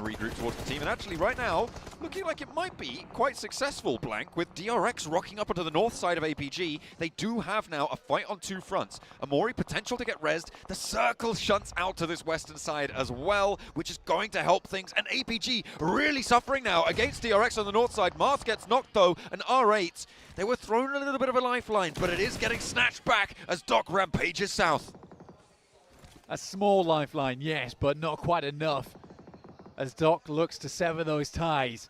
regroup towards the team. And actually, right now, looking like it might be quite successful, Blank, with DRX rocking up onto the north side of APG. They do have now a fight on two fronts. Amori potential to get rezzed. The circle shunts out to this western side as well, which is going to help things. And APG really suffering now against DRX on the north side. Marth gets knocked though, and R8, they were thrown a little bit of a lifeline, but it is getting snatched back as Doc rampages south. A small lifeline, yes, but not quite enough as Doc looks to sever those ties.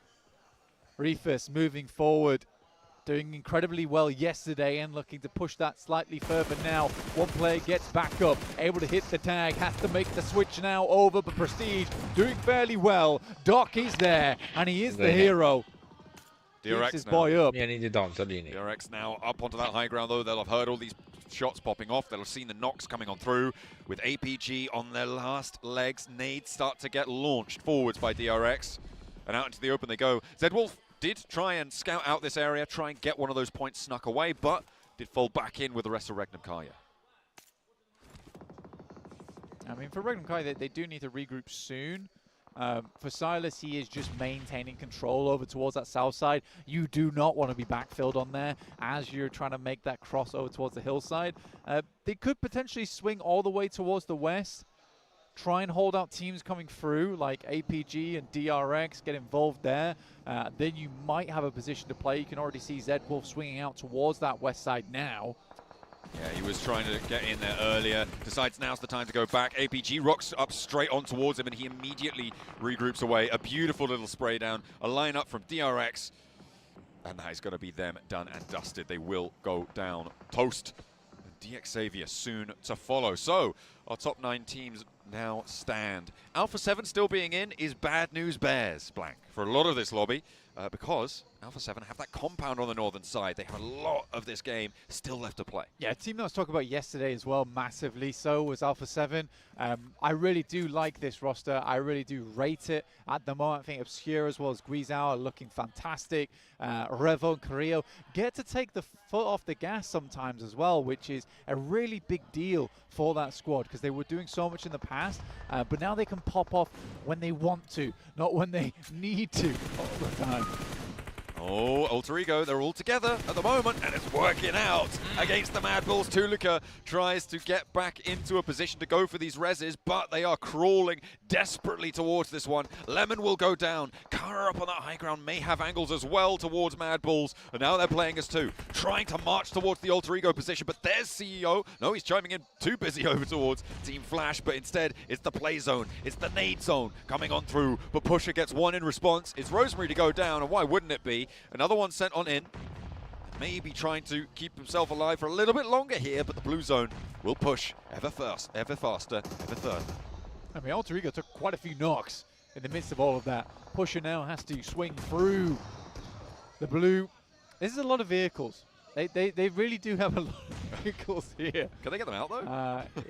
Reefus moving forward, doing incredibly well yesterday and looking to push that slightly further now. One player gets back up, able to hit the tag, has to make the switch now over, but Prestige doing fairly well. Doc is there, and he is the hero. DRX his boy up. DRX now up onto that high ground though. They'll have heard all these shots popping off. They'll have seen the knocks coming on through. With APG on their last legs, nades start to get launched forwards by DRX. And out into the open they go. Zedwolf did try and scout out this area, try and get one of those points snuck away, but did fall back in with the rest of Regnum Kaya. I mean, for Regnum Kaya, they do need to regroup soon. For Silas, he is just maintaining control over towards that south side. You do not want to be backfilled on there as you're trying to make that crossover towards the hillside. They could potentially swing all the way towards the west, try and hold out teams coming through like APG and DRX, get involved there. Then you might have a position to play. You can already see Zedwolf swinging out towards that west side now. Yeah, he was trying to get in there earlier, decides now's the time to go back. APG rocks up straight on towards him, and he immediately regroups away. A beautiful little spray down, a lineup from DRX, and that is going to be them done and dusted. They will go down. Toast. DX Xavier soon to follow. So, our top 9 teams now stand. Alpha 7 still being in is bad news bears, Blank, for a lot of this lobby, because Alpha 7 have that compound on the northern side. They have a lot of this game still left to play. Yeah, a team that I was talking about yesterday as well, massively so, was Alpha 7. I really do like this roster. I really do rate it. At the moment, I think Obscure as well as Guizhou are looking fantastic. Revo and Carrillo get to take the foot off the gas sometimes as well, which is a really big deal for that squad because they were doing so much in the past, but now they can pop off when they want to, not when they need to all the time. Oh, Alter Ego, they're all together at the moment, and it's working out against the Mad Bulls. Tulika tries to get back into a position to go for these reses, but they are crawling desperately towards this one. Lemon will go down. Kara up on that high ground may have angles as well towards Mad Bulls, and now they're playing as two, trying to march towards the Alter Ego position, but there's CEO. No, he's chiming in too busy over towards Team Flash, but instead it's the play zone. It's the nade zone coming on through, but Pusher gets one in response. It's Rosemary to go down, and why wouldn't it be? Another one sent on in. Maybe trying to keep himself alive for a little bit longer here, but the blue zone will push ever faster, ever further. I mean, Alter Ego took quite a few knocks in the midst of all of that. Pusher now has to swing through the blue. This is a lot of vehicles. They really do have a lot of vehicles here. Can they get them out, though?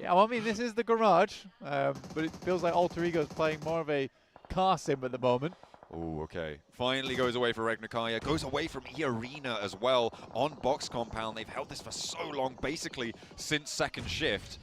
Yeah, well, I mean, this is the garage, but it feels like Alter Ego is playing more of a car sim at the moment. Oh, okay. Finally goes away for Regnakaya. Goes away from E-Arena as well on box compound. They've held this for so long, basically since second shift.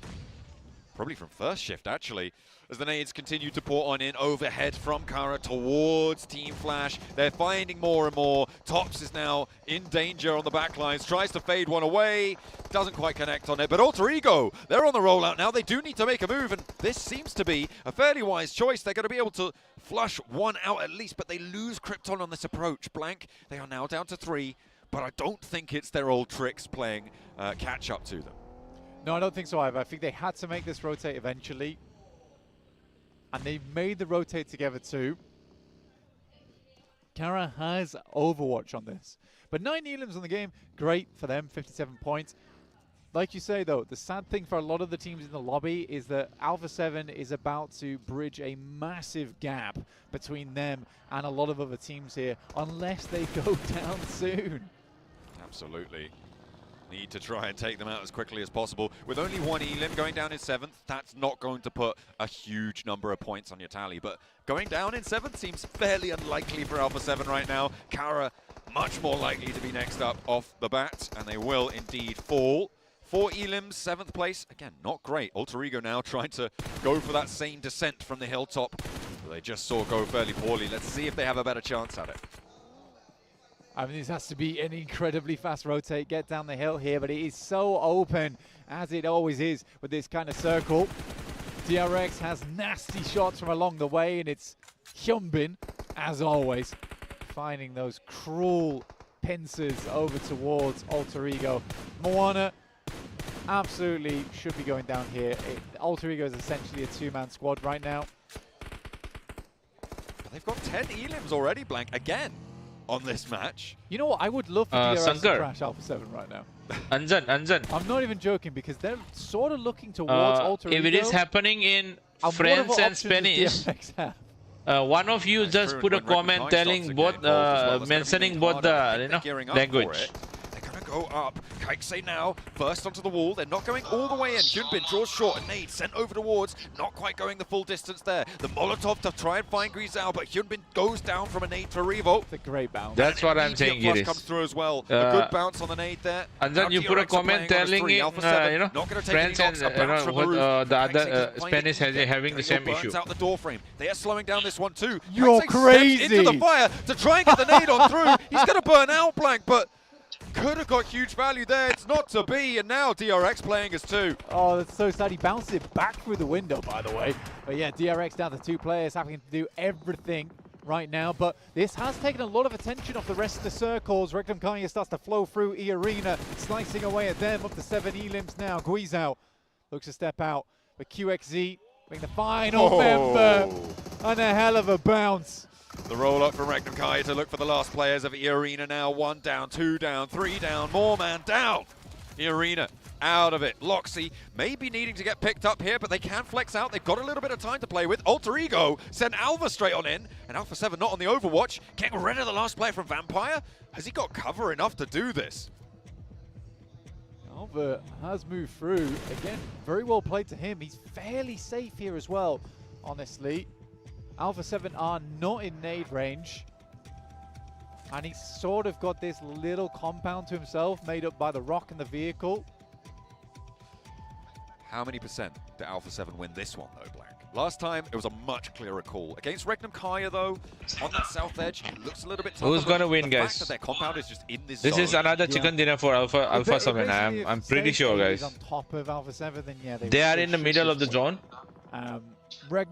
Probably from first shift, actually. As the nades continue to pour on in overhead from Kara towards Team Flash. They're finding more and more. Tops is now in danger on the backlines. Tries to fade one away. Doesn't quite connect on it. But Alter Ego, they're on the rollout now. They do need to make a move. And this seems to be a fairly wise choice. They're going to be able to flush one out at least. But they lose Krypton on this approach. Blank, they are now down to 3. But I don't think it's their old tricks playing catch up to them. No, I don't think so either. I think they had to make this rotate eventually. And they made the rotate together too. Kara has Overwatch on this. But 9 elims on the game, great for them, 57 points. Like you say though, the sad thing for a lot of the teams in the lobby is that Alpha 7 is about to bridge a massive gap between them and a lot of other teams here, unless they go down soon. Absolutely. Need to try and take them out as quickly as possible. With only 1 elim going down in 7th, that's not going to put a huge number of points on your tally. But going down in 7th seems fairly unlikely for Alpha 7 right now. Kara much more likely to be next up off the bat, and they will indeed fall. 4 elims, 7th place. Again, not great. Alter Ego now trying to go for that same descent from the hilltop. They just saw go fairly poorly. Let's see if they have a better chance at it. I mean, this has to be an incredibly fast rotate, get down the hill here, but it is so open, as it always is with this kind of circle. DRX has nasty shots from along the way, and it's Hyunbin, as always, finding those cruel pincers over towards Alter Ego. Moana absolutely should be going down here. Alter Ego is essentially a two-man squad right now. But they've got 10 elims already, Blank, again, on this match. You know what? I would love for DRX to Sankar. crash Alpha 7 right now. Anjan. I'm not even joking, because they're sort of looking towards Alter Ego. If it is happening in And French whatever and options does Spanish, DRX have? one of you That's just true, put a and when comment Recon telling Kai's both, get involved as well, that's gonna be mentioning made both harder. I the think they're gearing up for language. it. They're gonna go up. Kaikse now, first onto the wall. They're not going all the way in. Hyunbin draws short. A nade sent over towards. Not quite going the full distance there. The Molotov to try and find Guizhou, but Hyunbin goes down from a nade to revolt. It's a great bounce. That's what I'm saying, Immediate Giris. plus comes through as well. A good bounce on the nade there. And then Now you put a DRX are comment playing on his telling three. in, Alpha 7 you know, not gonna take any French and knocks. A bounce from the what roof. the Kaikse other can find Spanish it. having the same Burns issue. out the door frame. They are slowing down this one too. You're Kaikse crazy. steps into the fire to try and get the nade on through. He's going to burn out, Blank, but could have got huge value there. It's not to be, and now DRX playing as two. Oh, that's so sad. He bounced it back through the window, by the way. But yeah, DRX down to two players, having to do everything right now. But this has taken a lot of attention off the rest of the circles. Rectum Kanye starts to flow through E-Arena, slicing away at them. Up to 7 elims now. Guizhou looks to step out. But QXZ being the final member. And a hell of a bounce. The roll up from Rectum Kai to look for the last players of E-Arena now. 1 down, 2 down, 3 down, more man down. E-Arena out of it. Loxy may be needing to get picked up here, but they can flex out. They've got a little bit of time to play with. Alter Ego send Alva straight on in, and Alpha 7 not on the Overwatch. Getting rid of the last player from Vampire. Has he got cover enough to do this? Alva has moved through. Again, very well played to him. He's fairly safe here as well, honestly. Alpha 7 are not in nade range. And he's sort of got this little compound to himself made up by the rock and the vehicle. How many percent did Alpha 7 win this one, though, Blank? Last time, it was a much clearer call. Against Rectum Kaya, though, on that south edge, it looks a little bit tougher. Who's gonna win, the guys? fact that their compound is just in this This zone. is another chicken dinner for Alpha 7. I'm pretty sure, guys. On top of Alpha 7, then yeah, They are in the middle of the zone. And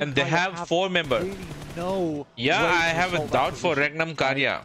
And they have 4 members. Really no Yeah, way I to have a assault that doubt for position. Regnum Karya.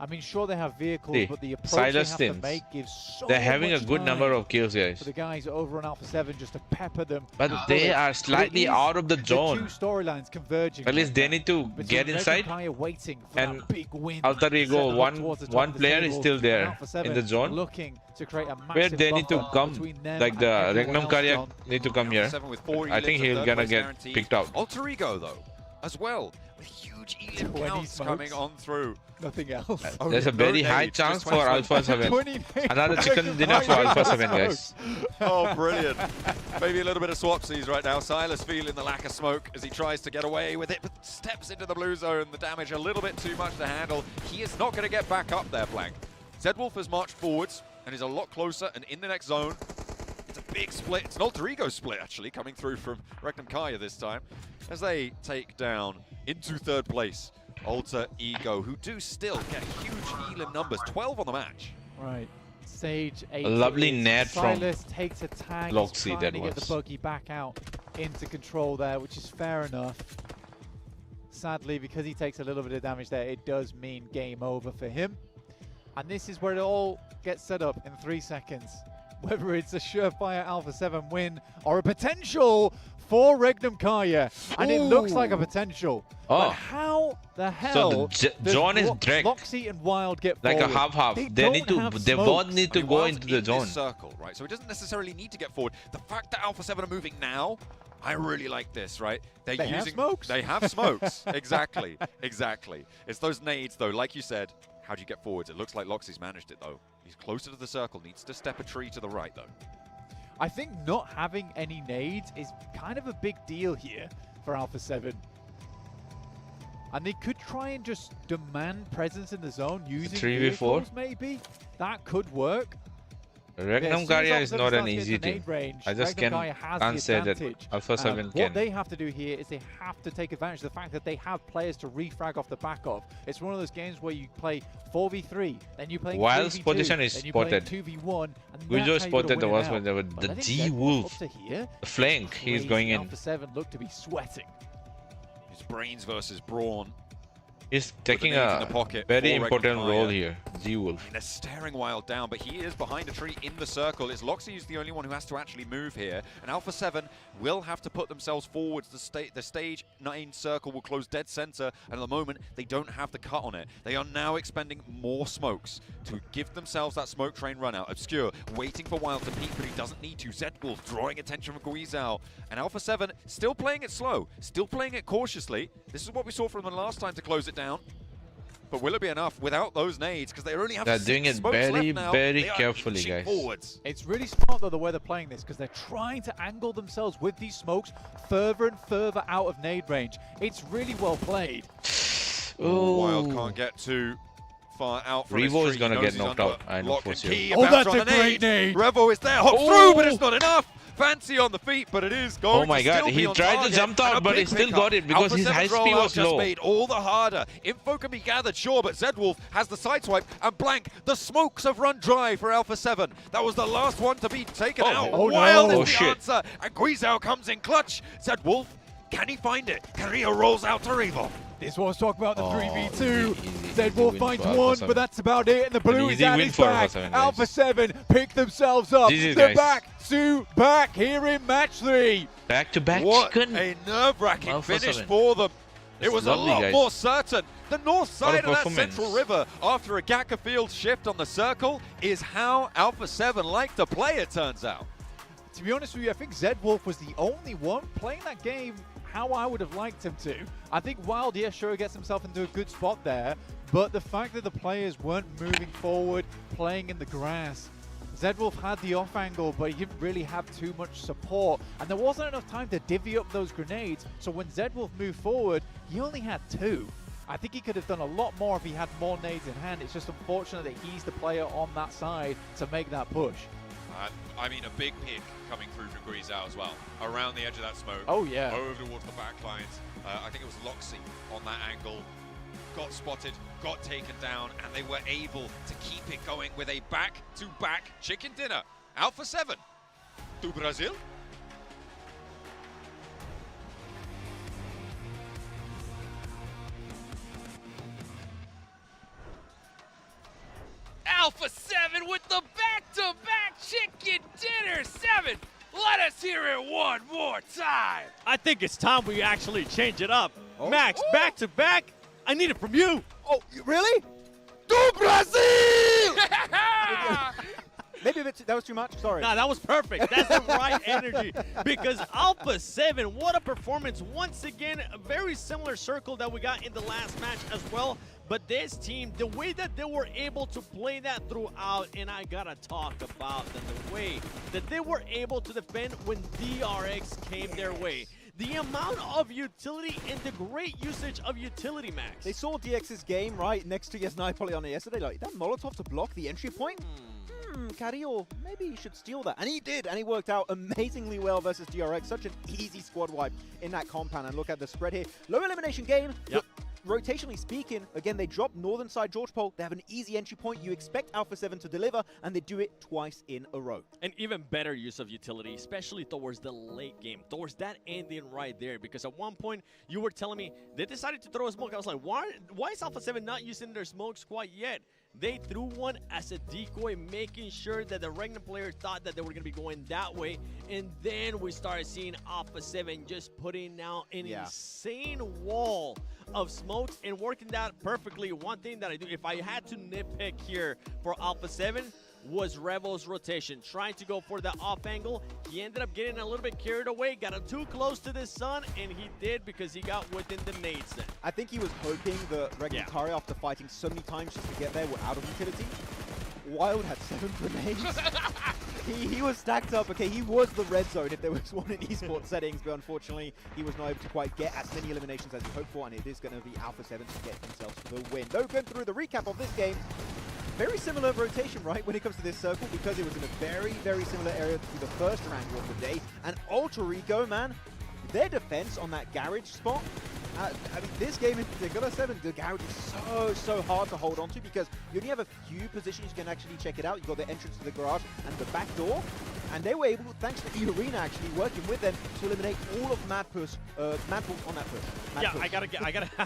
I mean, sure they have vehicles, See, but the approach Silas they have Stins. to make gives so They're having a much good time number of kills, for guys. the guys over on Alpha 7 just to pepper them. But with they bullets. are slightly It is out of the two zone. storylines converging. At least they need to Between get Regnum inside. Kaya waiting for and that big win. Alter Ego, Set them up towards the top one of the player is table. still there Alpha 7 in the zone. looking to create a Where massive they need to buffer come, between them like and the everyone Regnum else Karya gone. need to come Alpha here. 7 with 4 I think elims, a he's third gonna place get guaranteed. picked out. Alter Ego, though, as well, with huge elim 20 counts smokes. coming on through. Nothing else. Oh, There's yeah, a very no high nades, chance just for 20 Alpha 7. 20 Another chicken dinner for Alpha 7, guys. Oh, brilliant. Maybe a little bit of swapsies right now. Silas feeling the lack of smoke as he tries to get away with it, but steps into the blue zone. The damage a little bit too much to handle. He is not going to get back up there, Blank. Zedwolf has marched forwards and is a lot closer and in the next zone. It's a big split. It's an Alter Ego split, actually, coming through from Rectum Kaya this time, as they take down into 3rd place Alter Ego, who do still get huge elim numbers, 12 on the match. Right. Sage 8. A lovely net from Silas takes a tag. Loxy, He's trying that to get was. the buggy back out into control there, which is fair enough. Sadly, because he takes a little bit of damage there, it does mean game over for him. And this is where it all gets set up in 3 seconds. Whether it's a surefire Alpha 7 win or a potential for Regnum Kaya. And it looks like a potential. Oh. But how the hell the does zone is direct. Loxy and Wild get Like a forward? half-half. They They need don't to. have They both smokes. need to I mean, go Wild's into the in zone. this circle, right? So he doesn't necessarily need to get forward. The fact that Alpha 7 are moving now, I really like this, right? They have smokes. They have smokes. Exactly. Exactly. It's those nades, though. Like you said, how do you get forwards? It looks like Loxy's managed it, though. He's closer to the circle. Needs to step a tree to the right, though. I think not having any nades is kind of a big deal here for Alpha 7. And they could try and just demand presence in the zone using 3v4? vehicles, maybe. That could work. Regnum Karya is not an easy team. I just can't say that Alpha 7 can. What they have to do here is they have to take advantage of the fact that they have players to refrag off the back of. It's one of those games where you play 4v3, then you play Wild's 3v2, position is then you spotted. play 2v1, and Gujo that's how you spotted the gotta was win when it out. the But I think D Zedwolf Wolf, up to here, the flank, he's crazy. going in. Alpha 7 look to be sweating. It's brains versus brawn. He's taking nades in a the pocket very for important Regnum role Karya. here, Z Wolf. They're staring Wild down, but he is behind a tree in the circle. It's Loxy who's the only one who has to actually move here. And Alpha 7 will have to put themselves forwards. The stage 9 circle will close dead center, and at the moment, they don't have the cut on it. They are now expending more smokes to give themselves that smoke train run out. Obscure, waiting for Wild to peek, but he doesn't need to. Zedwolf drawing attention from Guizhao. And Alpha 7 still playing it slow, still playing it cautiously. This is what we saw from them last time to close it down. But will it be enough without those nades? Because they only have They're 6 doing it smokes very, left now. very They are carefully, inching guys. forwards. It's really smart though the way they're playing this because they're trying to angle themselves with these smokes further and further out of nade range. It's really well played. Oh, Wild can't get too far out from his Revo tree. is gonna He get knows he's knocked under out. I know lock for and sure. key. Oh, Bounce that's on a the great nade. Revo is there, hops through, but it's not enough. Fancy on the feet, but it is going Oh my to god, still be he on tried to target. jump And out, a but he big still pickup. got it because Alpha his 7's high speed rollout was just low. made all the harder. Info can be gathered, sure, but Zedwolf has the sideswipe and blank. The smokes have run dry for Alpha 7. That was the last one to be taken out. Oh, no. Wild is Oh, the shit. answer, and Guizhao comes in clutch. Zedwolf, can he find it? Karya rolls out to Revo. This is what I was talking about, the Oh, 3v2. easy Zedwolf win finds for Alpha one, 7. but that's about it. And the blue is easy at win his for back. Alpha 7, guys. Alpha 7 pick themselves up. GG, They're guys. back to back here in match 3. Back-to-back What chicken. a nerve-wracking Alpha finish 7. for them. It It's was lovely, a lot guys. more certain. The north side of that performance. central river after a Gaka field shift on the circle is how Alpha 7 like to play, it turns out. To be honest with you, I think Zedwolf was the only one playing that game how I would have liked him to. I think Wild, yeah, sure, gets himself into a good spot there, but the fact that the players weren't moving forward, playing in the grass, Zedwolf had the off angle, but he didn't really have too much support, and there wasn't enough time to divvy up those grenades, so when Zedwolf moved forward, he only had 2. I think he could have done a lot more if he had more nades in hand. It's just unfortunate that he's the player on that side to make that push. I mean, a big pick coming through from Guizhao as well. Around the edge of that smoke. Oh, yeah. Over towards the back lines. I think it was Loxy on that angle. Got spotted, got taken down, and they were able to keep it going with a back-to-back chicken dinner. Alpha 7 to Brazil. Alpha 7 with the back-to-back chicken dinner. 7, let us hear it one more time. I think it's time we actually change it up. Max, back to back, I need it from you. Oh, really? To Brazil! Maybe a bit that was too much. Sorry. Nah, that was perfect. That's the right energy. Because Alpha 7, what a performance. Once again, a very similar circle that we got in the last match as well. But this team, the way that they were able to play that throughout, and I gotta talk about the way that they were able to defend when DRX came their way. The amount of utility and the great usage of utility, Max. They saw DX's game right next to Yesnai Polyana yesterday. Like, that Molotov to block the entry point? Carrillo, maybe he should steal that. And he did, and he worked out amazingly well versus DRX. Such an easy squad wipe in that compound. And look at the spread here. Low elimination game. Yep. Rotationally speaking, again, they drop northern side George Pole. They have an easy entry point. You expect Alpha 7 to deliver, and they do it twice in a row. An even better use of utility, especially towards the late game, towards that ending right there. Because at one point, you were telling me they decided to throw a smoke. I was like, why is Alpha 7 not using their smokes quite yet? They threw one as a decoy, making sure that the Regnum players thought that they were going to be going that way. And then we started seeing Alpha 7 just putting out an insane wall of smokes and working that perfectly. One thing that I do, if I had to nitpick here for Alpha 7, was Revo's rotation, trying to go for the off angle. He ended up getting a little bit carried away, got him too close to the sun, and he did because he got within the nades then. I think he was hoping the Regnum Karya, after fighting so many times just to get there, were out of utility. Wild had 7 grenades. he was stacked up. Okay, he was the red zone if there was one in esports settings, but unfortunately, he was not able to quite get as many eliminations as he hoped for, and it is going to be Alpha 7 to get themselves the win. Though, going through the recap of this game, very similar rotation, right, when it comes to this circle, because it was in a very, very similar area to the first wrangle of the day. And Alter Ego, man, their defense on that garage spot, I mean, this game in particular, 7, the garage is so hard to hold on to because you only have a few positions you can actually check it out. You've got the entrance to the garage and the back door. And they were able, thanks to E-Arena actually working with them, to eliminate all of Madpulse on that push. Yeah, I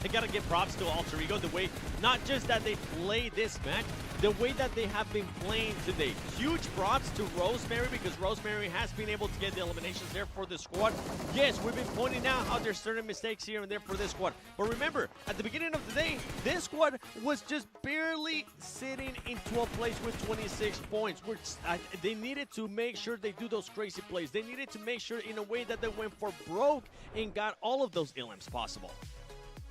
gotta give props to Alter Ego, the way, not just that they play this match, the way that they have been playing today. Huge props to Rosemary, because Rosemary has been able to get the eliminations there for the squad. Yes, we've been pointing out how there's certain mistakes here and there for this squad. But remember, at the beginning of the day, this squad was just barely sitting in 12th place with 26 points. They needed to make sure they do those crazy plays. They needed to make sure in a way that they went for broke and got all of those elims possible.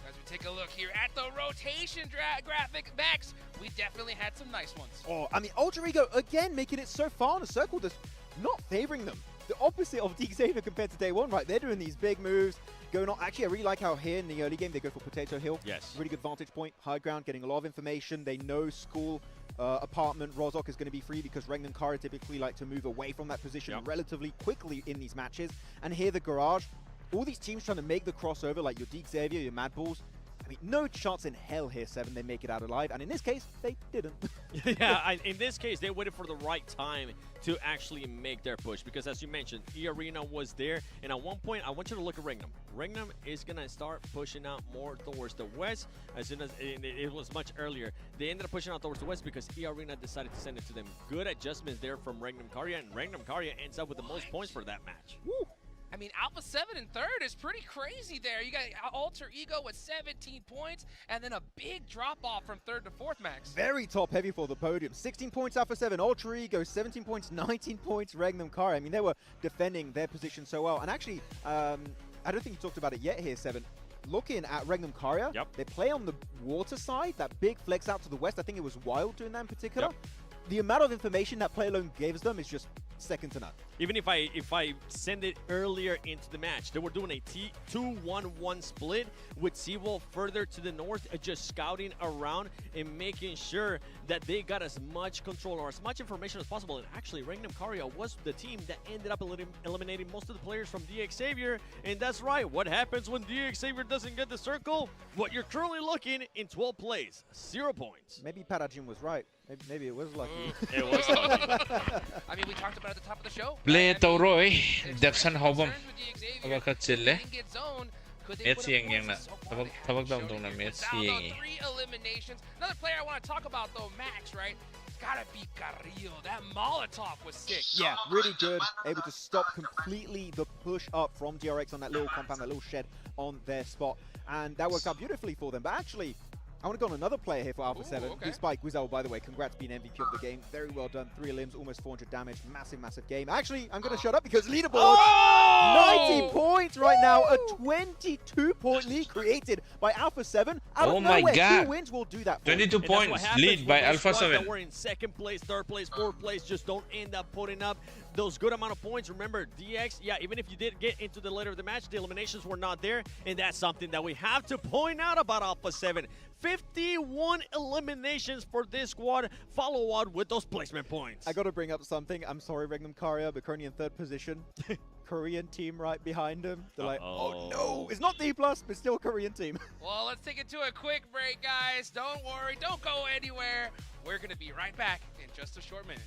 As we take a look here at the rotation graphic, Max, we definitely had some nice ones. Oh, I mean, Alter Ego, again, making it so far in a circle that's not favoring them. The opposite of Xavier compared to day one, right? They're doing these big moves, going on. Actually, I really like how here in the early game, they go for Potato Hill. Yes. Really good vantage point, high ground, getting a lot of information. They know school, apartment, Rozok is going to be free because Regnan Kara typically like to move away from that position relatively quickly in these matches. And here, the garage, all these teams trying to make the crossover, like your Xavier, your Mad Bulls. I mean, no chance in hell here, 7, they make it out alive. And in this case, they didn't. Yeah, in this case, they waited for the right time to actually make their push. Because as you mentioned, E-Arena was there. And at one point, I want you to look at Regnum. Regnum is going to start pushing out more towards the west. As soon as it was much earlier. They ended up pushing out towards the west because E-Arena decided to send it to them. Good adjustments there from Regnum Karya. And Regnum Karya ends up with the most points for that match. Woo. I mean, Alpha 7 in third is pretty crazy there. You got Alter Ego with 17 points, and then a big drop-off from third to fourth, Max. Very top-heavy for the podium. 16 points Alpha 7, Alter Ego, 17 points, 19 points, Regnum Kara. I mean, they were defending their position so well. And actually, I don't think you talked about it yet here, 7. Looking at Regnum Kara, they play on the water side, that big flex out to the west. I think it was Wild doing that in particular. The amount of information that Play Alone gives them is just second to none. Even if I send it earlier into the match, they were doing a 2-1-1 split with Seawolf further to the north, just scouting around and making sure that they got as much control or as much information as possible. And actually, Regnum Karya was the team that ended up eliminating most of the players from DX Xavier. And that's right, what happens when DX Xavier doesn't get the circle? What you're currently looking in 12 plays, 0 points. Maybe Parajin was right. Maybe it was lucky. It was lucky. I mean, we talked about it at the top of the show. Play Toroi, Depsan Hobom. About Chile. Metsieng na. Tabag daw na Metsieng. 3 eliminations. Another player I want to talk about though, Max, right? Gotta be Carrillo. That Molotov was sick. Yeah, really good. Able to stop completely the push up from DRX on that little compound, that little shed on their spot. And that worked out beautifully for them. But actually, I want to go on another player here for Alpha 7. Okay. Big Spike Guizel, by the way. Congrats being MVP of the game. Very well done. 3 limbs, almost 400 damage. Massive, massive game. Actually, I'm going to shut up because leaderboard, 90 points right now. A 22-point lead created by Alpha 7. Out of nowhere, 2 wins will do that for 22 points lead by Alpha 7. That we're in second place, third place, fourth place, just don't end up putting up those good amount of points. Remember, DX, yeah, even if you did get into the later of the match, the eliminations were not there, and that's something that we have to point out about Alpha 7. 51 eliminations for this squad, follow on with those placement points. I got to bring up something. I'm sorry, Regnum Karya, but currently in third position. Korean team right behind him. They're like, oh no, it's not D+, but still a Korean team. Well, let's take it to a quick break, guys. Don't worry, don't go anywhere. We're going to be right back in just a short minute.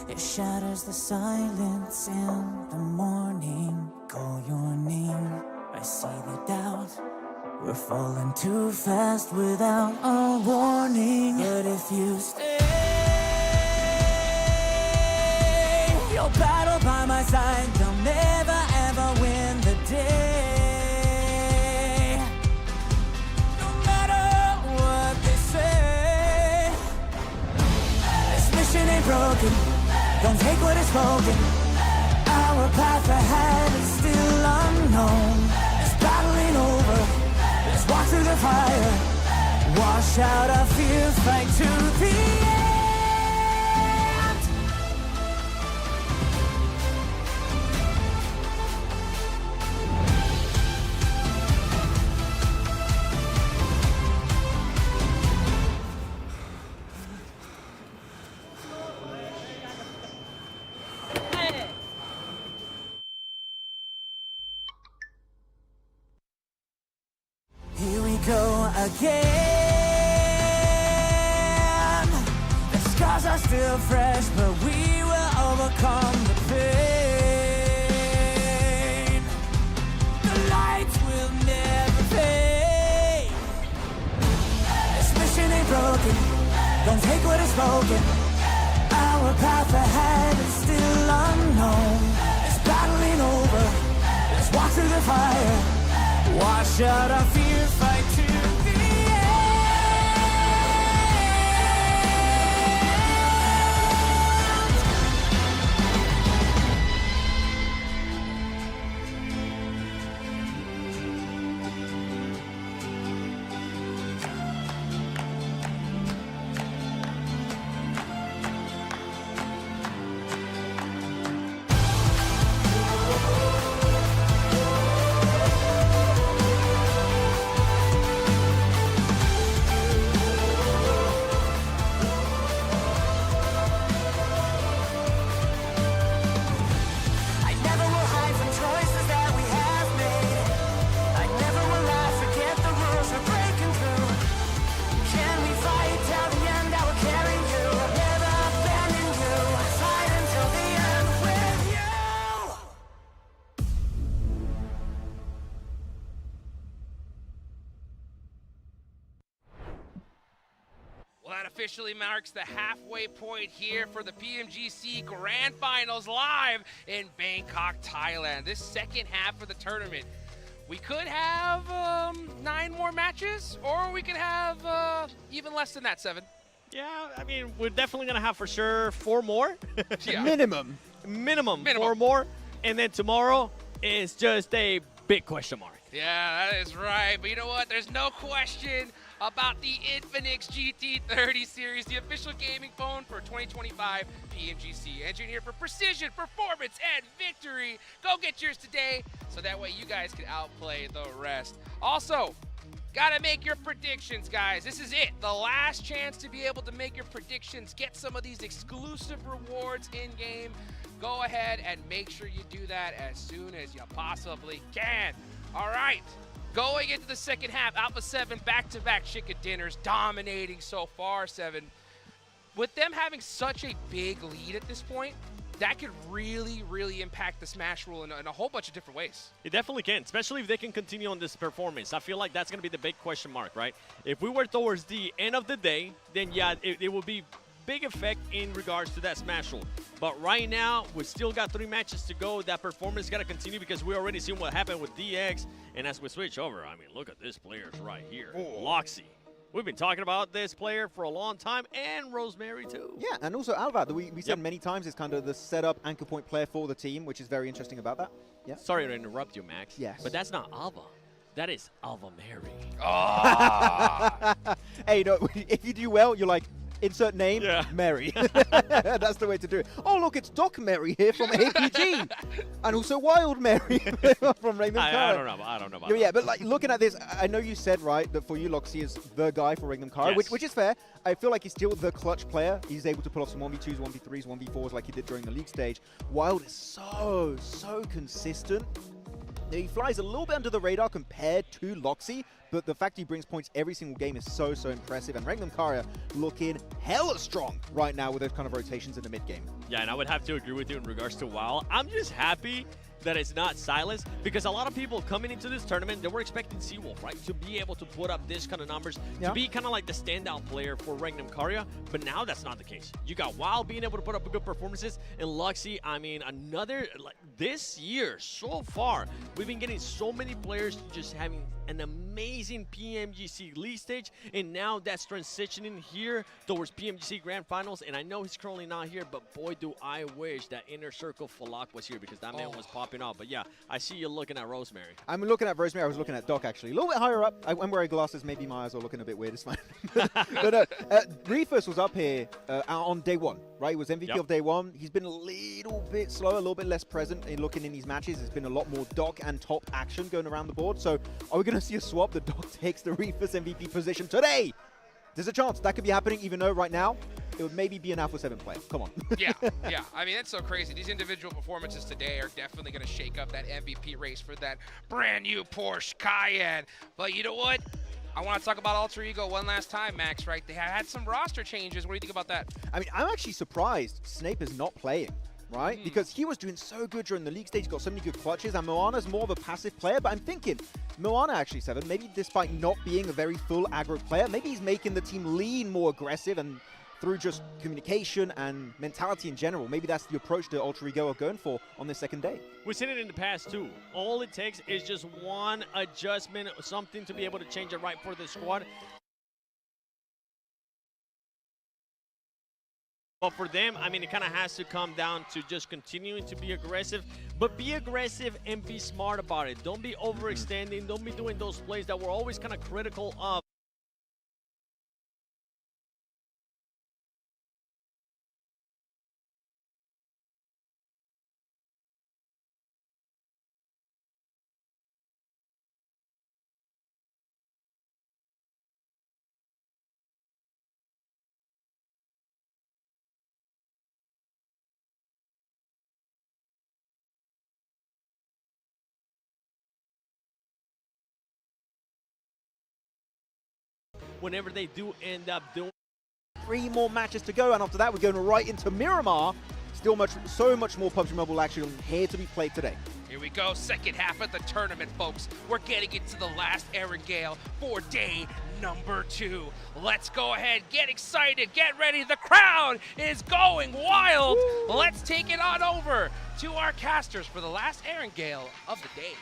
It shatters the silence in the morning. Call your name, I see the doubt. We're falling too fast without a warning. But if you stay, you'll battle by my side. They'll never ever win the day. No matter what they say, this mission ain't broken. Don't take what is spoken. Our path ahead is still unknown. This battle ain't over. Let's walk through the fire. Wash out our fear, fight to the end. Here we go again. The scars are still fresh, but we will overcome the pain. The lights will never fade. This mission ain't broken. Don't take what is spoken. Our path ahead is still unknown. This battle ain't over. Let's walk through the fire. Wash out our fear, fight to the end. I never will hide from choices that we have made. I never will lie, forget the rules we're breaking through. Can we fight till the end? I will carry you. Never abandon you. Fight until the end with you. Well, that officially marks the halfway point here for the PMGC Grand Finals live in Bangkok, Thailand. This second half of the tournament. We could have 9 more matches, or we could have even less than that, 7. Yeah, I mean, we're definitely going to have for sure 4 more. Yeah. Minimum. Minimum 4 more. And then tomorrow is just a big question mark. Yeah, that is right. But you know what? There's no question about the Infinix GT30 series, the official gaming phone for 2025 PMGC. Engineered for precision, performance, and victory. Go get yours today so that way you guys can outplay the rest. Also, gotta make your predictions, guys. This is it. The last chance to be able to make your predictions, get some of these exclusive rewards in-game. Go ahead and make sure you do that as soon as you possibly can. All right, going into the second half, Alpha 7 back-to-back chicken dinners, dominating so far, 7. With them having such a big lead at this point, that could really, really impact the Smash rule in a whole bunch of different ways. It definitely can, especially if they can continue on this performance. I feel like that's going to be the big question mark, right? If we were towards the end of the day, then yeah, it will be big effect in regards to that Smash rule. But right now, we still got 3 matches to go. That performance got to continue because we already seen what happened with DX. And as we switch over, I mean, look at this players right here. Loxy. We've been talking about this player for a long time, and Rosemary too. Yeah, and also Alva, we said many times, is kind of the setup anchor point player for the team, which is very interesting about that. Yeah. Sorry to interrupt you, Max. Yes. But that's not Alva. That is Alva Mary. Hey, no, if you do well, you're like, insert name, Mary. That's the way to do it. Oh, look, it's Doc Mary here from APG. And also Wild Mary from Raymond I don't know about that. Yeah, but like looking at this, I know you said, right, that for you, Loxy is the guy for Raymond Kara, Yes. which is fair. I feel like he's still the clutch player. He's able to pull off some 1v2s, 1v3s, 1v4s like he did during the league stage. Wild is so consistent. He flies a little bit under the radar compared to Loxy, but the fact he brings points every single game is so impressive. And Regnum Karya looking hella strong right now with those kind of rotations in the mid game. Yeah, and I would have to agree with you in regards to WoW. I'm just happy that it's not Silas, because a lot of people coming into this tournament, they were expecting Seawolf, right, to be able to put up this kind of numbers, to be kind of like the standout player for Regnum Karya, but now that's not the case. You got WoW being able to put up good performances, and Luxy, I mean, another, like, this year, so far, we've been getting so many players just having an amazing PMGC league stage, and now that's transitioning here towards PMGC Grand Finals, and I know he's currently not here, but boy, do I wish that Inner Circle Falak was here, because that man was popping off. But yeah, I see you looking at Rosemary. I'm looking at Rosemary. I was looking at Doc, actually. A little bit higher up. I'm wearing glasses. Maybe my eyes are looking a bit weird. It's fine. But Refus was up here on day one, right? He was MVP of day one. He's been a little bit slower, a little bit less present in looking in these matches. There's been a lot more Doc and top action going around the board. So are we going to see a swap? The Doc takes the Refus MVP position today. There's a chance that could be happening, even though right now it would maybe be an Alpha 7 player. Come on. yeah. I mean, that's so crazy. These individual performances today are definitely going to shake up that MVP race for that brand new Porsche Cayenne. But you know what? I want to talk about Alter Ego one last time, Max, right? They had some roster changes. What do you think about that? I mean, I'm actually surprised Snape is not playing. Right? Because he was doing so good during the league stage, got so many good clutches, and Moana's more of a passive player, but I'm thinking, Moana actually, Seven, maybe despite not being a very full aggro player, maybe he's making the team lean more aggressive, and through just communication and mentality in general, maybe that's the approach that Alter Ego are going for on this second day. We've seen it in the past too. All it takes is just one adjustment, something to be able to change it right for the squad. But for them, I mean, it kind of has to come down to just continuing to be aggressive, but be aggressive and be smart about it. Don't be overextending. Don't be doing those plays that we're always kind of critical of. Whenever they do end up doing 3 more matches to go, and after that we're going right into Miramar. Still so much more PUBG Mobile action here to be played today. Here we go, second half of the tournament, folks. We're getting into the last Erangel for day number 2. Let's go ahead, get excited, get ready. The crowd is going wild. Woo! Let's take it on over to our casters for the last Erangel of the day.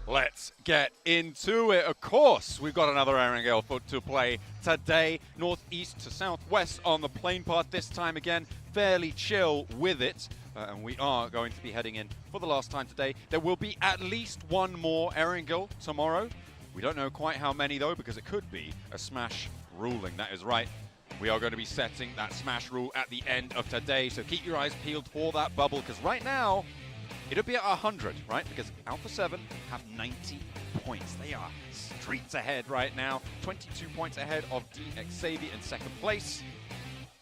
Let's get into it. Of course, we've got another Erangel foot to play today. Northeast to southwest on the plane path. This time again, fairly chill with it. And we are going to be heading in for the last time today. There will be at least one more Erangel tomorrow. We don't know quite how many though, because it could be a Smash ruling. That is right. We are going to be setting that Smash rule at the end of today. So keep your eyes peeled for that bubble, because right now, it'll be at 100, right? Because Alpha 7 have 90 points. They are streets ahead right now. 22 points ahead of DX Xavier in second place.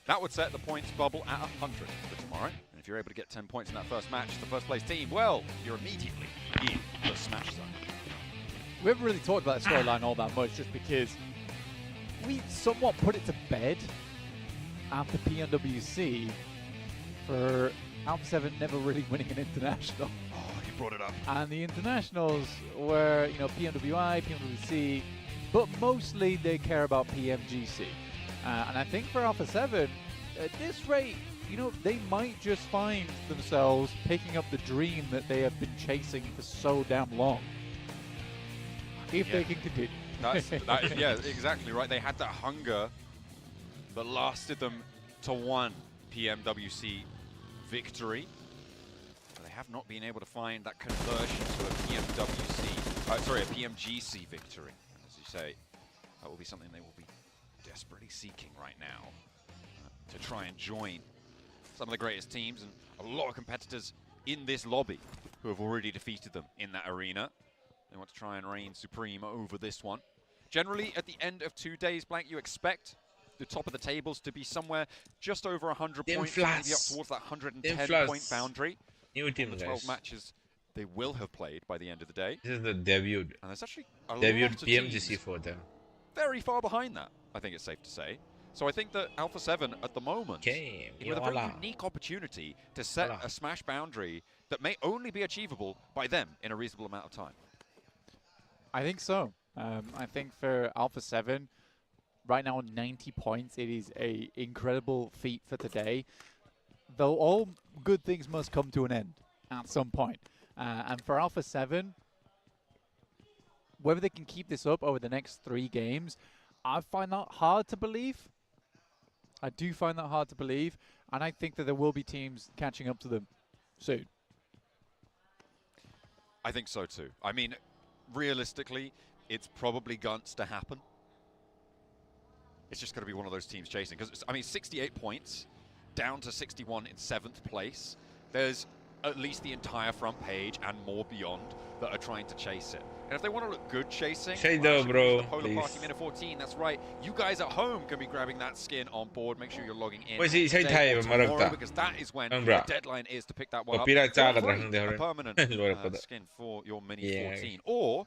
That would set the points bubble at 100 for tomorrow. And if you're able to get 10 points in that first match, the first place team, well, you're immediately in the Smash zone. We haven't really talked about the storyline all that much, just because we somewhat put it to bed after PMWC for Alpha 7 never really winning an international. Oh, you brought it up. And the internationals were, you know, PMWI, PMWC, but mostly they care about PMGC. And I think for Alpha 7, at this rate, you know, they might just find themselves picking up the dream that they have been chasing for so damn long. If they can continue. Yeah, exactly right. They had that hunger that lasted them to one PMWC victory. But they have not been able to find that conversion to a PMGC victory. And as you say, that will be something they will be desperately seeking right now to try and join some of the greatest teams and a lot of competitors in this lobby who have already defeated them in that arena. They want to try and reign supreme over this one. Generally, at the end of 2 days, Blank, you expect the top of the tables to be somewhere just over 100 Team points, maybe up Flash. towards that Team 110 point Flash. boundary. New On team, the 12 guys. matches they will have played by the end of the day. This is the debut. And there's actually a Debut lot of PMGC teams for them. very far behind that, I think it's safe to say. So I think that Alpha 7 at the moment, Okay, with a very voila. unique opportunity to set Voila. a Smash boundary that may only be achievable by them in a reasonable amount of time. I think so. I think for Alpha 7, right now 90 points, it is a incredible feat for today. Though all good things must come to an end at some point. And for Alpha 7, whether they can keep this up over the next 3 games, I find that hard to believe. I do find that hard to believe. And I think that there will be teams catching up to them soon. I think so too. I mean, realistically, it's probably going to happen. It's just going to be one of those teams chasing. Because, I mean, 68 points, down to 61 in 7th place. There's at least the entire front page and more beyond that are trying to chase it. And if they want to look good chasing, Shadow, bro, the Polar Party please. Minute 14, that's right. You guys at home can be grabbing that skin on board. Make sure you're logging in Wait, say today Thai, or tomorrow, maragta. because that is when Bra. the deadline is to pick that one up. Copyright For charge free, rakhne de a hore. permanent Lore pada. skin for your Mini Yeah. 14. Or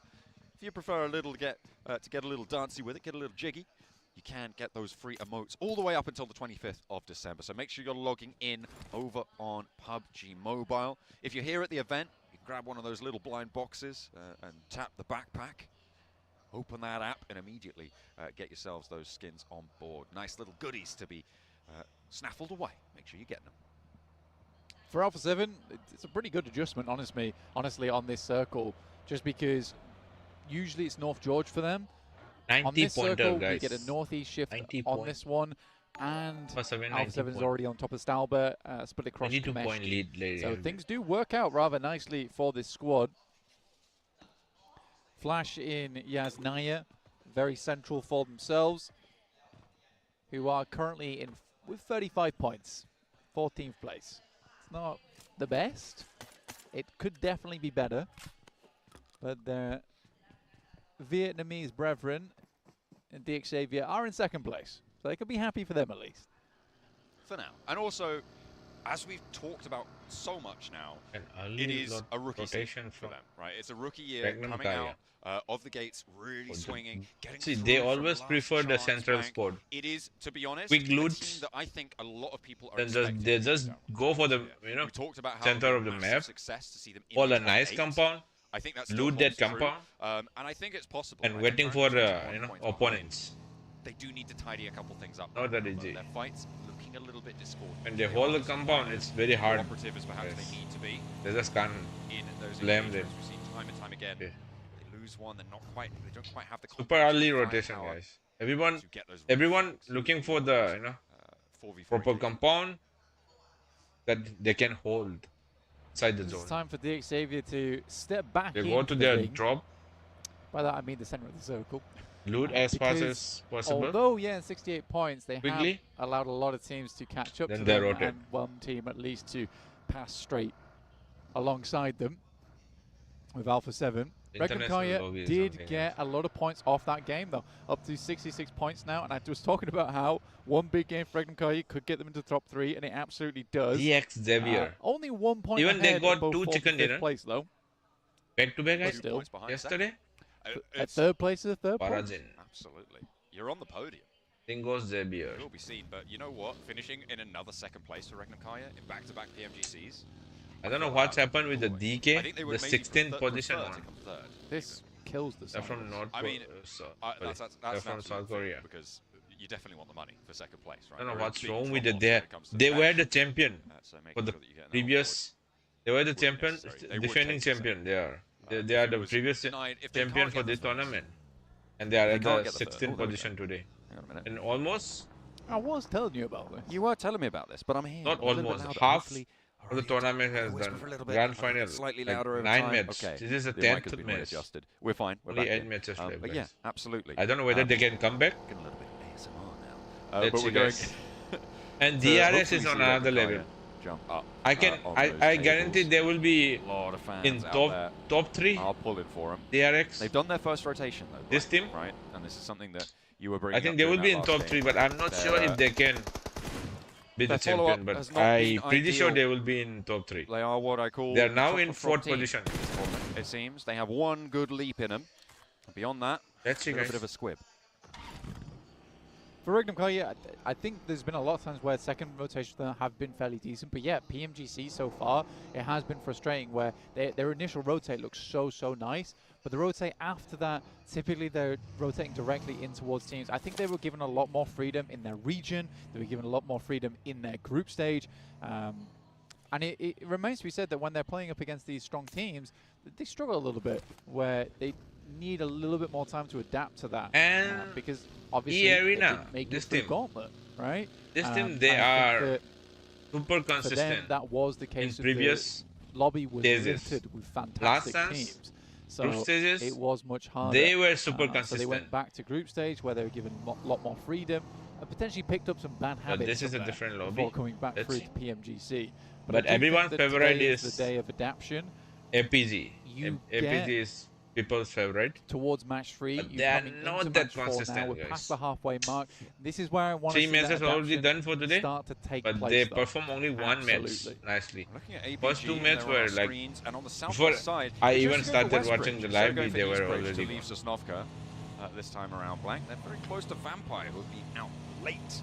if you prefer a little to get a little dancey with it, get a little jiggy, you can get those free emotes all the way up until the 25th of December. So make sure you're logging in over on PUBG Mobile. If you're here at the event, you can grab one of those little blind boxes and tap the backpack. Open that app and immediately get yourselves those skins on board. Nice little goodies to be snaffled away. Make sure you get them. For Alpha 7, it's a pretty good adjustment, honestly, on this circle. Just because usually it's North George for them. On 90 this pointer, circle, guys. we get a northeast shift 90 on point. this one. And For 7, Alpha 90 7 is point. already on top of Stalbert, split across 22 point Kameshki. lead, ladies So and things do work out rather nicely for this squad. Flash in Yasnaya, very central for themselves, who are currently in with 35 points, 14th place. It's not the best. It could definitely be better, but their Vietnamese brethren and DXavier are in 2nd place, so they could be happy for them at least. For now. And also, as we've talked about so much now, An it early is a rookie rotation season for from them, right? It's a rookie year Magnum coming Kaya. out of the gates, really swinging, getting See, through they from always last prefer the chance central rank. squad. It is, to be honest, Quick a loot. team that I think a lot of people are Then expecting. they to just down. go for the, Yeah. you know, We talked about how center it of was the a map. massive success to see them in all the a top nice 8. compound, I think that's still loot that holds true. compound, and I think it's possible. and right? waiting They're for currently 21 you know, points behind. opponents. They do need to tidy a couple things up. Not that but easy. Their fights looking a little bit discordant. When they hold the aren't compound, as it's very hard. cooperative as perhaps Yes. they need to be They just can't in those blame engagements. them. We've seen time and time again. Yeah. They lose one, they're not quite. They don't quite have the super confidence early and rotation, firepower guys. Everyone, to get those everyone fights. looking for the, you know, 4v4 proper engagement. compound that they can hold inside the It's zone. time for DXavier to step back They into go to the their ring. drop, By that I mean the center of the circle. loot as fast Because as possible. Although, yeah, 68 points, they Quickly. have allowed a lot of teams to catch up Then to they them, rotate. and one team at least to pass straight alongside them with Alpha 7. Regnum International Kaya lobby is did something get else. a lot of points off that game, though, up to 66 points now, and I was talking about how one big game for Regnum Kaya could get them into the top 3, and it absolutely does. DX Xavier. Only 1 point Even they ahead got of both 2 4th chicken and 5th dinner. place, though. Back to back, But guys. still, Points behind Yesterday, at It's- 3rd place is a 3rd point. Parazin. Absolutely. You're on the podium. Tingos Xavier. It will be seen, but you know what? Finishing in another 2nd place for Regnum Kaya in back-to-back PMGCs. I don't know what's happened with the I DK, think they the would maybe 16th position prefer to one. come third. This kills the They're from Sounders. North I mean, Korea. that's They're an from absolute South thing, Korea. because you definitely want the money for 2nd place, right? I don't know They're in what's big wrong with trouble it. They when it comes to they the were cash. the champion So making for the sure that you get an previous. They were the Wouldn't champion, necessarily- they would defending take the champion. They are. They if are it the was previous denied- if they champion can't for get the this first. tournament, and they are They at can't the get the third. 16th Oh, there we go. position today, Hang on a minute. and almost I was telling you about this. You were telling me about this, but I'm here. Not I'm a little bit almost, louder. half Hopefully- of the tournament has Whisper done for a little bit. grand I'll final, slightly like louder over 9 time. matches. Okay. This is the The mic 10th has been match. adjusted. We're fine. We're Only back 8 in. matches left. But guys. yeah, absolutely. I don't know whether they can come back. Getting a little bit ASMR now. Let's but see, we're going guys. And to DRS hopefully is see on Regnum another Kaya level. Jump up. I can, on I those guarantee tables. they will be A lot of fans in out top there top 3 are pulling for them. DRX. They've done their first rotation though. This right? team? right? And this is something that you were bringing I think up they during will be that in last top game. 3, but I'm not sure if they can be the their follow-up champion. But has not I'm been pretty sure ideal. they will be in top 3. They are what I call They are now the in top 4th team position. in this tournament, it seems. They have one good leap in them. Beyond that, Let's see, a little guys. bit of a squib. For Regnum Kai, yeah, I think there's been a lot of times where second rotations have been fairly decent, but yeah, PMGC so far, it has been frustrating where their initial rotate looks so nice, but the rotate after that, typically they're rotating directly in towards teams. I think they were given a lot more freedom in their region, they were given a lot more freedom in their group stage, and it remains to be said that when they're playing up against these strong teams, they struggle a little bit, where they need a little bit more time to adapt to that. And Because obviously they Arena, didn't make this it through team. Gauntlet, right? This team, And they I think are that super for them, consistent. that was the case. In previous the lobby was stages. littered with fantastic Last chance, teams. So group stages, it was much harder. they were super So consistent. they went back to group stage where they were given a lot more freedom and potentially picked up some bad habits. this is from a there different lobby. before coming back Let's through see. to PMGC. But I do think everyone's that favorite today is is the day of adaptation. APG. You APG get is people's favorite. towards match 3, But you're they are coming not into that match 4 consistent, now. We're guys. past the halfway mark. This is where I want to 3 see that matches already adaptation done for today, start to take but place. they though. perform only one match Absolutely. nicely. Looking at APG, First 2 matches they're on were our like, screens, and on the before southwest side, I they even chose to go for started Westbridge watching the instead of live, going for they were Eastbridge already to leave gone. Sosnovka this time around blank. They're very close to Vampire, who will be out late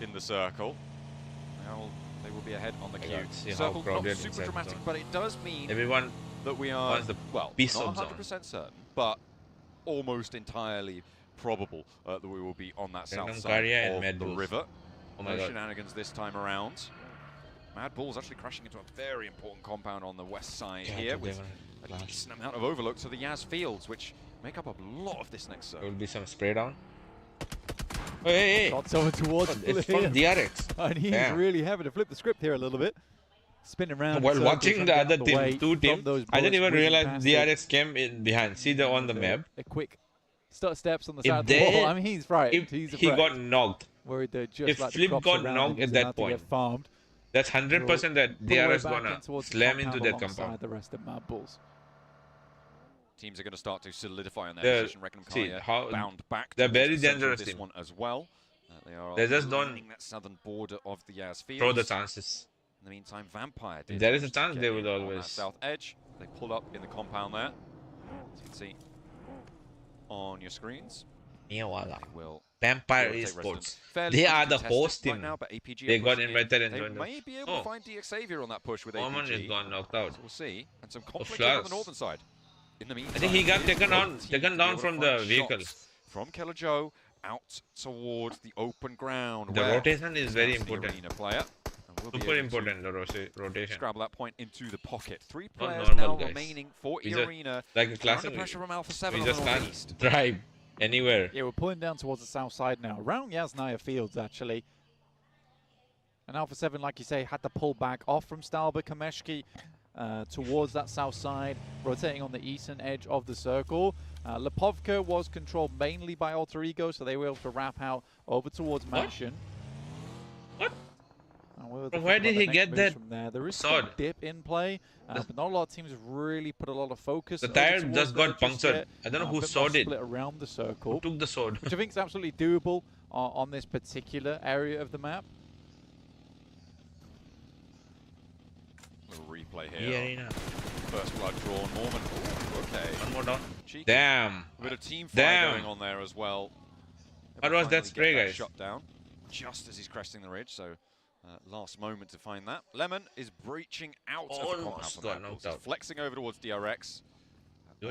in the circle. Now they will be ahead on the queue. See how Circle not crowded super inside dramatic, zone. but it does mean Everyone that we are, wants the well, piece not of zone. 100% certain, but almost entirely probable that we will be on that south Random side Karya and of Mad the Bulls. river. Oh my No god. shenanigans this time around. Mad Bull's actually crashing into a very important compound on the west side Yeah, here they with were a clash. decent amount of overlook to the Yaz Fields, which make up a lot of this next There zone. will be some spray down. Oh, hey! Shots over towards It's from DRX. and he's Damn. really having to flip the script here a little bit. Spin around. in While circles, watching trying the to get other out the team, way 2 from teams, those I didn't bullets even whizzing realize past it. DRX came in behind. See the on the map. A quick steps on the If side of the they- wall. I mean, he's frightened. If He's he afraid. got knocked, Worried they're just if like the Flip crops got around knocked him, at he's that about to get point, farmed. that's 100% that Pull away DRX back gonna in towards the slam into compound that alongside compound. the rest of Mad Bulls. Teams are going to start to solidify on their They're- position. Reckon see, Kaya how- bound back. they're towards very the center of dangerous this team. one as well. They are They just don't lining that southern border of the Yaz Fields. Throw the chances. In the meantime, Vampire If did there is a manage to chance, get they in will on that always- south edge. They pulled up in the compound there. As you can see on your screens. They will Vampire take Esports. residence. Fairly They are the contested host right team. now, but APG They are got pushing in. invited and They joined us. may be able Oh. to find DX Xavier on that push with Oman APG. is gone knocked out. So we'll see. And some Oh, conflict over on the Flux. northern side. In the meantime, I think he got it is taken both on- teams taken to be down able to from find the vehicle. shots from Killer Joe out towards the open ground. The where rotation is very that's the important. arena player. And we'll be Super able to important, the rotation. scrabble that point into the pocket. 3 Not players normal, now guys. remaining for We just- arena. Like a Under classic, pressure from Alpha 7 we on just the can't northeast. drive anywhere. Yeah, we're pulling down towards the south side now, around Yasnaya Fields actually. And Alpha 7, like you say, had to pull back off from Stalber Kameshki towards that south side, rotating on the eastern edge of the circle. Lipovka was controlled mainly by Alter Ego, so they were able to wrap out over towards Mansion. What? And we'll From think where about did the he next get moves that from there? There is sword? some dip in play, but not a lot of teams have really put a lot of focus. The over tire towards just there got punctured. yet. I don't know A who bit sawed more it. split around the circle, Who took the sword? which I think is absolutely doable on this particular area of the map. Little replay The here. arena. First blood drawn. Norman. Ooh, okay. One more down. Cheeky. Damn. A bit of team fire Damn. going on there as well. What was that Finally spray, get guys? Shot down just as he's cresting the ridge. So last moment to find that. Lemon is breaching out of the Almost compound for got Mad Bulls. knocked out. Flexing over towards DRX.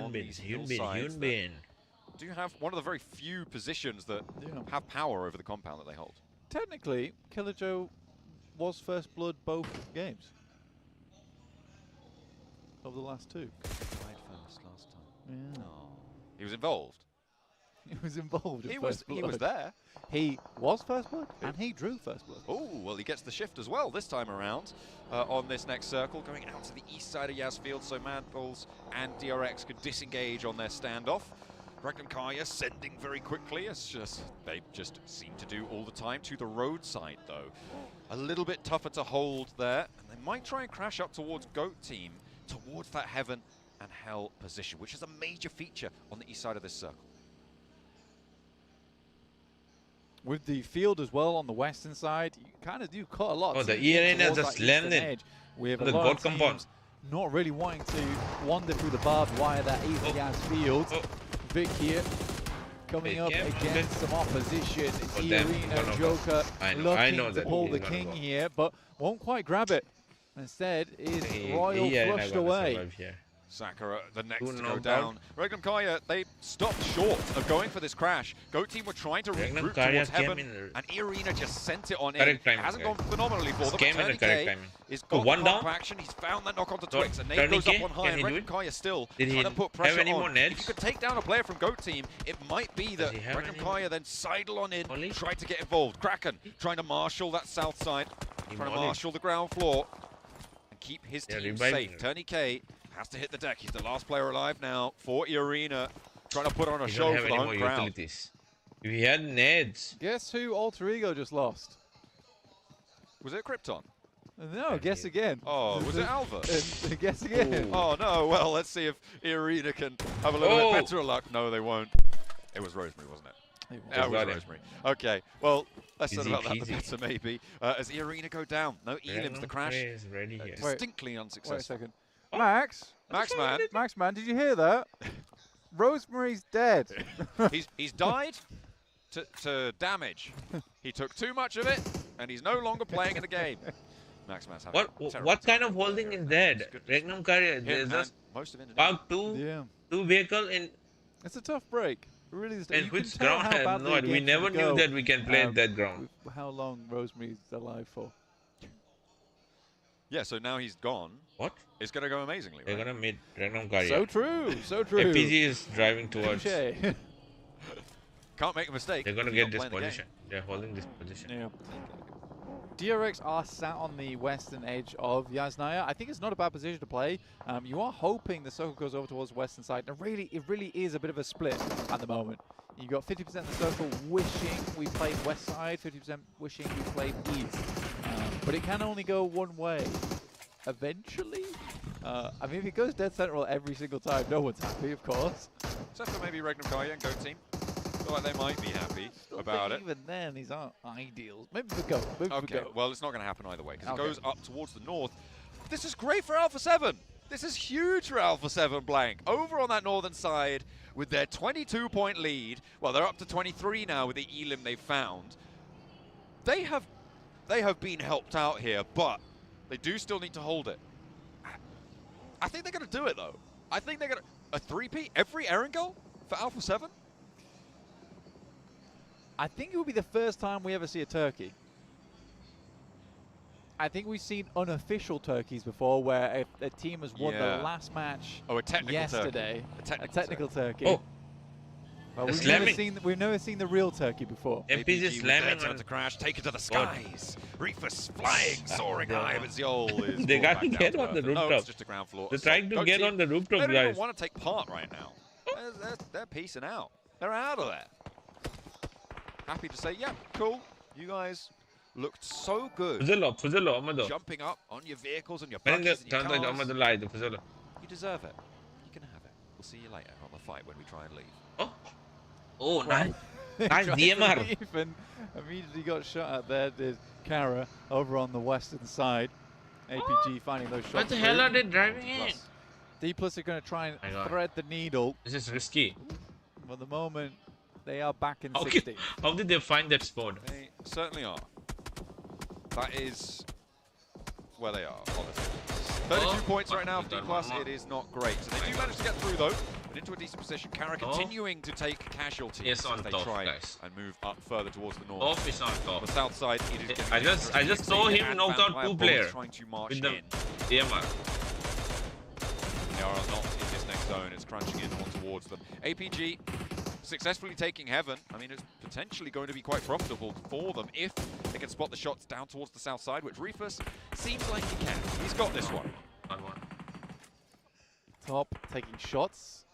On these hillsides that Yunbin. do have one of the very few positions that have power over the compound that they hold. Technically, Killer Joe was first blood both games. Of the last 2. Died first last time. Yeah. Oh. He was involved. He was involved in He was first blood. there. He was first blood, and he drew first blood. Oh, well, he gets the shift as well this time around on this next circle, going out to the east side of Yaz Field, so Mad Bulls and DRX could disengage on their standoff. Regnum Kaya sending very quickly, they just seem to do all the time, to the roadside though. A little bit tougher to hold there, and they might try and crash up towards Goat Team, towards that Heaven and Hell position, which is a major feature on the east side of this circle. with the field as well on the western side, you kind of do cut a lot. Oh, the of E teams arena towards just that eastern landed. edge, with On a the lot gold of compound. teams not really wanting to wander through the barbed wire that is the gas field. Oh. Vic here coming up Yeah, against some opposition. It's Oh, the damn, arena one of Joker I looking know to that pull he's the gonna king go. here, but won't quite grab it. Instead is He Royal arena flushed gonna away. survive here. Sakura, the next Who to go knocked down. out? Regnum Kaya, they stopped short of going for this crash. Goat team were trying to Regnum regroup Kaya towards came Heaven, in and Irina just sent it on in. correct timing, Hasn't guys. gone phenomenally for them. Came in the Turney correct K timing. is Oh, got one the down? pump action. He's found that knock onto So, Twix, and Nate Turney goes up K, on high, can and he do Regnum it? Kaya still Did he trying to put have pressure any on. more If nades? you could take down a player from Goat team, it might be that he have Regnum any Kaya then sidle on in, Ollie? try to get involved. Kraken trying to marshal that south side, He trying to mollied. marshal the ground floor, and keep his They're team reviving safe. him. Turney K has to hit the deck. He's the last player alive now for Arena, trying to put on a He show don't for have the any home more crowd. utilities. If he had nades, Guess who Alter Ego just lost? Was it Krypton? No, guess again. Oh, was it Alva? Guess again. Oh no, well, let's see if Arena can have a little Oh. bit better luck. No, they won't. It was Rosemary, wasn't it? Hey, Yeah, it was got him. Rosemary. Okay, well, less said Easy about that, the peasy. better maybe. As Arena go down, no elims, the Regnum crash Kaya is ready here. Wait. distinctly Wait a unsuccessful. second. Max? Max man, Max, man, did you hear that? Rosemary's dead. he's died to damage. He took too much of it, and he's no longer playing in the game. Max man's having a What terrible what kind time. of holding is that? Goodness. Regnum Kaya, Him there's and just most of Indonesia. park two Yeah. vehicle in It's a tough break. It really is. and You can which tell ground how I have badly no a idea. We game's never gonna knew go, that we can play um, at that ground. with how long Rosemary's alive for. Yeah, so now he's gone. What? It's going to go amazingly, They're right? gonna meet Regnum Kaya. So true. So true. FPG is driving towards. Touche. Can't make a mistake. They're gonna You're get not this playing the game. position. They're holding this position. Yeah. DRX are sat on the western edge of Yasnaya. I think it's not a bad position to play. You are hoping the circle goes over towards the western side. And it really is a bit of a split at the moment. You got 50% of the circle wishing we played west side, 50% wishing we played east. But it can only go one way. Eventually, I mean, if it goes dead central every single time, no one's happy, of course. Except for maybe Regnum Kaya and Go Team. Feel like they might be happy Still about think it. even then, these aren't ideals. Maybe we go. Maybe we Okay, go. well, it's not going to happen either way because Okay. it goes up towards the north. This is great for Alpha 7. This is huge for Alpha 7 blank. Over on that northern side with their 22-point lead. Well, they're up to 23 now with the elim they've found. They have been helped out here, but they do still need to hold it. I think they're going to do it, though. I think they're going to... A 3P every Eren goal for Alpha 7? I think it will be the first time we ever see a turkey. I think we've seen unofficial turkeys before where a team has won Yeah. the last match Oh, a technical yesterday. turkey. A technical turkey. Oh, Well, the we've never seen the real turkey before. FPG is slamming on on. to crash, take it to the skies. Reefus flying, soaring they- high, but Ziol is they brought gotta back get down on to the earth. No, rooftop. it's just a ground floor. They're assault. trying to Go get team, on the they rooftop, don't even guys. want to take part right now. They're piecing out. They're out of there. Happy to say, yeah, cool. You guys looked so good. Fuzelo, Amado. Jumping up on your vehicles and your Ben buggies and your turns out cars. Amado lied, Fuzelo. You deserve it. You can have it. We'll see you later on the fight when we try and leave. Oh, oh, nice. They Nice tried to DMR. leave and immediately got shot at there. Did Kara over on the western side. APG finding those shots. What the hell through. are they driving in? Plus, D Plus are going to try My and God. thread the needle. This is risky. For the moment, they are back in Okay. 60. How did they find that spot? They certainly are. That is where they are, honestly. 32 points right now for D+. It is not great. So they do manage to get through, though, and into a decent position. Kara continuing to take casualties Yes, on as they top, try guys. and move up further towards the north. Off is on On top. the south side, it is getting I just dangerous. saw Xavier him and knock out Vampire two Bullets players trying to march with the in. DMR. They are not in this next zone. It's crunching in on towards them. APG successfully taking Heaven. I mean, it's potentially going to be quite profitable for them if they can spot the shots down towards the south side, which Reefus seems like he can. He's got this one. Top taking shots.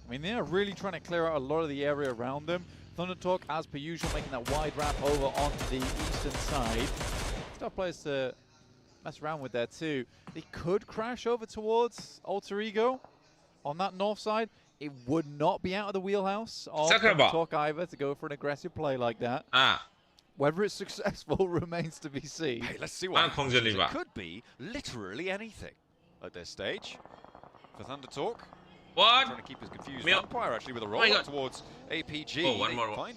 I mean, they're really trying to clear out a lot of the area around them. Thunder Talk, as per usual, making that wide wrap over on the eastern side. Still players to mess around with there too. They could crash over towards Alter Ego on that north side. it would not be out of the wheelhouse of Sakraba. Talk either to go for an aggressive play like that. Whether it's successful remains to be seen. Hey, let's see what happens. It could be literally anything at this stage for Thunder Talk. What? Trying to keep his confused Vampire actually with a roll up towards APG. Oh, one more. Fine.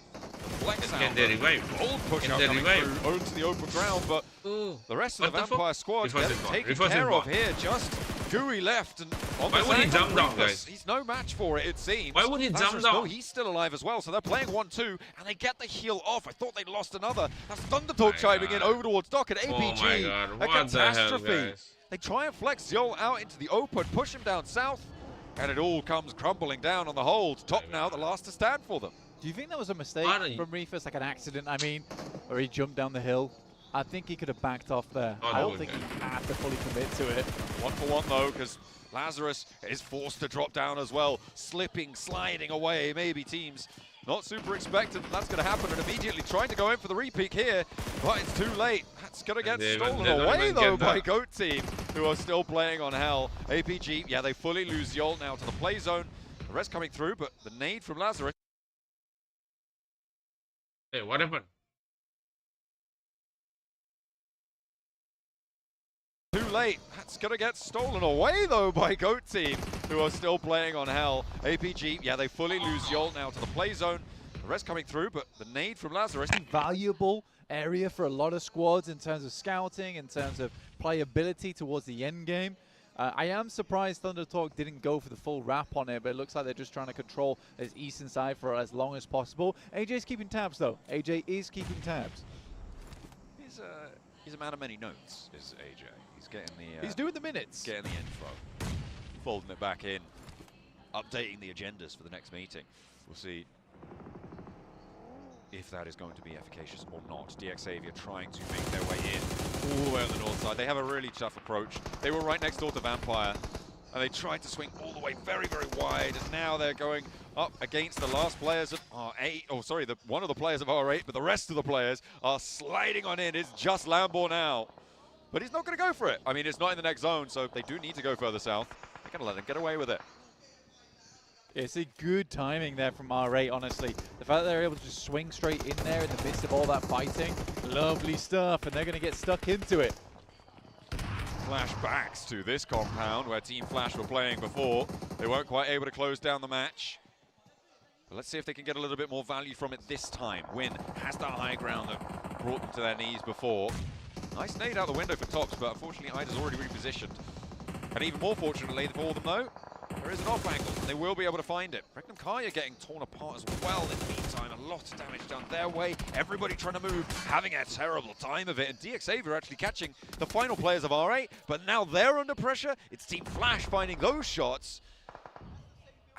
Flex out. Can they revive? Bold push out coming through onto the open ground, but the rest of the Vampire squad getting taken care of here. Just Gooey left and on Why the would he jump down, guys? He's no match for it, it seems. Why would he jump No, down? he's still alive as well, so they're playing 1-2, and they get the heal off. I thought they'd lost another. That's Thunder Talk chiming in over towards Doc and APG. Oh my God, A what the hell, catastrophe. guys? They try and flex Yol out into the open, push him down south, and it all comes crumbling down on the hold. Top now, the last to stand for them. Do you think that was a mistake from Reefus, like an accident, I mean, or he jumped down the hill? I think he could have backed off there. I don't think he had to fully commit to it. 1-for-1 though, because Lazarus is forced to drop down as well, slipping, sliding away. Maybe teams not super expectant that's going to happen, and immediately trying to go in for the repeat here, but it's too late. That's going to get stolen away though by Goat Team, who are still playing on hell. APG, yeah, they fully lose Yolt now to the play zone. The rest coming through, but the nade from Lazarus. Hey, what happened? Too late. That's going to get stolen away, though, by Goat Team, who are still playing on hell. APG, yeah, they fully lose Yolt now to the play zone. The rest coming through, but the nade from Lazarus. Valuable area for a lot of squads in terms of scouting, in terms of playability towards the end game. I am surprised Thunder Talk didn't go for the full wrap on it, but it looks like they're just trying to control this eastern side for as long as possible. AJ's keeping tabs, though. AJ is keeping tabs. He's a man of many notes, is AJ. He's getting the... he's doing the minutes. Getting the info. Folding it back in. Updating the agendas for the next meeting. We'll see if that is going to be efficacious or not. DxAvia trying to make their way in all the way on the north side. They have a really tough approach. They were right next door to Vampire, and they tried to swing all the way very, very wide, and now they're going up against the last players of R8. Oh, sorry, one of the players of R8, but the rest of the players are sliding on in. It's just Lambo now. But he's not going to go for it. I mean, it's not in the next zone, so they do need to go further south. They're going to let him get away with it. It's a good timing there from R8, honestly. The fact that they're able to just swing straight in there in the midst of all that fighting, lovely stuff, and they're going to get stuck into it. Flashbacks to this compound where Team Flash were playing before. They weren't quite able to close down the match. But let's see if they can get a little bit more value from it this time. Win has that high ground that brought them to their knees before. Nice nade out the window for Tops, but unfortunately Ida's already repositioned. And even more fortunately for them though, there is an off angle, and they will be able to find it. Regnum Kaya getting torn apart as well in the meantime. A lot of damage done their way. Everybody trying to move, having a terrible time of it. And DxAvia actually catching the final players of R8, but now they're under pressure. It's Team Flash finding those shots.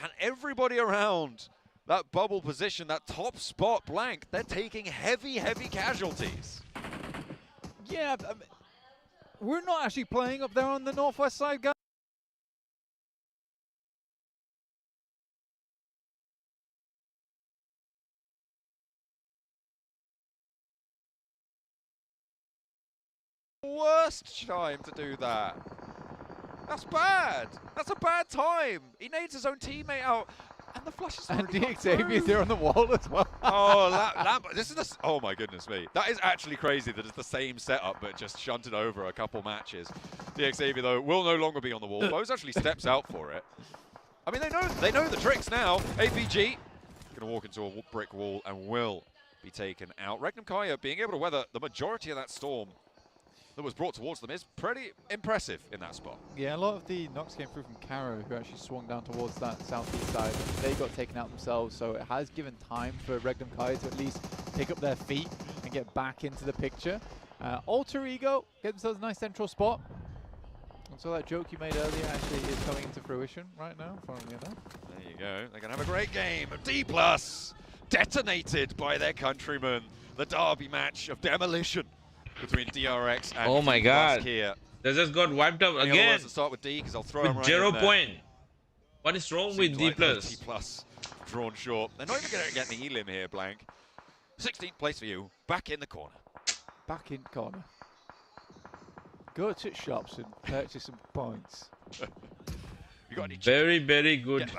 And everybody around that bubble position, that top spot blank, they're taking heavy, heavy casualties. Yeah, we're not actually playing up there on the northwest side, guys. Worst time to do that. That's bad. That's a bad time. He nades his own teammate out, and the flush is and DxAvia there on the wall as well. Oh, this is the. Oh my goodness me. That is actually crazy. That it's the same setup, but just shunted over a couple matches. DxAvia though will no longer be on the wall. Bose actually steps out for it. I mean, they know the tricks now. APG gonna walk into a brick wall and will be taken out. Regnum Kaya being able to weather the majority of that storm that was brought towards them is pretty impressive in that spot. Yeah, a lot of the knocks came through from Caro, who actually swung down towards that southeast side. They got taken out themselves, so it has given time for Regnum Kai to at least pick up their feet and get back into the picture. Alter Ego get themselves a nice central spot. And so that joke you made earlier actually is coming into fruition right now, funnily enough. There you go. They're going to have a great game. D+, detonated by their countrymen. The derby match of demolition between DRX and oh my God, here. They just got wiped out again. To start with D, because I'll throw with him right 0 in there. point. What is wrong with D+? Like D+ drawn short. They're not even going to get the elim here, Blank. 16th place for you. Back in the corner. Back in corner. Go to shops and purchase some points. You got any very, very good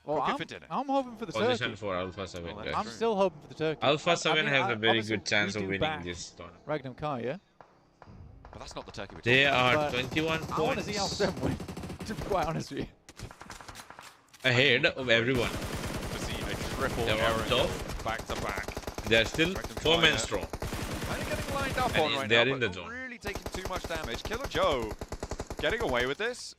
Well, Cook if it didn't. I'm hoping for the Position turkey. for Alpha 7, Well, guys. I'm still hoping for the turkey. Alpha 7 has a very obviously good chance we of do winning back this tournament. Regnum Kaya. But that's not the turkey we're They talking about. are But 21 I want to see points Alpha 7 win, to be quite honest with you. ahead of everyone. To see a triple They're on error top. back to back. They're still Regnum 4 men Kaya. strong. Kind of getting lined up And on right they're now, in but the not zone. really taking too much damage. Killer Joe getting away with this.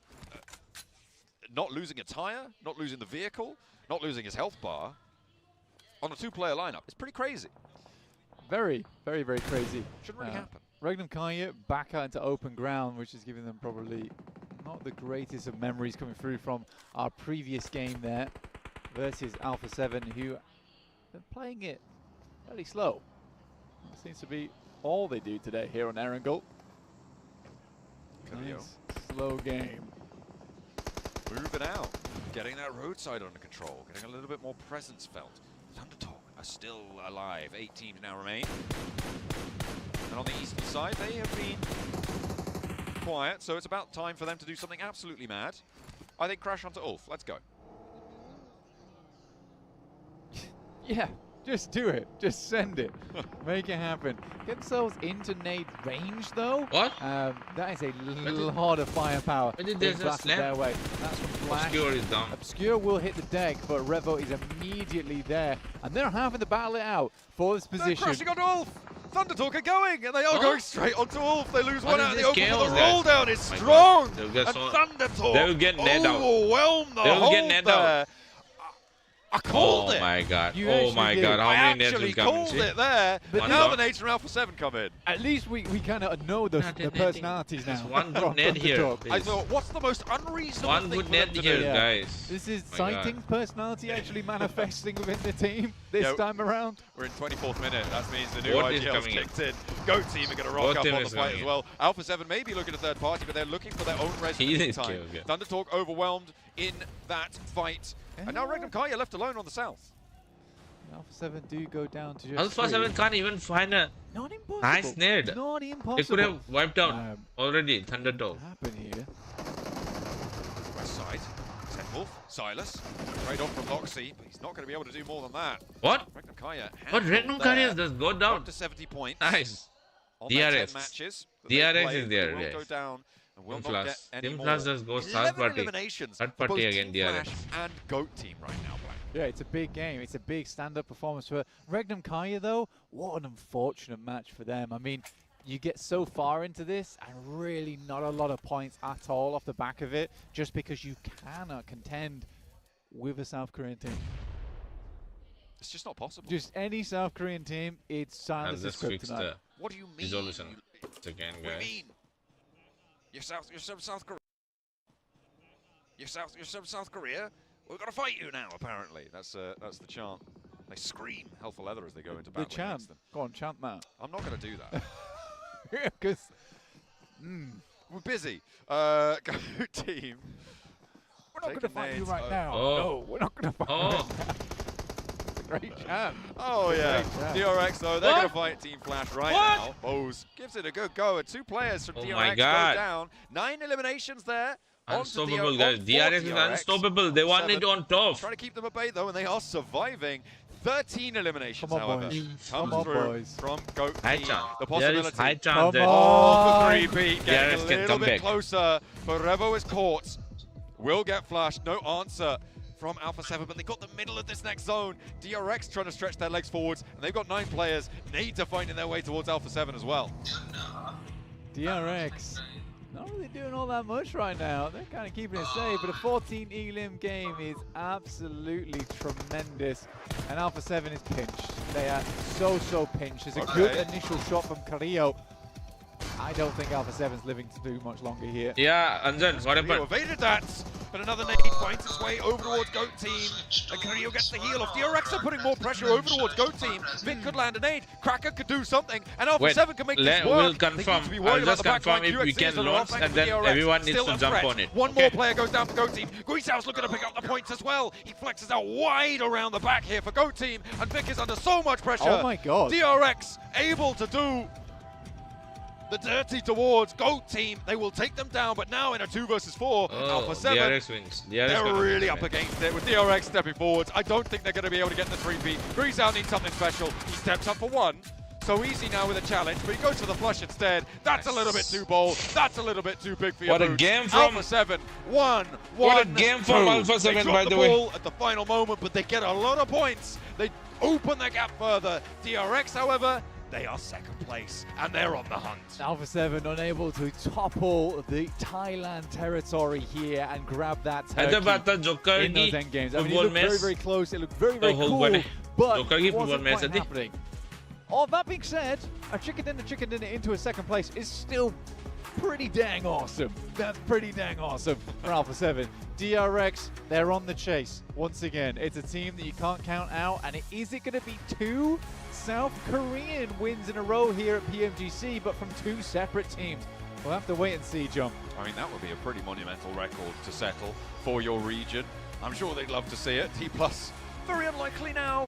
Not losing a tire, not losing the vehicle, not losing his health bar on a 2-player lineup. It's pretty crazy. Very, very, very crazy. Shouldn't really happen. Regnum Kaya back out into open ground, which is giving them probably not the greatest of memories coming through from our previous game there versus Alpha 7, who are playing it fairly slow. That seems to be all they do today here on Erangel. Nice, slow game. Moving out, getting that roadside under control, getting a little bit more presence felt. Thunderdog are still alive. 8 teams now remain. And on the eastern side, they have been quiet, so it's about time for them to do something absolutely mad. I think crash onto Ulf. Let's go. Yeah, just do it. Just send it. Make it happen. Get themselves into nade range, though. What? That is a lot of firepower. When did being they just blasted their slam? way. That's from Flash. Obscure is down. Obscure will hit the deck, but Revo is immediately there. And they're having to battle it out for this They're position. crashing onto Ulf. Thunderdog are going, and they are going straight onto Ulf. They lose What one is out in the this open, but chaos the there? roll down is My strong. God. They'll get And so- Thunderdog They'll get Ned out. overwhelm the They'll get hold Ned there. out. I called Oh it. my god. You Oh actually my did. god. How I many nets actually will come in? called See? it there. But One now dot. the nades from Alpha 7 come in. At least we kind of know the Not a netting. personalities now. There's one good from net here. Thunderdog. I Please. thought, what's the most unreasonable One thing good for them net to here, do? Yeah. guys. This is My God. Sighting's personality actually manifesting within the team this Yeah. time around. We're in 24th minute. That means the new What is IGL's coming in? kicked in. Goat team are going to rock Both up team on the is fight coming as in. well. Alpha 7 may be looking at third party, but they're looking for their own res in He the is meantime. killed, yeah. Thunderdog overwhelmed in that fight. And now Regnum Kaya left alone on the south. Alpha 7 do go down to just Alpha 7 can't even find a Not impossible. nice nade. Not impossible. They could have wiped out Um, already. Thunderdog. happen here. West side. Wolf, Silas. Trade off from Loxy, but he's not going to be able to do more than that. What? Regnum Kaya. What Regnum Kaya just go down? Up to 70 points. Nice. On their 10 DRX. matches. that DRX they've played, is there, they will yes. go down and will Team not Plus. get any Team more. Plus just goes third 11 party. eliminations Third for party both again, Team DRX. Flash and Goat team right now, Black. Yeah, it's a big game. It's a big stand-up performance for Regnum Kaya, though. What an unfortunate match for them. I mean, you get so far into this and really not a lot of points at all off the back of it just because you cannot contend with a South Korean team. It's just not possible. Just any South Korean team, it's I'll silence is just fix kryptonite. the What do you mean? resolution again, What do you guys. mean? You're South Korea. You're South Korea. We've got to fight you now. Apparently, that's the chant. They scream "Helpful Leather" as they go into The battle chant. against them. Go on, chant that. I'm not going to do that. Because We're busy. Go team. we're not going to Taking fight you nades. right now. Oh. No, we're not going to fight you Oh. right now. Great chant. Oh yeah, Great DRX though, they're What? going to fight Team Flash right What? now. Bose gives it a good go, and 2 players from Oh DRX my go God. down. 9 eliminations there. Unstoppable, guys. DRX is unstoppable. They want it on top. Trying to keep them at bay though, and they are surviving. 13 eliminations, Come on, however, boys. comes Come on, through boys. from Goat High team. chance. The There is possibility. high chance Come that Oh, on. for 3P, getting DRX a can little come bit back. closer. But Revo is caught. Will get flashed. No answer from Alpha 7, but they got the middle of this next zone. DRX trying to stretch their legs forwards, and they've got 9 players. Nades are finding their way towards Alpha 7 as well. DRX, not really doing all that much right now. They're kind of keeping it safe, but a 14 elim game is absolutely tremendous. And Alpha 7 is pinched. They are so pinched. There's a Okay. good initial shot from Carrillo. I don't think Alpha 7's living to do much longer here. Yeah, Anjan, what Carrillo happened? evaded that, but another nade finds its way over towards Goat Team. And Carrillo gets the heal off. DRX are putting more pressure over towards Goat Team. Vic could land a nade. Cracker could do something. And Alpha Wait, 7 can make this work. we'll They need confirm. to be I'll worried about just the back confirm line. if we QXC can is on the launch, right and flank then for DRX. everyone needs Still to a jump threat. on it. One more player goes down for Goat Team. Guisao's looking to pick up the points as well. He flexes out wide around the back here for Goat Team. And Vic is under so much pressure. Oh my god. DRX able to do The dirty towards Goat team. They will take them down, but now in a 2 versus 4, Alpha 7. DRX wins. They're really up against it with DRX stepping forwards. I don't think they're going to be able to get the 3P. Greasout needs something special. He steps up for 1. So easy now with a challenge, but he goes for the flush instead. That's a little bit too bold. That's a little bit too big for your What a boots. game from Alpha 7. 1. What a game from Alpha 7, by the way. They drop the ball at the final moment, but they get a lot of points. They open the gap further. DRX, however, they are second place, and they're on the hunt. Alpha 7 unable to topple the Thailand territory here and grab that turkey in those end games. I mean, it looked very, very close. It looked very, very cool, but it wasn't quite happening. All that being said, a chicken dinner into a second place is still pretty dang awesome. That's pretty dang awesome for Alpha 7. DRX, they're on the chase. Once again, it's a team that you can't count out, and is it going to be 2 South Korean wins in a row here at PMGC, but from 2 separate teams? We'll have to wait and see, John. I mean, that would be a pretty monumental record to settle for your region. I'm sure they'd love to see it. T+, very unlikely now.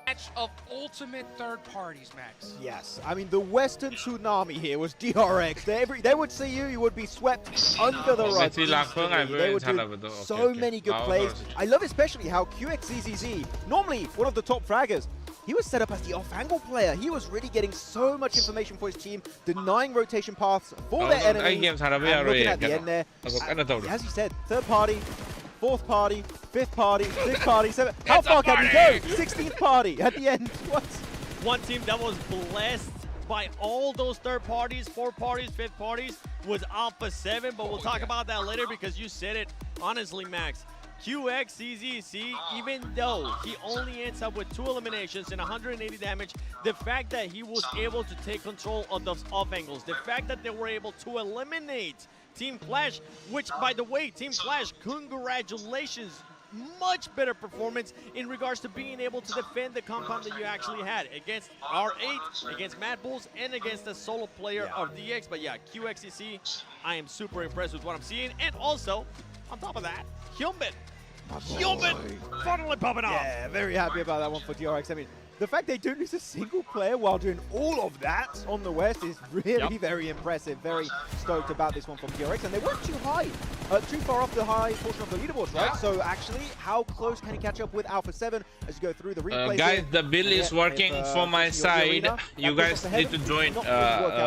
Match of ultimate third parties, Max. Yes, I mean the Western tsunami here was DRX. They would see you would be swept under the rug. They would do so many good plays. I love especially how QXZZZ, normally one of the top fraggers, he was set up as the off-angle player. He was really getting so much information for his team, denying rotation paths for their enemies, and looking at the end there. As you said, third party, fourth party, fifth party, sixth party, seventh. How far can he go? 16th party at the end. What? One team that was blessed by all those third parties, fourth parties, fifth parties was Alpha 7, but we'll talk about that later because you said it. Honestly, Max, QXCZC, even though he only ends up with 2 eliminations and 180 damage, the fact that he was able to take control of those off angles, the fact that they were able to eliminate Team Flash, which, by the way, Team Flash, congratulations. Much better performance in regards to being able to defend the compound that you actually had against R8, against Mad Bulls, and against the solo player of DX. But yeah, QXCC, I am super impressed with what I'm seeing. And also, on top of that, Hyunbin finally popping off. Yeah, very happy about that one for DRX. I mean, the fact they don't lose a single player while doing all of that on the West is really very impressive. Very stoked about this one from DRX. And they weren't too high, too far off the high portion of the leaderboards, right? So actually, how close can he catch up with Alpha 7 as you go through the replays? Guys, the build is working for my side. You guys need to join,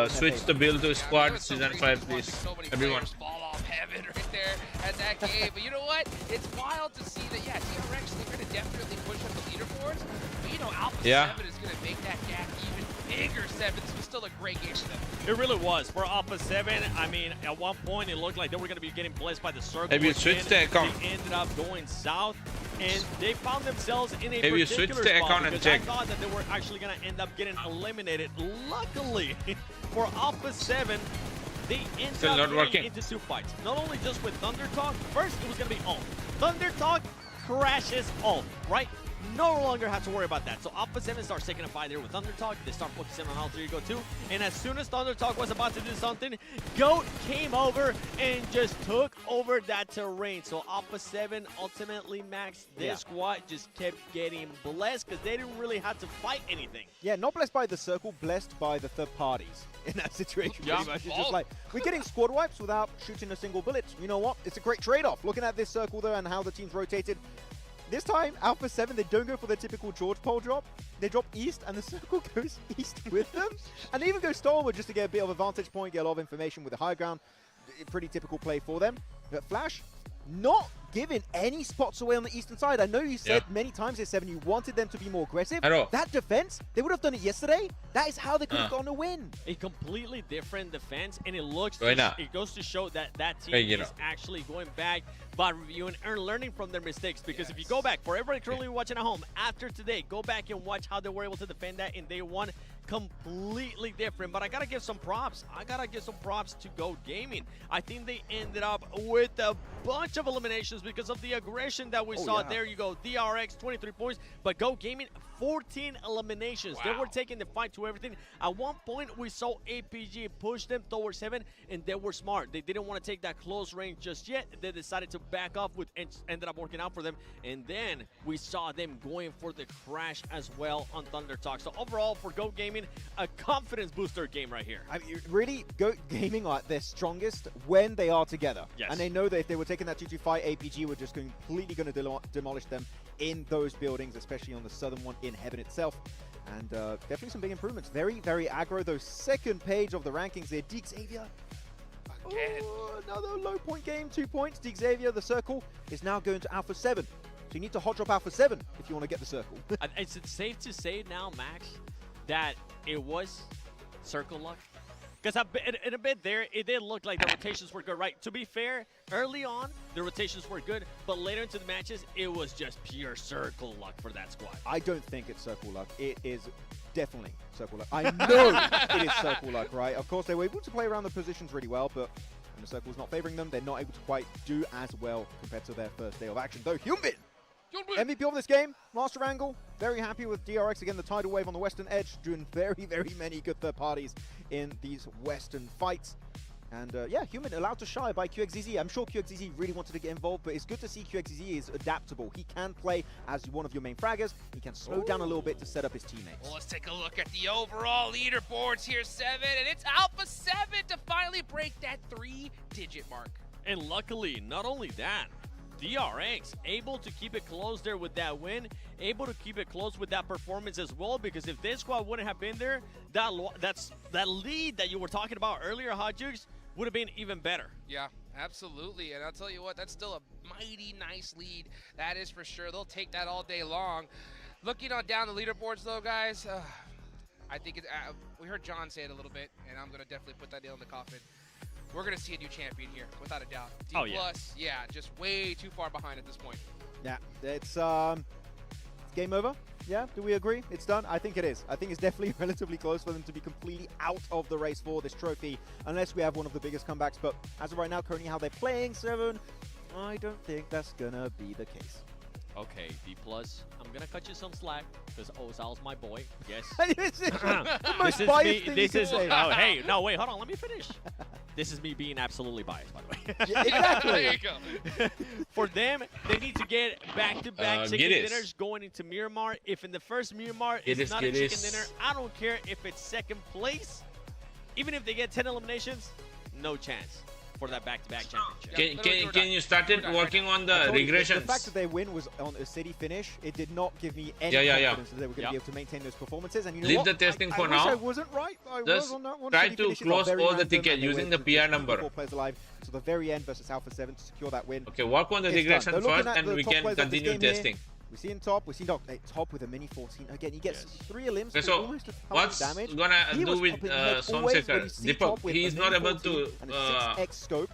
switch the build to squad season 5, please. Everyone. Fall off heaven right there at that game. But you know what? It's wild to see that, yeah, DRX, they're going to definitely push up the leaderboards. But, you know, Alpha 7 is going to make that gap even bigger. 7. This was still a great game for them. It really was. For Alpha 7, I mean, at one point it looked like they were going to be getting blessed by the circle. Have you switched the account? They ended up going south, and they found themselves in a Have you particular switched the account and checked? I thought that they were actually going to end up getting eliminated. Luckily, for Alpha 7, they ended up getting into 2 fights. Not only just with Thunder Talk. First, it was going to be Ult. Thunder Talk crashes Ult, right? No longer have to worry about that. So Alpha 7 starts taking a fight there with Thunder Talk. They start focusing on Alter Ego too. And as soon as Thunder Talk was about to do something, Goat came over and just took over that terrain. So Alpha 7 ultimately, Max, this squad just kept getting blessed because they didn't really have to fight anything. Yeah, not blessed by the circle, blessed by the third parties in that situation. Pretty much. It's just like, we're getting squad wipes without shooting a single bullet. You know what? It's a great trade-off. Looking at this circle though and how the team's rotated, this time, Alpha 7, they don't go for the typical George pole drop. They drop east, and the circle goes east with them. And they even go Stormwood just to get a bit of a vantage point, get a lot of information with the high ground. Pretty typical play for them. But Flash, not given any spots away on the eastern side. I know you said many times here, Seven, you wanted them to be more aggressive. That defense, they would have done it yesterday. That is how they could have gotten a win. A completely different defense, and it looks it goes to show that that team is actually going back by reviewing and learning from their mistakes. Because if you go back, for everybody currently watching at home, after today, go back and watch how they were able to defend that in day one. Completely different. But I gotta give some props. I gotta give some props to Go Gaming. I think they ended up with a bunch of eliminations because of the aggression that we saw. There you go, DRX 23 points, but Go Gaming 14 eliminations. They were taking the fight to everything. At one point we saw APG push them towards heaven, and they were smart. They didn't want to take that close range just yet. They decided to back off, which ended up working out for them. And then we saw them going for the crash as well on Thunder Talk. So overall for Go Gaming, a confidence booster game right here. I mean, really, Go Gaming are at their strongest when they are together. And they know that if they were taking that 2-2 fight, APG were just completely going to demolish them in those buildings, especially on the southern one in Heaven itself. And definitely some big improvements. Very, very aggro. Though second page of the rankings here, Deke Xavier. Another low point game, 2 points. Deke Xavier, the circle, is now going to Alpha 7. So you need to hot drop Alpha 7 if you want to get the circle. Is it safe to say now, Max, that it was circle luck? Because in a bit there, it did look like the rotations were good, right? To be fair, early on, the rotations were good, but later into the matches, it was just pure circle luck for that squad. I don't think it's circle luck. It is definitely circle luck. I know it is circle luck, right? Of course, they were able to play around the positions really well, but when the circle's not favoring them, they're not able to quite do as well compared to their first day of action. Though, Hyunbin! MVP of this game, Master Angle, very happy with DRX. Again, the tidal wave on the western edge, doing very, very many good third parties in these western fights. And yeah, Human allowed to shy by QXZZ. I'm sure QXZZ really wanted to get involved, but it's good to see QXZZ is adaptable. He can play as one of your main fraggers. He can slow down a little bit to set up his teammates. Well, let's take a look at the overall leaderboards here, Seven. And it's Alpha 7 to finally break that 3-digit mark. And luckily, not only that, DRX able to keep it close there with that win, able to keep it close with that performance as well, because if this squad wouldn't have been there, that lead that you were talking about earlier, Hot Jukes, would have been even better. Yeah, absolutely. And I'll tell you what, that's still a mighty nice lead. That is for sure. They'll take that all day long. Looking on down the leaderboards, though, guys, I think we heard John say it a little bit, and I'm going to definitely put that nail in the coffin. We're going to see a new champion here, without a doubt. D+, yeah, just way too far behind at this point. Yeah, it's game over. Yeah, do we agree? It's done? I think it is. I think it's definitely relatively close for them to be completely out of the race for this trophy, unless we have one of the biggest comebacks. But as of right now, currently how they're playing, Seven, I don't think that's going to be the case. Okay, D+, I'm going to cut you some slack, because Ozal's my boy. Yes. This is oh, hey, no, wait, hold on, let me finish. This is me being absolutely biased, by the way. Yeah, exactly. There you go. For them, they need to get back-to-back chicken dinners going into Miramar. If in the first Miramar it's not a chicken dinner, I don't care if it's second place. Even if they get 10 eliminations, no chance for that back-to-back championship. Can you start working on the regressions? The fact that their win was on a city finish, it did not give me any confidence that they were going to be able to maintain those performances. And you know Leave what? the testing for I wish now. I wasn't right. Just try to close all the tickets using the PR number. 4 players alive to the very end versus Alpha 7 to secure that win. Okay, work on the regression first, and we can continue testing. We see in top, top with a mini 14. Again, he gets 3 elims. Okay, so almost what's damage. gonna do with Somsecker? Deepak, he is not able to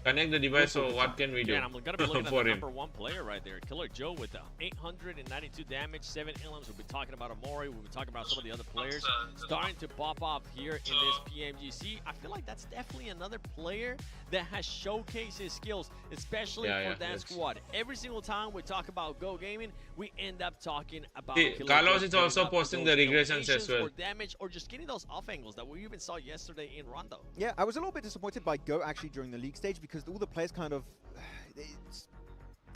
connect the device, so what can we do? Yeah, I'm gonna be looking at for the him? #1 player right there, Killer Joe with 892 damage, 7 elims. We'll be talking about Amori. We'll be talking about some of the other players starting to pop off here in this PMGC. I feel like that's definitely another player that has showcased his skills, especially for that squad. Every single time we talk about Go Gaming, we end up talking about Carlos is also posting the regressions as well. For damage or just getting those off angles that we even saw yesterday in Rondo. Yeah, I was a little bit disappointed by Go actually during the league stage because all the players kind of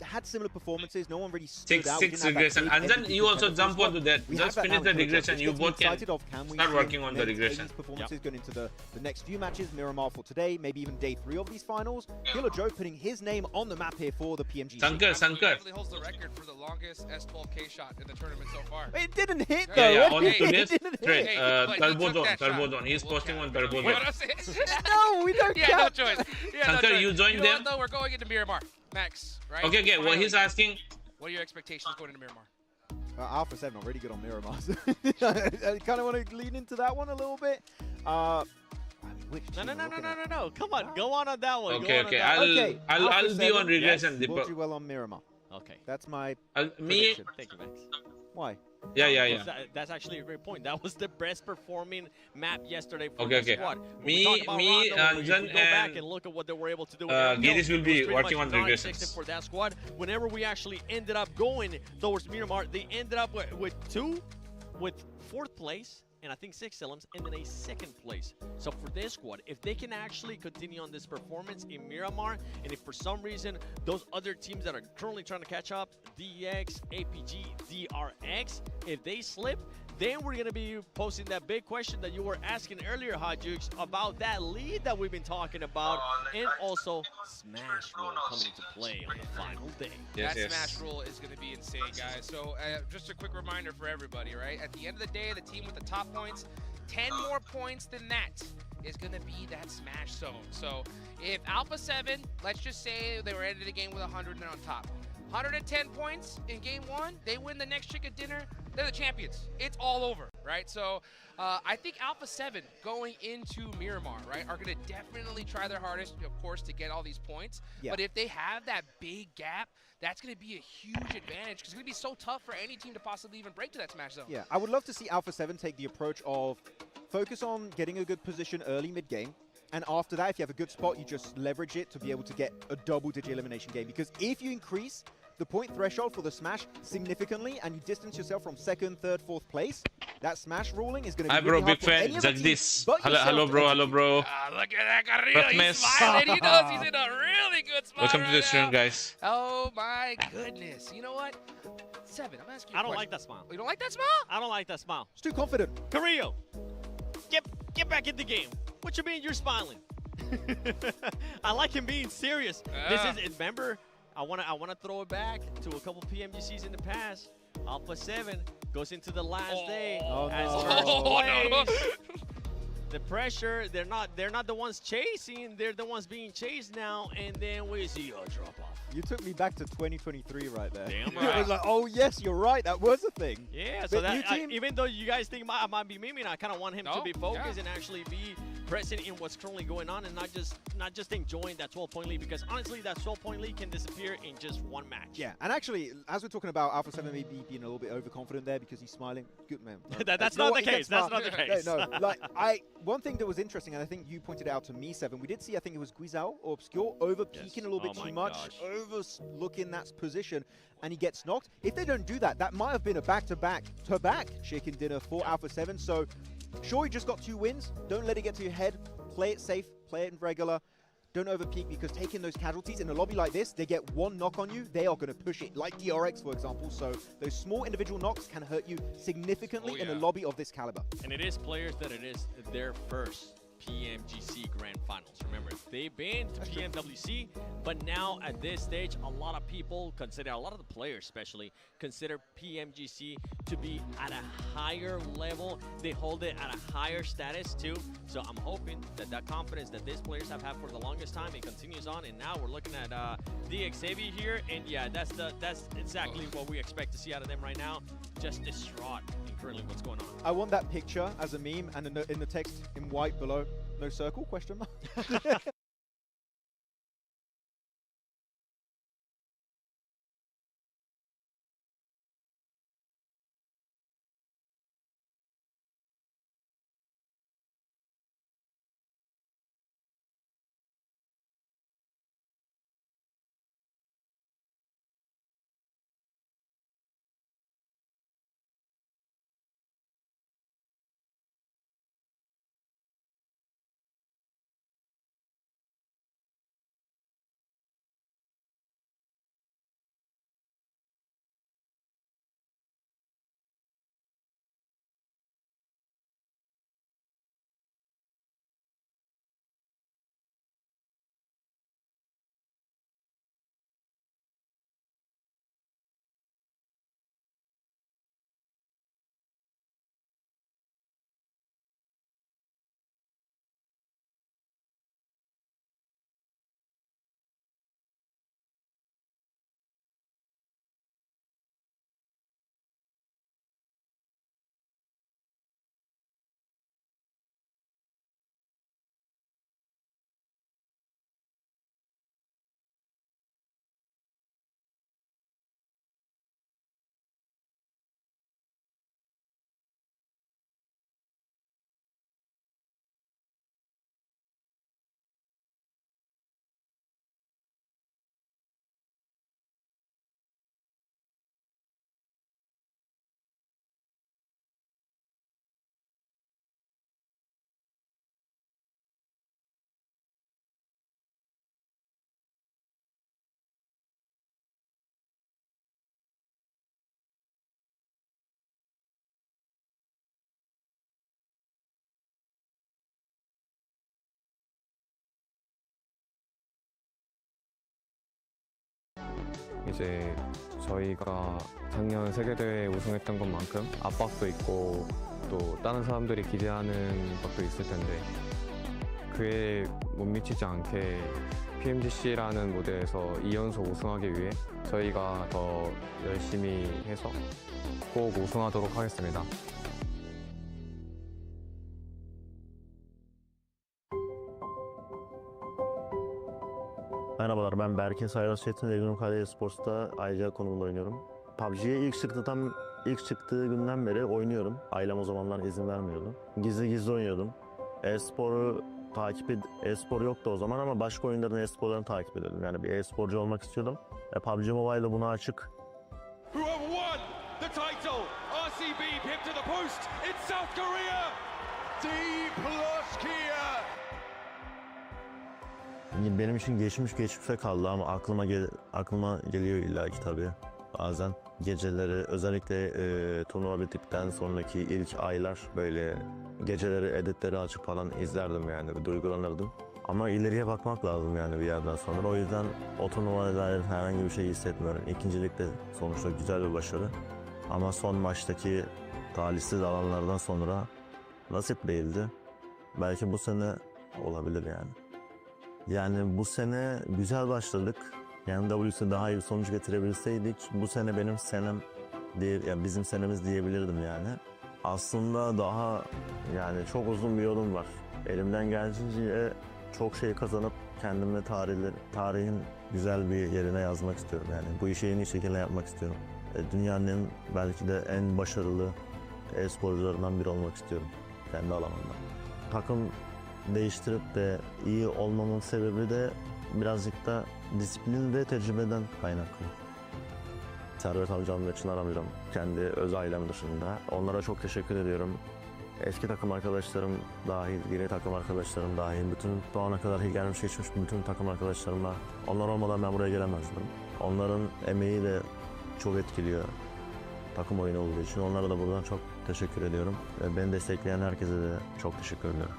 had similar performances. No one really stood out. Six regression, and then you also jump onto that. Just finish the regression. You both can start working on the regression. Performances going into the next few matches. Miramar for today, maybe even day 3 of these finals. Killer Joe putting his name on the map here for the PMGC. Sankar. Definitely holds the record for the longest S12K shot in the tournament so far. It didn't hit though. Yeah, on today's trade. Turbozone. He's posting on Turbozone. No, we don't. Yeah, no choice. Sankar, you join them. Though we're going into Miramar. Max, right? Okay, okay. What Finally, he's asking. what are your expectations going into Miramar? Alpha 7 are really good on Miramar. I kind of want to lean into that one a little bit. I mean, which No, team no, are no, we no, looking no, at? no, no. Come on, go on that one. Okay, go on okay. On that one. Okay, I'll Alpha be on 7, regress yes, and Will Deepak. do well on Miramar. Okay. That's my Me. prediction. Thank you, Max. Why? Yeah, yeah, Because yeah. that's actually a great point. That was the best performing map yesterday for Okay, the okay. squad. When Me- we talk about me, Rondo, if we Anjan, go back and, and look at what they were able to do, Giris will be pretty working much on non-existent regressions. for that squad. Whenever we actually ended up going towards Miramar, they ended up with fourth place, and I think 6 elims, and then a 2nd place. So for this squad, if they can actually continue on this performance in Miramar, and if for some reason those other teams that are currently trying to catch up, DEX, APG, DRX, if they slip, then we're going to be posing that big question that you were asking earlier, Hot Jukes, about that lead that we've been talking about, and also Smash Roll coming into play on the final day. Yes, That yes. smash roll is going to be insane, guys. So just a quick reminder for everybody, right? At the end of the day, the team with the top points, 10 more points than that is going to be that smash zone. So if Alpha 7, let's just say they were ending the game with 100 and on top. 110 points in game 1, they win the next chicken dinner, they're the champions. It's all over, right? So I think Alpha 7 going into Miramar, right, are going to definitely try their hardest, of course, to get all these points. Yeah. But if they have that big gap, that's going to be a huge advantage because it's going to be so tough for any team to possibly even break to that smash zone. Yeah, I would love to see Alpha 7 take the approach of focus on getting a good position early mid-game. And after that, if you have a good spot, you just leverage it to be able to get a double-digit elimination game. Because if you increase the point threshold for the Smash significantly and you distance yourself from 2nd, 3rd, 4th place, that Smash ruling is going to Hi, be bro. really hard Big for fan. any other team Jagdish. but Hello, yourself hello, to bro. Hello, execute. bro. Look at that, Carrillo. He's Ratmes. smiling. He knows he's in a really good spot Welcome right to the stream, now. guys. Oh, my goodness. You know what? 7, I'm asking you I a don't question. like that smile. You don't like that smile? I don't like that smile. It's too confident. Carrillo, get back in the game. What you mean you're smiling? I like him being serious. This is, remember, I wanna throw it back to a couple PMGCs in the past. Alpha 7 goes into the last day Oh, as no. first Oh, no. place. The pressure, they're not the ones chasing, they're the ones being chased now, and then we see a drop off. You took me back to 2023 right there. Damn I right. was like, oh, yes, you're right. That was a thing. Yeah, so But new that team- even though you guys think I might be memeing, I kind of want him to No, be focused yeah. and actually be present in what's currently going on, and not just enjoying that 12-point lead, because honestly, that 12-point lead can disappear in just one match. Yeah, and actually, as we're talking about Alpha 7 maybe being a little bit overconfident there because he's smiling, good man. That's You know not what? the He case. gets That's not the case. No, like, one thing that was interesting, and I think you pointed out to me, Seven, we did see, I think it was Guizao or Obscure over peaking a little bit Oh my too much, gosh. overlooking that position, and he gets knocked. If they don't do that, that might have been a back-to-back chicken dinner for Alpha 7. So, sure, you just got 2 wins. Don't let it get to your head. Play it safe, play it in regular. Don't overpeak, because taking those casualties in a lobby like this, they get 1 knock on you, they are going to push it, like DRX, for example. So those small individual knocks can hurt you significantly in a lobby of this caliber. And it is players that it is their first PMGC Grand Finals. Remember, they've been to PMWC, but now at this stage, a lot of people consider, a lot of the players especially, consider PMGC to be at a higher level. They hold it at a higher status too. So I'm hoping that that confidence that these players have had for the longest time, it continues on. And now we're looking at DX Xavier here, and yeah, that's exactly what we expect to see out of them right now. Just distraught in currently what's going on. I want that picture as a meme, and in the text in white below, no circle, question mark. 이제 저희가 작년 세계대회 우승했던 것만큼 압박도 있고 또 다른 사람들이 기대하는 것도 있을 텐데 그에 못 미치지 않게 PMGC라는 무대에서 2연속 우승하기 위해 저희가 더 열심히 해서 꼭 우승하도록 ha겠습니다. Merhabalar, ben Berke Saylas Çetin. BGMI Esports'ta ayrıca konumda oynuyorum. PUBG'ye ilk çıktığı günden beri oynuyorum. Ailem o zamanlar izin vermiyordu. Gizli oynuyordum. E-spor yoktu o zaman ama başka oyunların e-sporlarını takip ediyordum. Yani bir e-sporcu olmak istiyordum. PUBG Mobile'da buna açık. Whoever won the title, RCB picked to the post in South Korea. D plus Kia. Benim için geçmişte kaldı ama aklıma geliyor illaki tabii. Bazen geceleri özellikle turnuva bittikten sonraki ilk aylar böyle geceleri editleri açıp falan izlerdim yani duygulanırdım. Ama ileriye bakmak lazım yani bir yerden sonra. O yüzden o turnuvaya dair herhangi bir şey hissetmiyorum. İkincilikte sonuçta güzel bir başarı. Ama son maçtaki talihsiz alanlardan sonra nasip değildi. Belki bu sene olabilir yani. Yani bu sene güzel başladık. Yani WC'de daha iyi bir sonuç getirebilseydik bu sene benim senem yani bizim senemiz diyebilirdim yani. Aslında daha yani çok uzun bir yolum var. Elimden geldiğince çok şey kazanıp kendimle tarihin güzel bir yerine yazmak istiyorum yani. Bu işi en iyi şekilde yapmak istiyorum. Dünyanın belki de en başarılı e-sporcularından biri olmak istiyorum kendi alanımda. Takım değiştirip de iyi olmamın sebebi de birazcık da disiplin ve tecrübeden kaynaklı. Servet amcam ve Çınar amcam kendi öz ailem dışında. Onlara çok teşekkür ediyorum. Eski takım arkadaşlarım dahil, yeni takım arkadaşlarım dahil, bütün bu ana kadar gelmiş geçmiş bütün takım arkadaşlarımla onlar olmadan ben buraya gelemezdim. Onların emeği de çok etkiliyor takım oyunu olduğu için. Onlara da buradan çok teşekkür ediyorum. Ve beni destekleyen herkese de çok teşekkür ediyorum.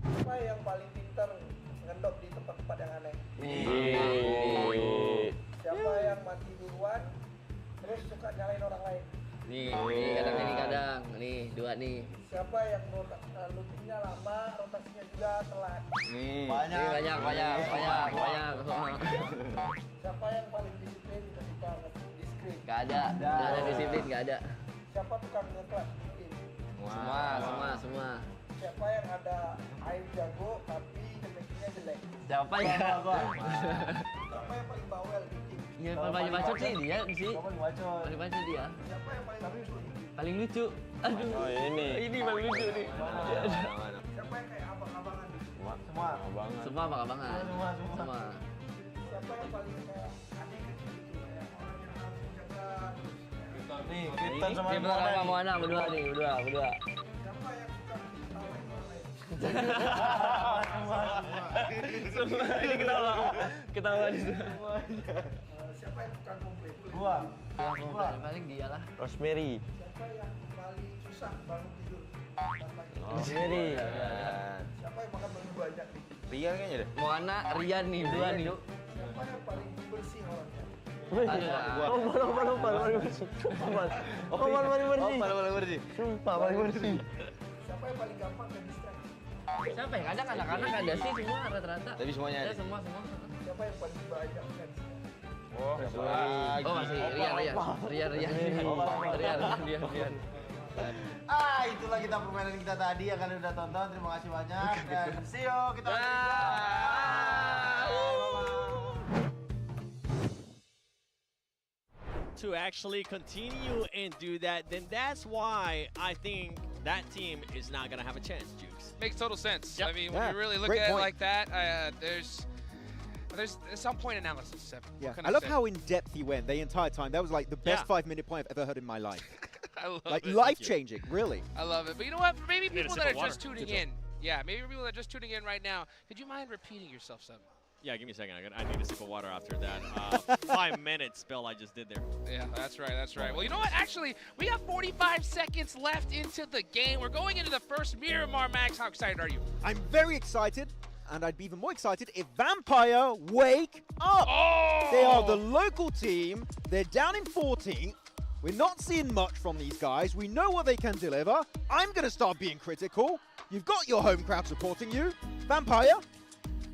Siapa yang paling pintar ngendok di tempat-tempat yang aneh? Siapa yang mati duluan terus suka nyalain orang lain? Nih kadang nih dua nih. Siapa yang lootingnya lama, rotasinya juga telat? Banyak. Siapa yang paling disiplin ketika di-screen? Gak ada disiplin, gak ada. Siapa tukang nge-clutch? Semua. Siapa yang ada aim jago tapi damage-nya jelek? Siapa ya? Siapa yang paling bawel di tim? Ya paling bacot sih dia sih. Paling bacot. Paling bacot dia. Siapa yang paling lucu? Paling lucu. Aduh. Oh ini paling lucu nih. Siapa yang kayak abang-abangan? Semua abang-abangan. Semua. Siapa yang paling kayak adik kecil gitu kayak orang yang harus menjaga nih Kita sama anak berdua nih, berdua. siapa yang suka ketawain orang lain? Semua ini ketawa di sana. Siapa yang tukang komplain? Paling dia lah. Rosemary. Siapa yang paling susah bangun tidur? Rosemary. Siapa yang makan paling banyak? Rian kayaknya deh. Moana, Rian nih, berdua nih. Siapa yang paling bersih orangnya? Paling bersih. Sumpah paling bersih. Siapa yang paling gampang ke distract? Siapa ya? Kadang anak-anak ada sih semua rata-rata. Tapi semuanya ada. Semua. Siapa yang paling banyak fansnya? Oh masih Rian. Itulah kita permainan kita tadi yang kalian udah tonton. Terima kasih banyak dan see you. Kita To actually continue and do that, then that's why I think that team is not gonna have a chance, Jukes. Makes total sense. Yep. I mean, Yeah, when you really look great at it point. like that, there's some point analysis, Seven. Yeah, What can I love say? how in depth he went the entire time. That was like the best Yeah. 5-minute point I've ever heard in my life. I love Like it. life changing, really. I love it. But you know what? For maybe Made a people sip that of are just water. tuning Good job. in, yeah, maybe people that are just tuning in right now, could you mind repeating yourself, Seven? Yeah, give me a second. I need a sip of water after that 5-minute spell I just did there. Yeah, that's right, that's right. Well, you know what? Actually, we have 45 seconds left into the game. We're going into the first Miramar. Max, how excited are you? I'm very excited, and I'd be even more excited if Vampire wake up. Oh! They are the local team. They're down in 14th. We're not seeing much from these guys. We know what they can deliver. I'm going to start being critical. You've got your home crowd supporting you. Vampire,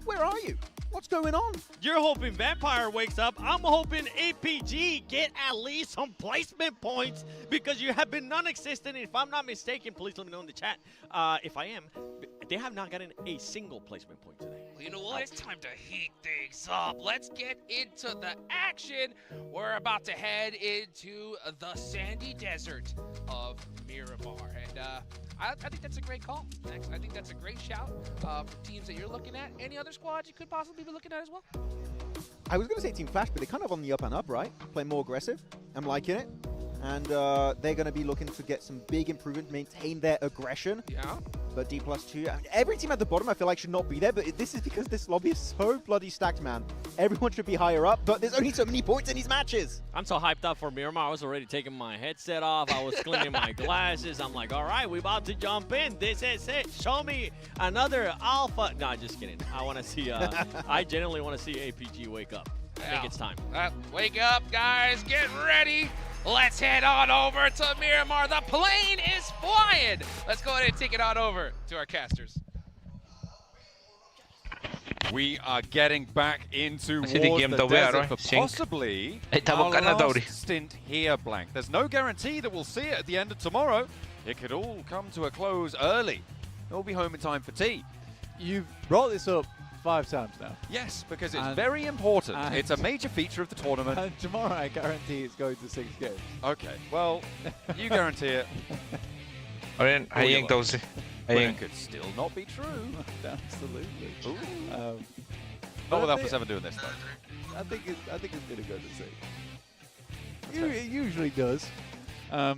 where are you? What's going on? You're hoping Vampire wakes up. I'm hoping APG get at least some placement points because you have been non-existent. If I'm not mistaken, please let me know in the chat. If I am, they have not gotten a single placement point today. Well, you know what? It's time to heat things up. Let's get into the action. We're about to head into the sandy desert of Miramar. And I think that's a great call, Max. I think that's a great shout for teams that you're looking at. Any other squads you could possibly be looking at as well? I was going to say Team Flash, but they're kind of on the up and up, right? Playing more aggressive. I'm liking it. And they're going to be looking to get some big improvement, maintain their aggression. Yeah. But D+2, I mean, every team at the bottom I feel like should not be there, but this is because this lobby is so bloody stacked, man. Everyone should be higher up, but there's only so many points in these matches. I'm so hyped up for Miramar. I was already taking my headset off. I was cleaning my glasses. I'm like, all right, we're about to jump in. This is it. Show me another alpha. No, just kidding. I want to see, I genuinely want to see APG wake up. I think it's time. Wake up, guys. Get ready. Let's head on over to Miramar. The plane is flying. Let's go ahead and take it on over to our casters. We are getting back into Kasi di towards game the daw desert yaro, for sync. possibly tawag our ka na daw, last Ri. stint here, Blank. There's no guarantee that we'll see it at the end of tomorrow. It could all come to a close early. We'll be home in time for tea. You've brought this up 5 times now. Yes, because it's And- very important. and- It's a major feature of the tournament. And tomorrow, I guarantee it's going to 6 games. Okay, well, you guarantee it. Ayun, hayeng daw si. But Hayeng. it could still not be true. Absolutely. Ooh. But Not with I Alpha think- 7 doing this, though. I think it's going to go to 6. It usually does. But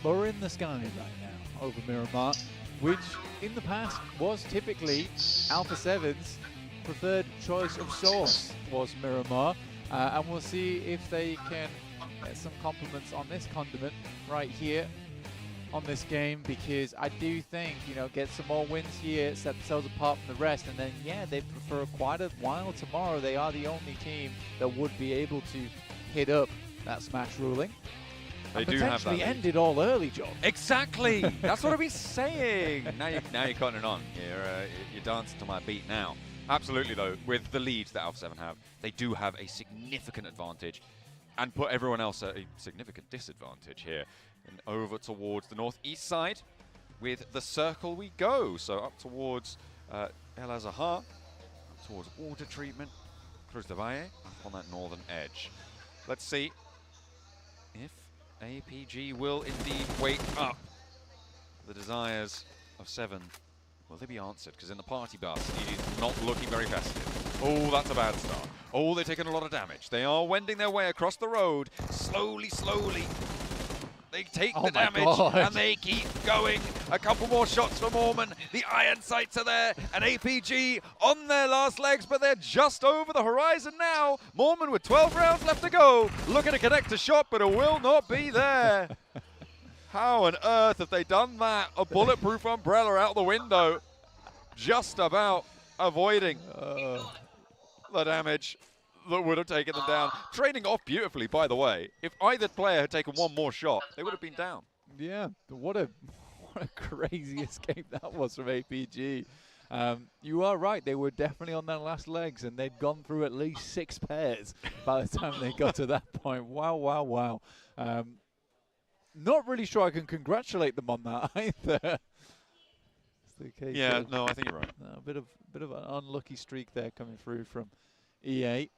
we're in the sky right now over Miramar, which in the past was typically Alpha 7's preferred choice of source was Miramar. And we'll see if they can get some compliments on this condiment right here on this game, because I do think, you know, get some more wins here, set themselves apart from the rest, and then, yeah, they prefer quite a while tomorrow. They are the only team that would be able to hit up that smash ruling. They And do have that potentially lead. end it all early, John. Exactly. That's what I've been saying. Now you're cutting it on. You're dancing to my beat now. Absolutely, though, with the leads that Alpha 7 have, they do have a significant advantage and put everyone else at a significant disadvantage here. And over towards the northeast side, with the circle we go. So up towards El Azahar, up towards water treatment, Cruz de Valle, up on that northern edge. Let's see if APG will indeed wake up. The desires of 7, will they be answered? Because in the party bus, it is not looking very festive. Oh, that's a bad start. Oh, they're taking a lot of damage. They are wending their way across the road, slowly, slowly. They take the damage, and they keep going. A couple more shots for Mormon. The iron sights are there, and APG on their last legs, but they're just over the horizon now. Mormon with 12 rounds left to go. Looking to connect a shot, but it will not be there. How on earth have they done that? A bulletproof umbrella out the window. Just about avoiding the damage that would have taken them down. Trading off beautifully, by the way. If either player had taken one more shot, they would have been down. Yeah, what a crazy escape that was from APG. You are right, they were definitely on their last legs, and they'd gone through at least 6 pairs by the time they got to that point. Wow, wow, wow. Not really sure I can congratulate them on that either. It's the case of, no, I think you're right. a bit of an unlucky streak there coming through from EA.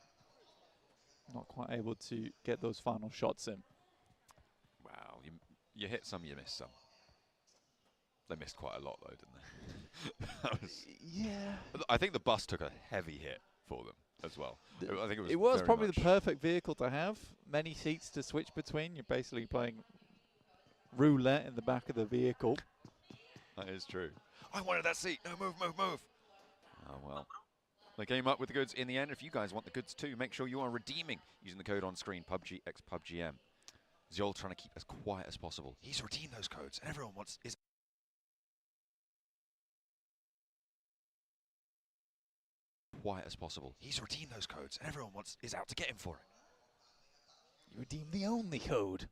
Not quite able to get those final shots in. Wow, you hit some, you missed some. They missed quite a lot, though, didn't they? Yeah. I think the bus took a heavy hit for them as well. I think It was very probably much the perfect vehicle to have. Many seats to switch between. You're basically playing roulette in the back of the vehicle. That is true. I wanted that seat. No, move, move, move. Oh, well. They came up with the goods in the end. If you guys want the goods too, make sure you are redeeming using the code on screen, PUBG x PUBGM. Zol trying to keep as quiet as possible. He's redeemed those codes, and everyone is quiet as possible. He's redeemed those codes, and everyone is out to get him for it. You redeemed the only code.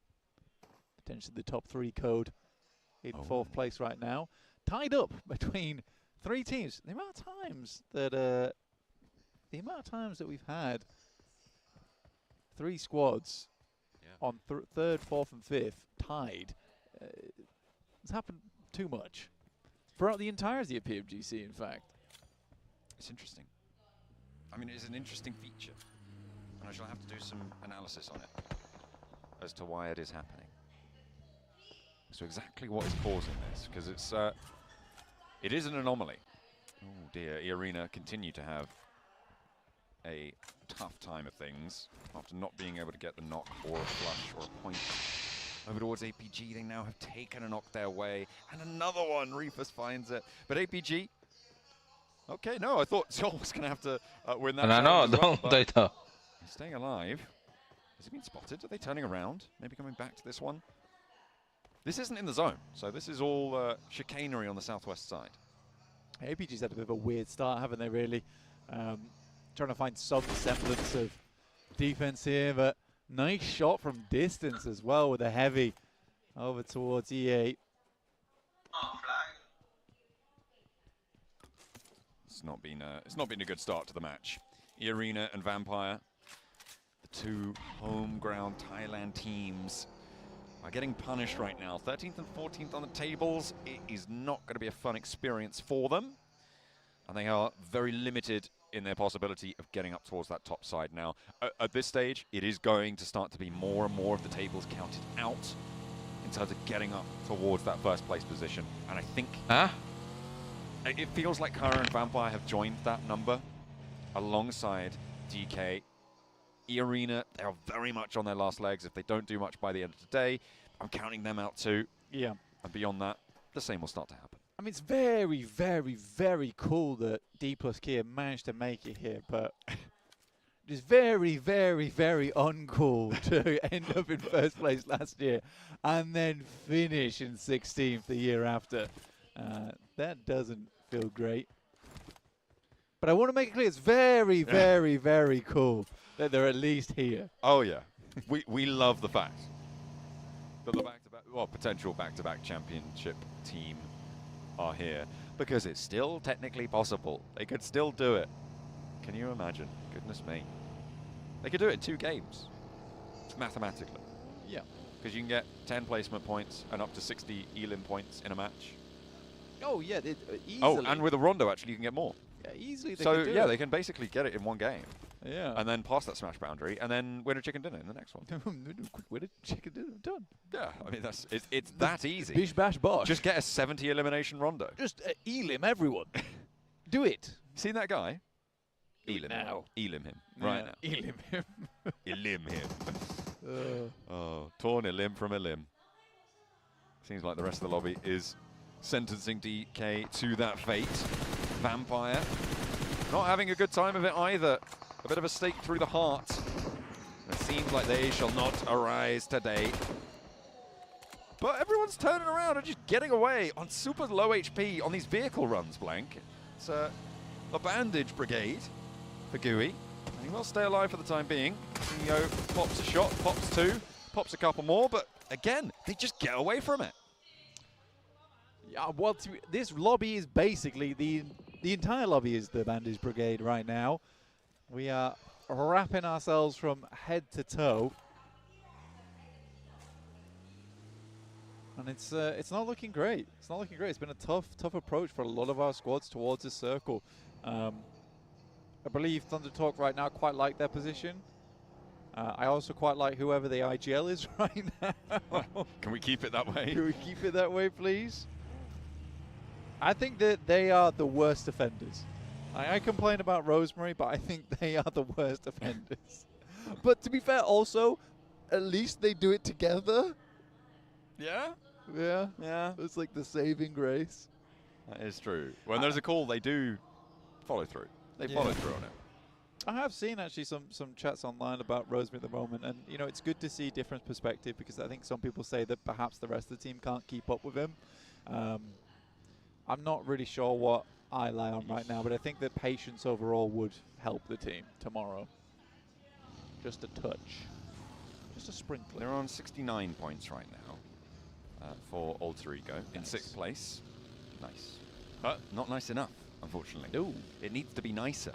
Potentially the top 3 code in 4th place right now. Tied up between 3 teams. The amount of times that we've had 3 squads on 3rd, 4th, and 5th tied. It's happened too much throughout the entirety of PMGC. In fact, it's interesting. I mean, it's an interesting feature, and I shall have to do some analysis on it as to why it is happening. So exactly what is causing this, because it is an anomaly. Oh dear, Arena continue to have a tough time of things after not being able to get the knock or a flush or a point over towards APG. They now have taken a knock their way, and another one. Reefus finds it, but APG. Okay, no, I thought Zol was going to have to win that. No, don't. He's staying alive. Has he been spotted? Are they turning around? Maybe coming back to this one? This isn't in the zone, so this is all chicanery on the southwest side. APG's had a bit of a weird start, haven't they, really? Trying to find some semblance of defense here, but nice shot from distance as well with a heavy over towards E8. It's not been a good start to the match. Arena and Vampire, the 2 home ground Thailand teams, are getting punished right now. 13th and 14th on the tables. It is not going to be a fun experience for them, and they are very limited in their possibility of getting up towards that top side now. At this stage, it is going to start to be more and more of the tables counted out in terms of getting up towards that 1st place position. And I think it feels like Kara and Vampire have joined that number alongside DK. Arena, they are very much on their last legs. If they don't do much by the end of the day, I'm counting them out too. Yeah. And beyond that, the same will start to happen. I mean, it's very, very, very cool that D plus Kia managed to make it here, but it's very, very, very uncool to end up in 1st place last year and then finish in 16th the year after. That doesn't feel great. But I want to make it clear, it's very, very, very cool that they're at least here. Oh, yeah. we love the fact that the potential back-to-back championship team are here, because it's still technically possible. They could still do it. Can you imagine? Goodness me. They could do it in 2 games, mathematically. Yeah. Because you can get 10 placement points and up to 60 Elim points in a match. Oh, yeah, easily. Oh, and with a Rondo, actually, you can get more. Yeah, easily they so, could do yeah, it. they can basically get it in 1 game. Yeah. And then pass that smash boundary, and then win a chicken dinner in the next one. Quick win a chicken dinner, done. Yeah, I mean, it's that easy. Bish bash bosh. Just get a 70 elimination Rondo. Just Elim everyone. Do it. Seen that guy? Elim now. Elim him. Right now. Elim him. Elim him. Oh, torn Elim from Elim. Seems like the rest of the lobby is sentencing DK to that fate. Vampire not having a good time of it either. A bit of a stake through the heart. It seems like they shall not arise today. But everyone's turning around and just getting away on super low HP on these vehicle runs, Blank. It's a bandage brigade for Gooey. And he will stay alive for the time being. Neo pops a shot, pops 2, pops a couple more, but again, they just get away from it. Yeah, well, this lobby is basically the entire lobby is the bandage brigade right now. We are wrapping ourselves from head to toe. And it's not looking great. It's not looking great. It's been a tough approach for a lot of our squads towards this circle. I believe Thunder Talk right now quite like their position. I also quite like whoever the IGL is right now. Can we keep it that way? Can we keep it that way, please? I think that they are the worst offenders. I complain about Rosemary, but I think they are the worst offenders. But to be fair, also, at least they do it together. Yeah? Yeah. Yeah. It's like the saving grace. That is true. When there's a call, they do follow through. They followed through on it. I have seen actually some chats online about Rosemary at the moment, and you know, it's good to see different perspective, because I think some people say that perhaps the rest of the team can't keep up with him. I'm not really sure what I lie on right now, but I think that patience overall would help the team tomorrow. Just a touch. Just a sprinkle. They're on 69 points right now for Alter Ego in 6th place. Nice. But not nice enough, unfortunately. No. It needs to be nicer.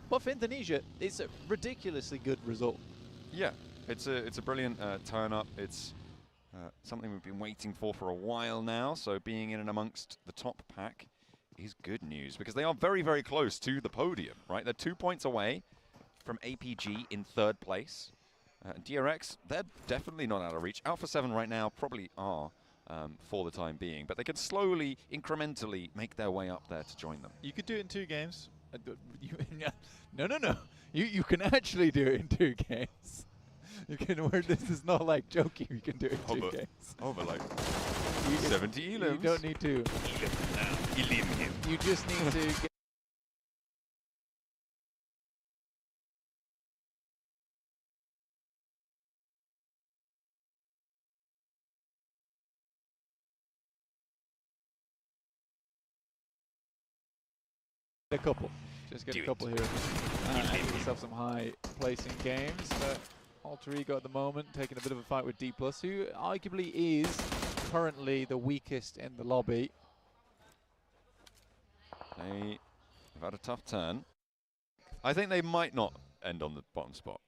But for Indonesia, it's a ridiculously good result. Yeah, it's a brilliant turn-up. It's something we've been waiting for a while now, so being in and amongst the top pack is good news, because they are very, very close to the podium, right? They're 2 points away from APG in 3rd place. DRX, they're definitely not out of reach. Alpha 7 right now probably are for the time being, but they could slowly, incrementally make their way up there to join them. You could do it in 2 games. No. You can actually do it in 2 games. You can. This is not like joking. You can do it in 2 games. Over like 70 elims. You don't need to. Elim him. You just need to. A couple. Just get a couple here. And give yourself some high placing games. But Alter Ego at the moment taking a bit of a fight with D+, who arguably is currently the weakest in the lobby. They have had a tough turn. I think they might not end on the bottom spot,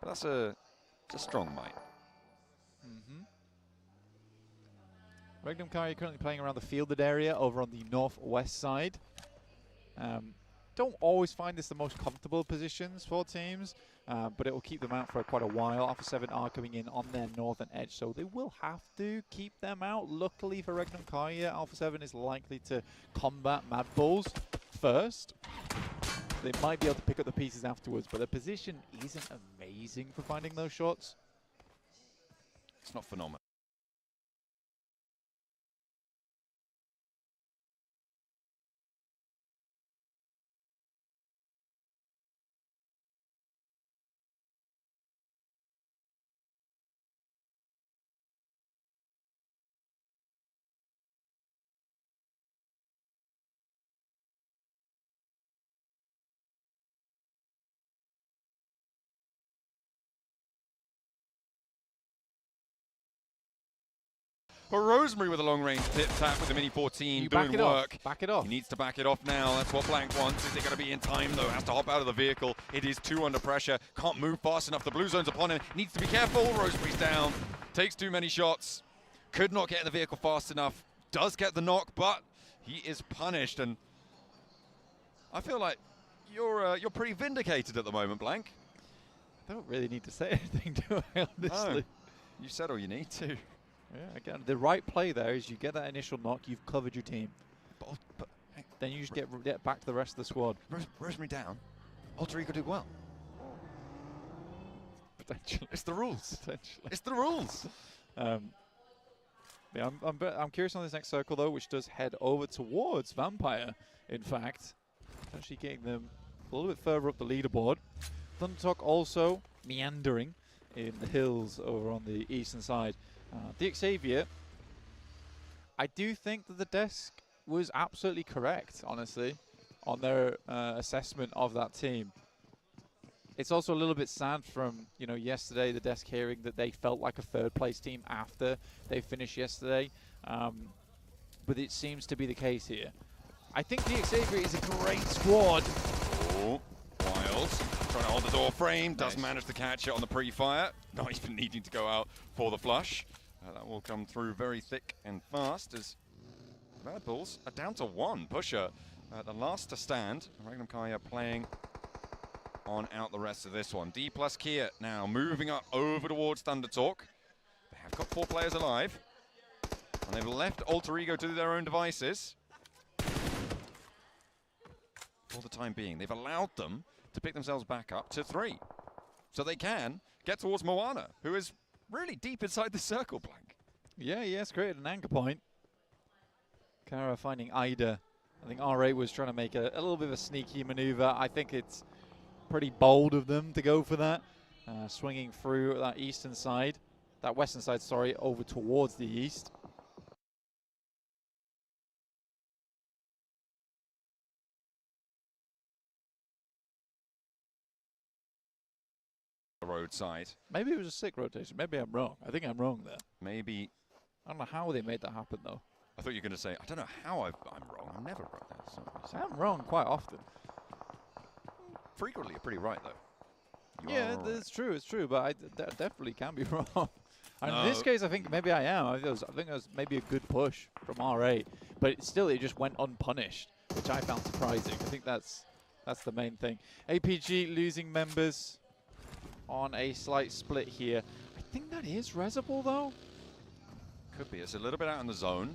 but it's a strong might. Regnum Kai currently playing around the fielded area over on the northwest side. Don't always find this the most comfortable positions for teams, but it will keep them out for quite a while. Alpha 7 are coming in on their northern edge, so they will have to keep them out. Luckily for Regnum Kaya, Alpha 7 is likely to combat Mad Bulls first. They might be able to pick up the pieces afterwards, but their position isn't amazing for finding those shots. It's not phenomenal. But Rosemary with a long-range tip tap with the Mini 14 doing work. Back it off. He needs to back it off now. That's what Blank wants. Is it going to be in time, though? Has to hop out of the vehicle. It is 2 under pressure. Can't move fast enough. The blue zone's upon him. Needs to be careful. Rosemary's down. Takes too many shots. Could not get in the vehicle fast enough. Does get the knock, but he is punished. And I feel like you're pretty vindicated at the moment, Blank. I don't really need to say anything, do I, honestly? No. You said all you need to. Yeah, again, the right play there is you get that initial knock, you've covered your team. But then you just get back to the rest of the squad. Rosemary down. Alter Ego do well. Potentially. It's the rules. Potentially. It's the rules. Yeah, I'm curious on this next circle, though, which does head over towards Vampire, in fact. Actually getting them a little bit further up the leaderboard. Thundertalk also meandering in the hills over on the eastern side. The Xavier, I do think that the desk was absolutely correct, honestly, on their assessment of that team. It's also a little bit sad from, you know, yesterday, the desk hearing that they felt like a third-place team after they finished yesterday. But it seems to be the case here. I think the Xavier is a great squad. Oh, Wild. Trying to hold the door frame. Does manage to catch it on the pre-fire. Not even needing to go out for the flush. That will come through very thick and fast as Mad Bulls are down to 1. Pusher, the last to stand. Magnum Kaya playing on out the rest of this one. D plus Kia now moving up over towards Thundertalk. They have got 4 players alive. And they've left Alter Ego to their own devices. For the time being, they've allowed them to pick themselves back up to 3. So they can get towards Moana, who is really deep inside the circle, Blank. Yeah, he has created an anchor point. Kara finding Ida I think R8 was trying to make a little bit of a sneaky maneuver. I think it's pretty bold of them to go for that, swinging through that eastern side, that western side, sorry, over towards the east. Roadside. Maybe it was a sick rotation. Maybe I'm wrong. I think I'm wrong there. Maybe. I don't know how they made that happen, though. I thought you were going to say, I don't know how I'm wrong. I'm never wrong. I'm wrong quite often. Frequently, you're pretty right, though. Yeah, it's true. It's true. But I definitely can be wrong. And in this case, I think maybe I am. I think it was maybe a good push from R8. But still, it just went unpunished, which I found surprising. I think that's the main thing. APG losing members on a slight split here. I think that is Resable, though. Could be. It's a little bit out in the zone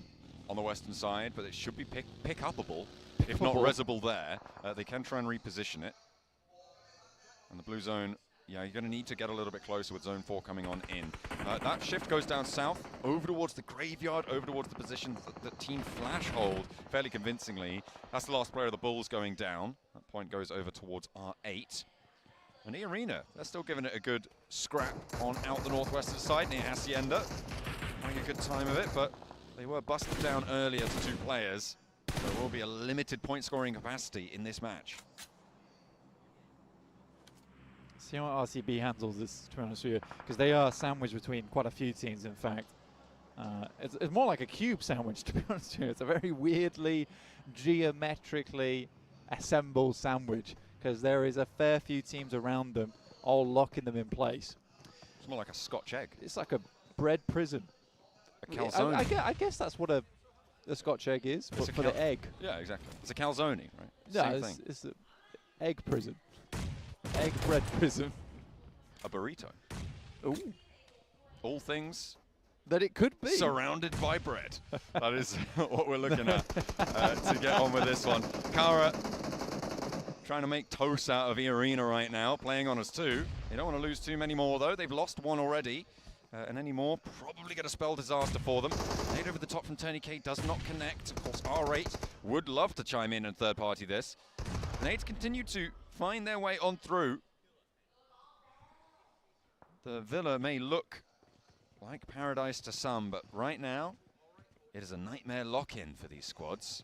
on the western side, but it should be pick-upable. If not Resable there, they can try and reposition it. And the blue zone, yeah, you're going to need to get a little bit closer with zone 4 coming on in. That shift goes down south, over towards the graveyard, over towards the positions that Team Flash hold fairly convincingly. That's the last player of the Bulls going down. That point goes over towards R8. And E-Arena, they're still giving it a good scrap on out the northwestern side near Hacienda. Having a good time of it, but they were busted down earlier to 2 players. So there will be a limited point scoring capacity in this match. See how RCB handles this, to be honest with you, because they are sandwiched between quite a few teams, in fact. It's more like a cube sandwich, to be honest with you. It's a very weirdly, geometrically assembled sandwich, because there is a fair few teams around them, all locking them in place. It's more like a Scotch egg. It's like a bread prison. A calzone. I guess that's what a Scotch egg is, but for the egg. Yeah, exactly. It's a calzone, right? Yeah, Same thing. It's an egg prison. Egg bread prison. A burrito. Ooh. All things that it could be. Surrounded by bread. That is what we're looking at to get on with this one. Kara trying to make toast out of E-Arena right now, playing on us 2. They don't want to lose too many more, though. They've lost 1 already. And any more, probably going to spell disaster for them. Nade over the top from Tony K does not connect. Of course, R8 would love to chime in and third-party this. Nades continue to find their way on through. The Villa may look like paradise to some, but right now, it is a nightmare lock-in for these squads.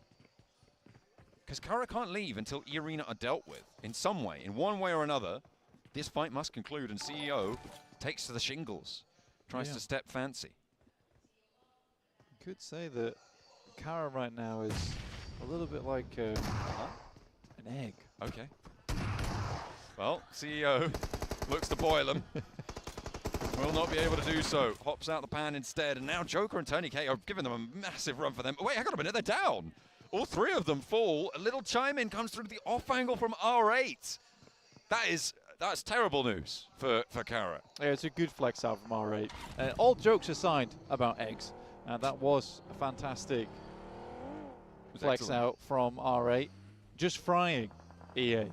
Because Kara can't leave until E-Arena are dealt with in some way, in one way or another. This fight must conclude, and CEO takes to the shingles, tries to step fancy. You could say that Kara right now is a little bit like an egg. Okay. Well, CEO looks to boil him. Will not be able to do so. Hops out the pan instead, and now Joker and Tony K are giving them a massive run for them. Wait, hang on a minute, they're down. All 3 of them fall. A little chime in comes through the off angle from R8. That's terrible news for Kara. Yeah, it's a good flex out from R8. All jokes aside about eggs, that was a fantastic flex out from R8. Just frying EA.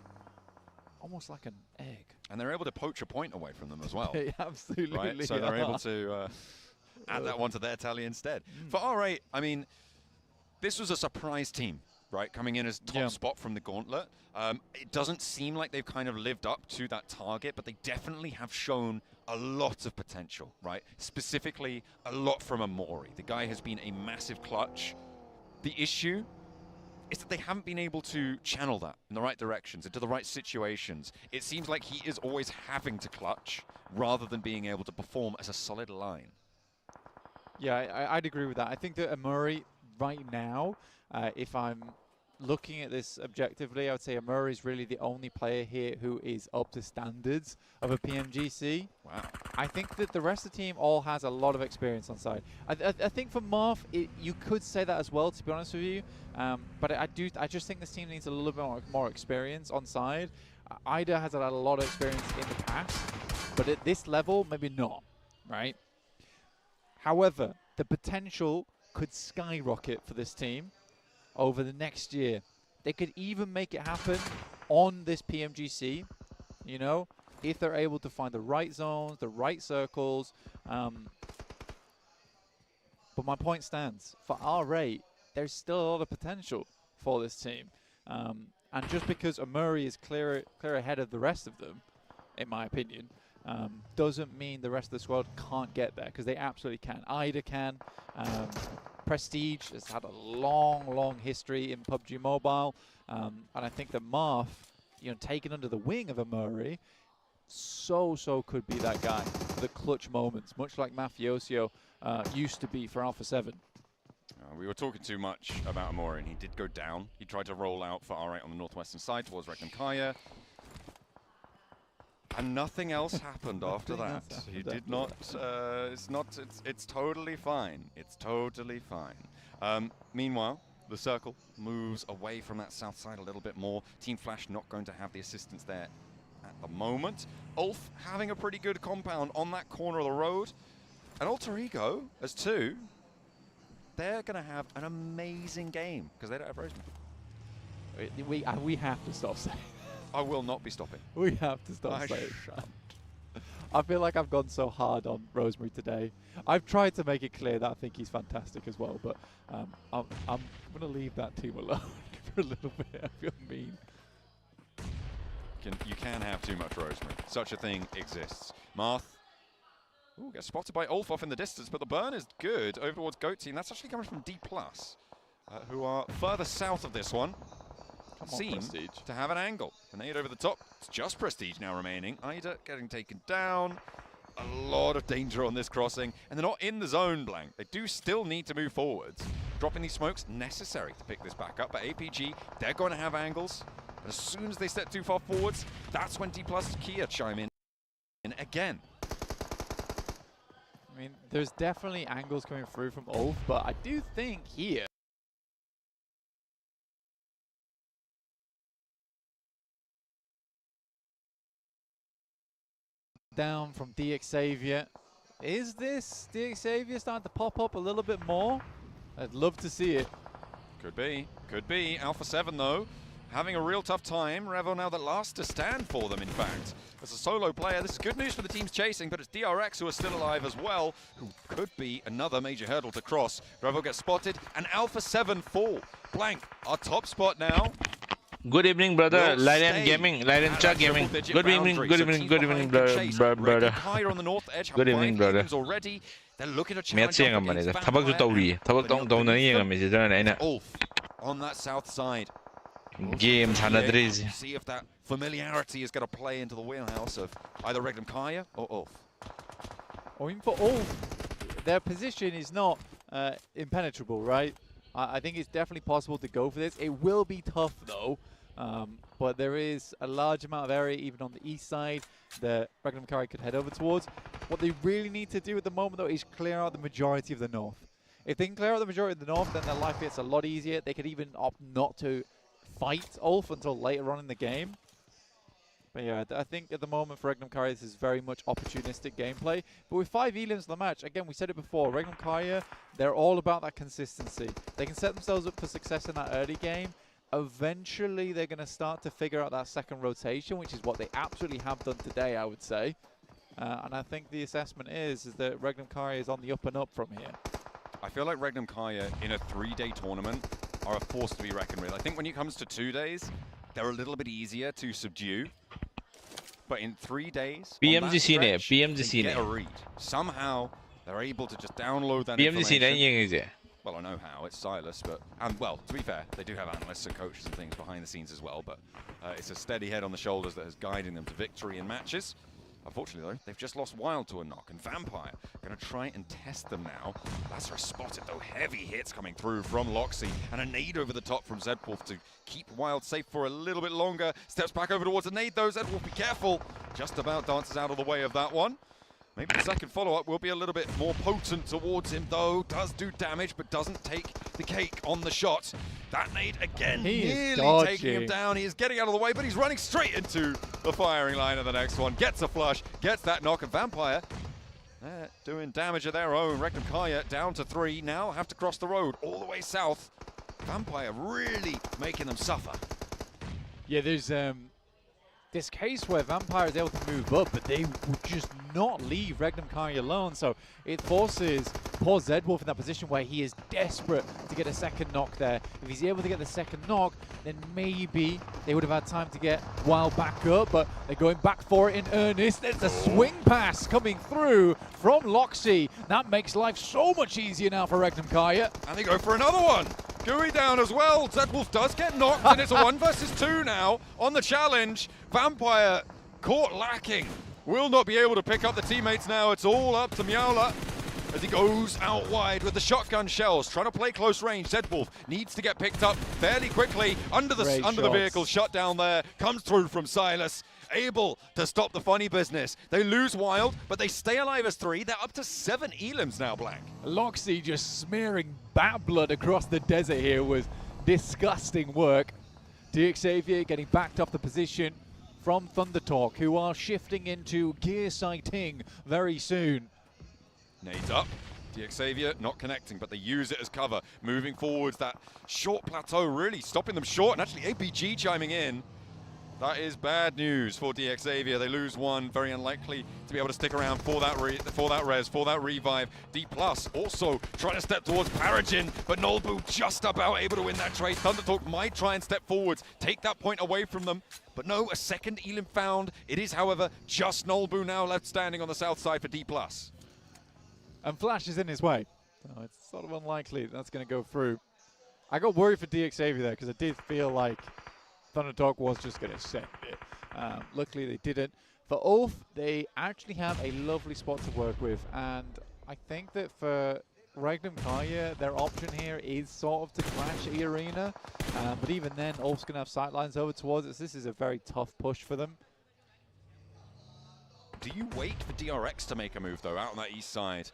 Almost like an egg. And they're able to poach a point away from them as well. Absolutely. Right? So they're able to add that one to their tally instead. For R8, I mean, this was a surprise team, right? Coming in as top spot from the gauntlet. It doesn't seem like they've kind of lived up to that target, but they definitely have shown a lot of potential, right? Specifically, a lot from Amori. The guy has been a massive clutch. The issue is that they haven't been able to channel that in the right directions, into the right situations. It seems like he is always having to clutch rather than being able to perform as a solid line. Yeah, I'd agree with that. I think that Amuri right now, if I'm looking at this objectively, I would say Amuri is really the only player here who is up to standards of a PMGC. Wow. I think that the rest of the team all has a lot of experience on side. I think for Marth, you could say that as well, to be honest with you. But I just think this team needs a little bit more experience on side. Ida has had a lot of experience in the past, but at this level, maybe not, right? However, the potential could skyrocket for this team over the next year. They could even make it happen on this PMGC, you know, if they're able to find the right zones, the right circles. But my point stands. For R8, there's still a lot of potential for this team. And just because Amuri is clear ahead of the rest of them, in my opinion, doesn't mean the rest of the squad can't get there, because they absolutely can. Ida can. Prestige has had a long history in PUBG Mobile, and I think that Marth, taken under the wing of Amuri, so could be that guy for the clutch moments, much like Mafioso used to be for Alpha 7. We were talking too much about Amori, and he did go down. He tried to roll out for R8 on the northwestern side towards Regnum Kaya. And nothing else happened after that. He did not, it's totally fine. It's totally fine. Meanwhile, the circle moves away from that south side a little bit more. Team Flash not going to have the assistance there at the moment. Ulf having a pretty good compound on that corner of the road. And Alter Ego, as two, they're going to have an amazing game because they don't have Rosemary. We have to stop saying. I will not be stopping. We have to stop saying that. I feel like I've gone so hard on Rosemary today. I've tried to make it clear that I think he's fantastic as well, but I'm going to leave that team alone for a little bit. I feel mean. You can have too much Rosemary. Such a thing exists. Marth. Ooh, gets spotted by Ulf off in the distance, but the burn is good over towards Goat Team. That's actually coming from D+, who are further south of this one. Seem to have an angle. A nade over the top. It's just Prestige now remaining. Ida getting taken down. A lot of danger on this crossing, and they're not in the zone, Blank. They do still need to move forwards. Dropping these smokes, necessary to pick this back up, but APG, they're going to have angles. But as soon as they step too far forwards, that's when D+ Kia chime in again. I mean, there's definitely angles coming through from Ulf, but I do think here down from DX Xavier. Is this DX Xavier starting to pop up a little bit more? I'd love to see it. Could be. Could be. Alpha 7, though, having a real tough time. Revel now the last to stand for them, in fact. As a solo player, this is good news for the teams chasing, but it's DRX who are still alive as well, who could be another major hurdle to cross. Revel gets spotted, and Alpha 7 fall. Blank, our top spot now. Good evening, brother. Lion Gaming, Lion Chuck Gaming. Good evening, good evening, good evening, brother. Good evening, brother. Match yeꯡꯉꯝꯕꯅꯤꯗ. ꯊꯕꯛꯁꯨ ꯇꯧꯔꯤꯌꯦ. ꯊꯕꯛ ꯇꯧꯅ yeꯡꯉꯝꯃꯤꯁꯦ 저는 ꯑꯩꯅ On that south side. game 사나들이지. See if that familiarity is going to play into the wheelhouse of either Regnum Kaya or Ulf. I mean, for Ulf, their position is not impenetrable, right? I think it's definitely possible to go for this. It will be tough, though. But there is a large amount of area, even on the east side, that Regnum Kaya could head over towards. What they really need to do at the moment, though, is clear out the majority of the north. If they can clear out the majority of the north, then their life gets a lot easier. They could even opt not to fight Ulf until later on in the game. But yeah, I think at the moment for Regnum Kaya, this is very much opportunistic gameplay. But with 5 elims in the match, again, we said it before, Regnum Kaya, they're all about that consistency. They can set themselves up for success in that early game. Eventually, they're going to start to figure out that second rotation, which is what they absolutely have done today, I would say. And I think the assessment is that Regnum Kaya is on the up and up from here. I feel like Regnum Kaya in a 3-day tournament are a force to be reckoned with. I think when it comes to 2 days, they're a little bit easier to subdue. But in 3 days, PMGC they get a read. Somehow, they're able to just download that information. Well, I know how. It's Silas, but well, to be fair, they do have analysts and coaches and things behind the scenes as well. But it's a steady head on the shoulders that is guiding them to victory in matches. Unfortunately, though, they've just lost Wild to a knock, and Vampire going to try and test them now. Lazarus spotted, though. Heavy hits coming through from Loxy, and a nade over the top from Zedwolf to keep Wild safe for a little bit longer. Steps back over towards a nade, though. Zedwolf, be careful. Just about dances out of the way of that one. Maybe the second follow-up will be a little bit more potent towards him, though. Does do damage, but doesn't take the cake on the shot. That nade, again, nearly taking him down. He is getting out of the way, but he's running straight into the firing line of the next one. Gets a flush, gets that knock, and Vampire, they're doing damage of their own. Regnum Kaya down to 3, now have to cross the road all the way south. Vampire really making them suffer. Yeah, there's this case where Vampire is able to move up, but they would just not leave Regnum Kai alone. So it forces poor Zedwolf in that position where he is desperate to get a second knock there. If he's able to get the second knock, then maybe they would have had time to get Wild back up, but they're going back for it in earnest. There's a swing pass coming through from Loxy. That makes life so much easier now for Regnum Kai. And they go for another one. Gooey down as well. Zedwolf does get knocked, and it's a 1 versus 2 now on the challenge. Vampire caught lacking. Will not be able to pick up the teammates now. It's all up to Meowla as he goes out wide with the shotgun shells, trying to play close range. Zedwolf needs to get picked up fairly quickly. Under the vehicle, shut down there. Comes through from Silas. Able to stop the funny business. They lose Wild, but they stay alive as 3. They're up to 7 elims now, Blank. Loxy just smearing bat blood across the desert here was disgusting work. Xavier getting backed off the position from Thundertalk, who are shifting into gear sighting very soon. Nades up. Xavier not connecting, but they use it as cover. Moving forwards, that short plateau really stopping them short, and actually APG chiming in. That is bad news for Xavier. They lose 1, very unlikely to be able to stick around for that revive. D+ also trying to step towards Paragin, but Nolbu just about able to win that trade. Thundertalk might try and step forwards, take that point away from them, but no, a second elim found. It is, however, just Nolbu now left standing on the south side for D+. And Flash is in his way. So it's sort of unlikely that's going to go through. I got worried for Xavier there because I did feel like Thundertalk was just going to send it. Luckily, they didn't. For Ulf, they actually have a lovely spot to work with, and I think that for Regnum Kai, their option here is sort of to clash E-Arena, but even then, Ulf's going to have sightlines over towards it, so this is a very tough push for them. Do you wait for DRX to make a move, though, out on that east side?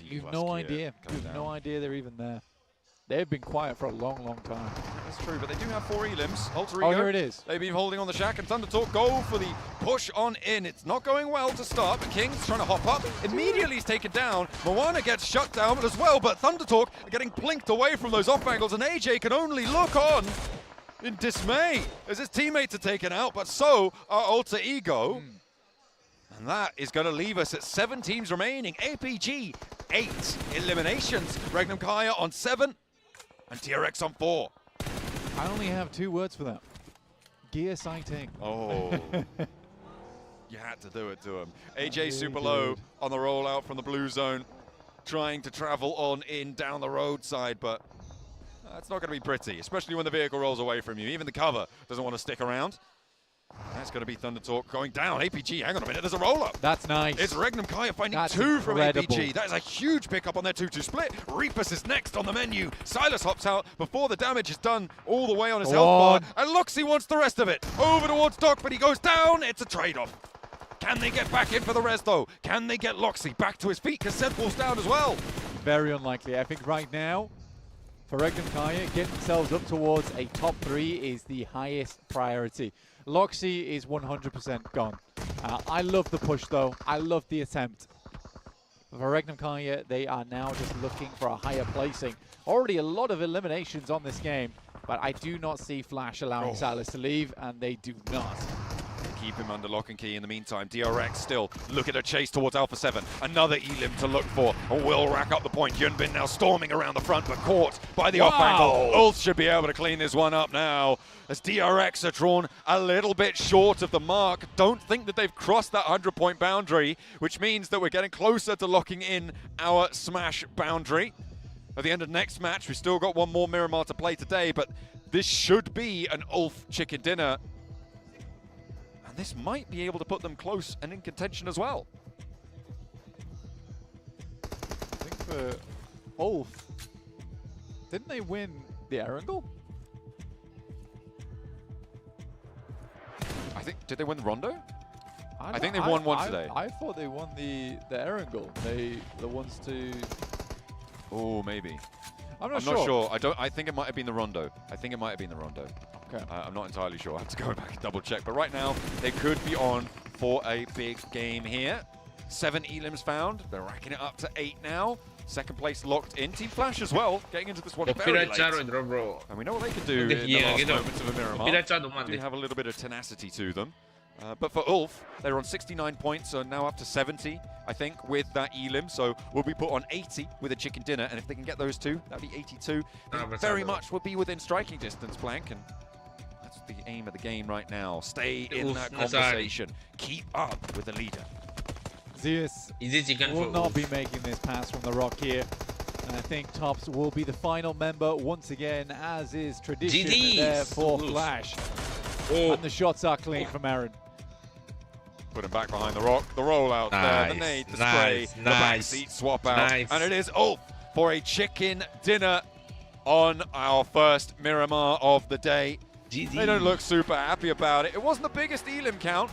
You've no idea. You've no idea they're even there. They've been quiet for a long, long time. That's true, but they do have 4 elims. Alter Oh, Ego, here it is. They've been holding on the shack, and Thundertalk go for the push on in. It's not going well to start, but King's trying to hop up. Immediately he's taken down. Moana gets shut down as well, but Thundertalk are getting plinked away from those off angles, and AJ can only look on in dismay as his teammates are taken out, but so are Alter Ego. And that is going to leave us at 7 teams remaining. APG, 8 eliminations. Regnum Kai on 7. And TRX on 4. I only have 2 words for that. Gear sighting. Oh. You had to do it to him. AJ super low on the rollout from the blue zone. Trying to travel on in down the roadside, but that's not going to be pretty, especially when the vehicle rolls away from you. Even the cover doesn't want to stick around. That's going to be Thundertalk going down. APG, hang on a minute, there's a roll-up. That's nice. It's Regnum Kai finding That's 2 from incredible. APG. That is a huge pickup on their 2-2 split. Reapus is next on the menu. Silas hops out before the damage is done all the way on his health bar. And Loxy wants the rest of it. Over towards Doc, but he goes down. It's a trade-off. Can they get back in for the res, though? Can they get Loxy back to his feet? Because Zedwolf's down as well. Very unlikely. I think right now, for Regnum Kai, getting themselves up towards a top 3 is the highest priority. Loxy is 100% gone. I love the push, though. I love the attempt. For Regnum Kai, they are now just looking for a higher placing. Already a lot of eliminations on this game, but I do not see Flash allowing Silas to leave, and they do not. Keep him under lock and key in the meantime. DRX still looking to chase towards Alpha 7. Another elim to look for. And will rack up the point. Yunbin now storming around the front, but caught by the off angle. Ulf should be able to clean this one up now. As DRX are drawn a little bit short of the mark. Don't think that they've crossed that 100-point boundary, which means that we're getting closer to locking in our Smash boundary. At the end of next match, we've still got one more Miramar to play today, but this should be an Ulf chicken dinner. This might be able to put them close and in contention as well. I think for Ulf, didn't they win the Erangel? Did they win the Rondo? I think they won one today. I thought they won the Erangel. The ones to... Oh, maybe. I'm not sure. I think it might have been the Rondo. Okay. I'm not entirely sure. I have to go back and double check. But right now, they could be on for a big game here. 7 elims found. They're racking it up to 8 now. Second place locked in. Team Flash as well, getting into this one very late. And we know what they can do in the last moments of a Miramar. They do have a little bit of tenacity to them. But for Ulf, they're on 69 points, so now up to 70, I think, with that Elim. So we'll be put on 80 with a chicken dinner, and if they can get those two, that'd be 82. They very much will be within striking distance, Blank, and that's the aim of the game right now. Stay in that conversation. Keep up with the leader. Zeus will not be making this pass from the rock here. And I think Tops will be the final member once again, as is tradition there for Flash. And the shots are clean from Aaron. Put him back behind the rock. The rollout there, the nade, the spray, the backseat swap out. And it is Ulf for a chicken dinner on our first Miramar of the day. They don't look super happy about it. It wasn't the biggest Elim count,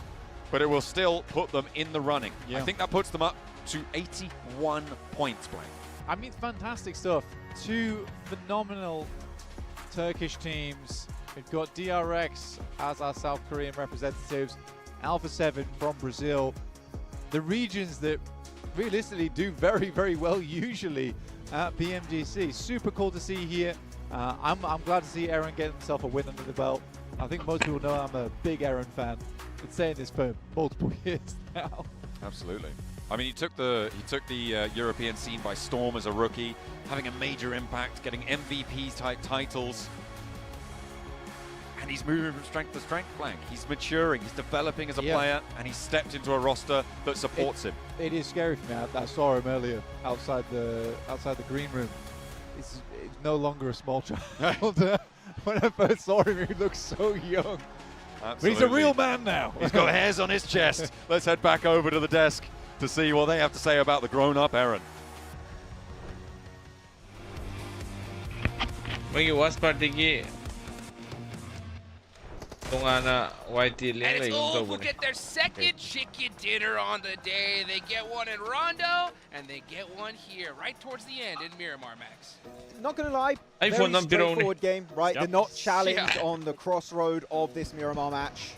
but it will still put them in the running. I think that puts them up to 81 points, Blank. I mean, fantastic stuff. Two phenomenal Turkish teams. We've got DRX as our South Korean representatives, Alpha 7 from Brazil. The regions that realistically do very, very well usually at PMGC. Super cool to see here. I'm glad to see Aaron get himself a win under the belt. I think most people know I'm a big Aaron fan. Been saying this for multiple years now. Absolutely. I mean, he took the European scene by storm as a rookie, having a major impact, getting MVP type titles. And he's moving from strength to strength, Blank. He's maturing, he's developing as a player, and he's stepped into a roster that supports him. It is scary for me. I saw him earlier outside the green room. It's no longer a small child. When I first saw him, he looked so young. Absolutely. But he's a real man now. He's got hairs on his chest. Let's head back over to the desk to see what they have to say about the grown-up Aaron. And it's Ulf who get their second chicken dinner on the day. They get one in Rondo, and they get one here, right towards the end in Miramar, Max. Not going to lie, very straightforward game, right? They're not challenged on the crossroad of this Miramar match.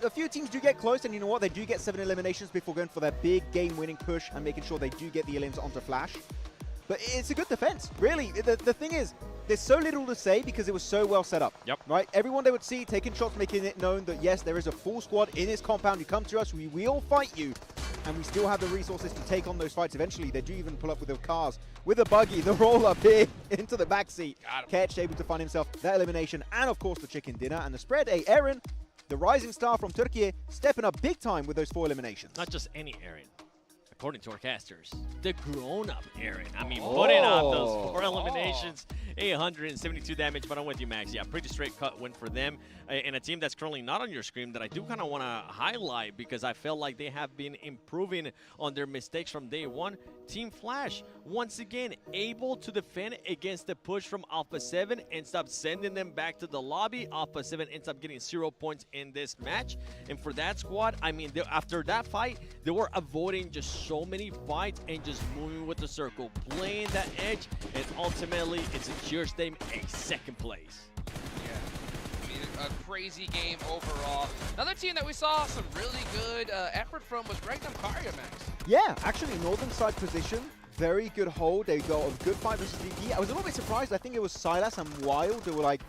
A few teams do get close, and you know what? They do get 7 eliminations before going for their big game-winning push and making sure they do get the elims onto Flash. But it's a good defense, really. The thing is, there's so little to say because it was so well set up. Right? Everyone they would see taking shots, making it known that, yes, there is a full squad in this compound. You come to us, we will fight you. And we still have the resources to take on those fights eventually. They do even pull up with the cars, with a buggy, the roll-up here into the backseat. Ketch able to find himself that elimination, and of course the chicken dinner. And the spread, Aaron, the rising star from Turkey, stepping up big time with those 4 eliminations. Not just any Aaron. According to our casters, the grown-up Aaron. I mean, putting out those 4 eliminations, 872 damage, but I'm with you, Max. Yeah, pretty straight cut win for them. And a team that's currently not on your screen that I do kind of want to highlight because I felt like they have been improving on their mistakes from day one. Team Flash, once again, able to defend against the push from Alpha 7 and stop sending them back to the lobby. Alpha 7 ends up getting 0 points in this match. And for that squad, I mean, after that fight, they were avoiding just so many fights and just moving with the circle, playing that edge, and ultimately it secures them a 2nd place. A crazy game overall. Another team that we saw some really good effort from was Regnum Karya, Max. Yeah, actually, northern side position, very good hold. They got a good fight versus DD. I was a little bit surprised. I think it was Silas and Wild who were like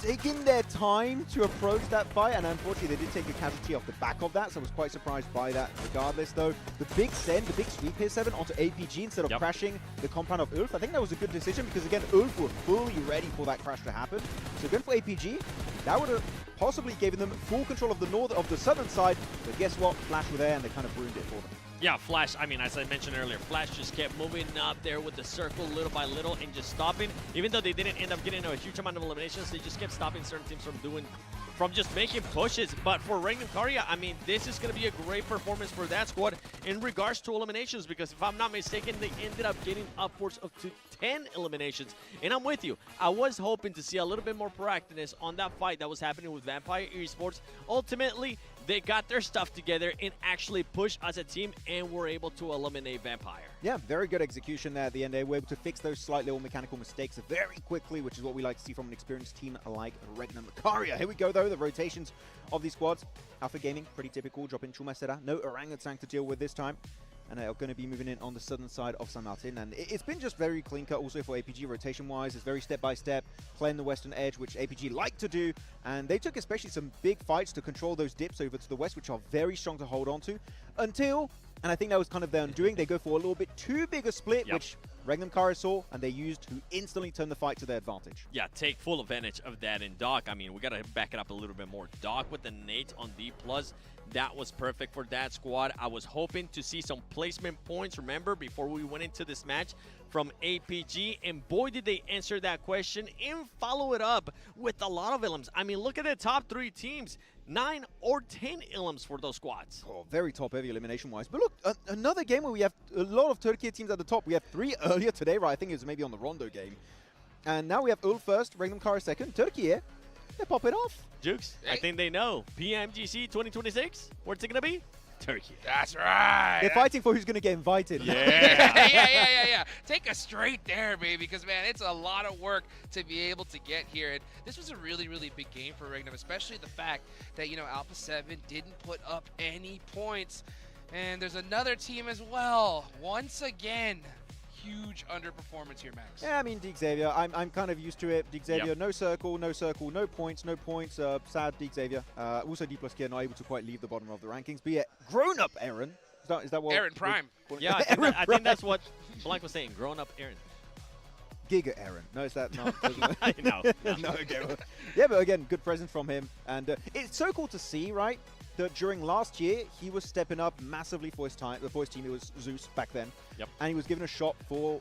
taking their time to approach that fight, and unfortunately they did take a casualty off the back of that, so I was quite surprised by that regardless though. The big send, the big sweep here, 7 onto APG instead of crashing the compound of Ulf. I think that was a good decision because again, Ulf were fully ready for that crash to happen. So going for APG, that would have possibly given them full control of the southern side, but guess what? Flash were there and they kind of ruined it for them. Yeah, Flash, I mean, as I mentioned earlier, Flash just kept moving up there with the circle little by little and just stopping. Even though they didn't end up getting a huge amount of eliminations, they just kept stopping certain teams from just making pushes. But for Regnum Karya, I mean, this is going to be a great performance for that squad in regards to eliminations because if I'm not mistaken, they ended up getting upwards of 10 eliminations. And I'm with you. I was hoping to see a little bit more proactiveness on that fight that was happening with Vampire Esports. Ultimately, they got their stuff together and actually pushed as a team and were able to eliminate Vampire. Yeah, very good execution there at the end. They were able to fix those slight little mechanical mistakes very quickly, which is what we like to see from an experienced team like Regnum Karya. Here we go, though, the rotations of these squads. Alpha Gaming, pretty typical, dropping Chuma Sera. No Orangutan to deal with this time. and are going to be moving in on the southern side of San Martin. And it's been just very clean cut also for APG rotation-wise. It's very step-by-step, playing the western edge, which APG like to do. And they took especially some big fights to control those dips over to the west, which are very strong to hold on to. Until, and I think that was kind of their undoing, they go for a little bit too big a split, which Regnum Kara saw, and they used to instantly turn the fight to their advantage. Yeah, take full advantage of that in Doc. I mean, we got to back it up a little bit more. Doc with the nades on D+. That was perfect for that squad. I was hoping to see some placement points, remember, before we went into this match from APG, and boy, did they answer that question and follow it up with a lot of ilms. I mean, look at the top 3 teams. 9 or 10 ilms for those squads. Oh, very top-heavy elimination-wise. But look, another game where we have a lot of Turkey teams at the top. We have 3 earlier today, right? I think it was maybe on the Rondo game. And now we have Ul first, Regnum Kara second, Turkey here. They pop it off. Jukes, I think they know. PMGC 2026, where's it going to be? Turkey. That's right. They're fighting for who's going to get invited. Yeah. yeah. Take us straight there, baby, because, man, it's a lot of work to be able to get here. And this was a really, really big game for Regnum, especially the fact that, you know, Alpha 7 didn't put up any points. And there's another team as well. Once again, huge underperformance here, Max. Yeah, I mean, Dig Xavier, I'm kind of used to it. Dig Xavier, no circle, no points, sad Dig Xavier. Also, D+ Kia not able to quite leave the bottom of the rankings. But yeah, grown-up Aaron. Is that what? Aaron Prime. Yeah, I think that's what Blank was saying. Grown-up Aaron. Giga Aaron. No, is that not? No. No, okay. Well, yeah, but again, good presence from him. And it's so cool to see, right? That during last year, he was stepping up massively for his time. For his team, it was Zeus back then. Yep. And he was given a shot for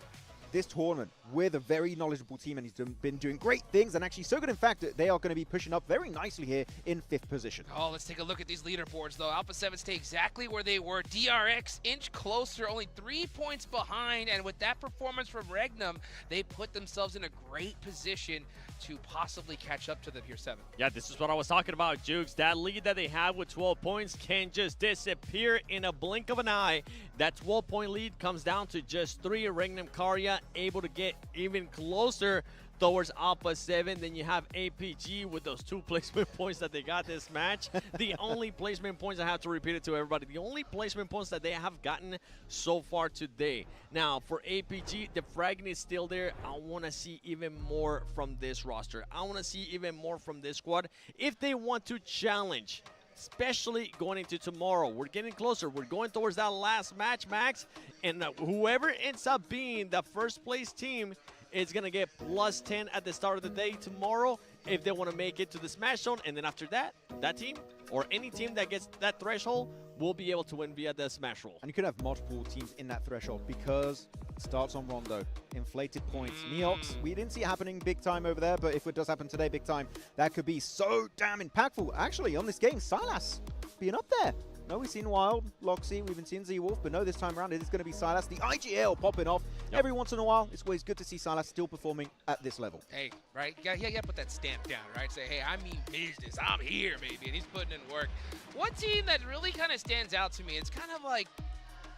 this tournament with a very knowledgeable team, and he's been doing great things, and actually so good, in fact, that they are going to be pushing up very nicely here in 5th position. Oh, let's take a look at these leaderboards, though. Alpha 7 stay exactly where they were. DRX inch closer, only 3 points behind, and with that performance from Regnum, they put themselves in a great position to possibly catch up to them here, 7. Yeah, this is what I was talking about, Jukes. That lead that they have with 12 points can just disappear in a blink of an eye. That 12-point lead comes down to just 3. Regnum Karya able to get even closer towards Alpha 7. Then you have APG with those 2 placement points that they got this match. The only placement points, I have to repeat it to everybody, the only placement points that they have gotten so far today. Now, for APG, the fragging is still there. I want to see even more from this roster. I want to see even more from this squad if they want to challenge, especially going into tomorrow. We're getting closer. We're going towards that last match, Max, and whoever ends up being the first place team is going to get +10 at the start of the day tomorrow if they want to make it to the Smash Zone. And then after that, that team or any team that gets that threshold will be able to win via the Smash Roll. And you could have multiple teams in that threshold because it starts on Rondo. Inflated points. Neox, we didn't see it happening big time over there, but if it does happen today big time, that could be so damn impactful. Actually, on this game, Silas being up there. No, we've seen Wild, Loxy, we've been seeing Z-Wolf, but no, this time around it is going to be Silas. The IGL popping off every once in a while. It's always good to see Silas still performing at this level. Hey, right? You gotta put that stamp down, right? Say, hey, I mean business. I'm here, baby. And he's putting in work. One team that really kind of stands out to me, it's kind of like,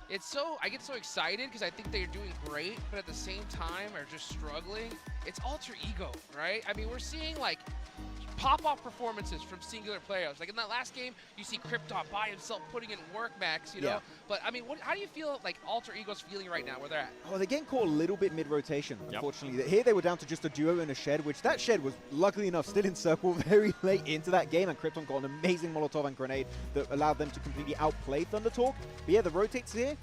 I get so excited because I think they're doing great, but at the same time are just struggling. It's Alter Ego, right? I mean, we're seeing like pop-off performances from singular players. Like in that last game, you see Krypton by himself putting in work, Max, you know? But I mean, how do you feel like Alter Ego's feeling right now, where they're at? Oh, they're getting caught a little bit mid-rotation, unfortunately. Here they were down to just a duo in a shed, which that shed was, luckily enough, still in circle very late into that game, and Krypton got an amazing Molotov and grenade that allowed them to completely outplay Thundertalk. But yeah, the rotates here,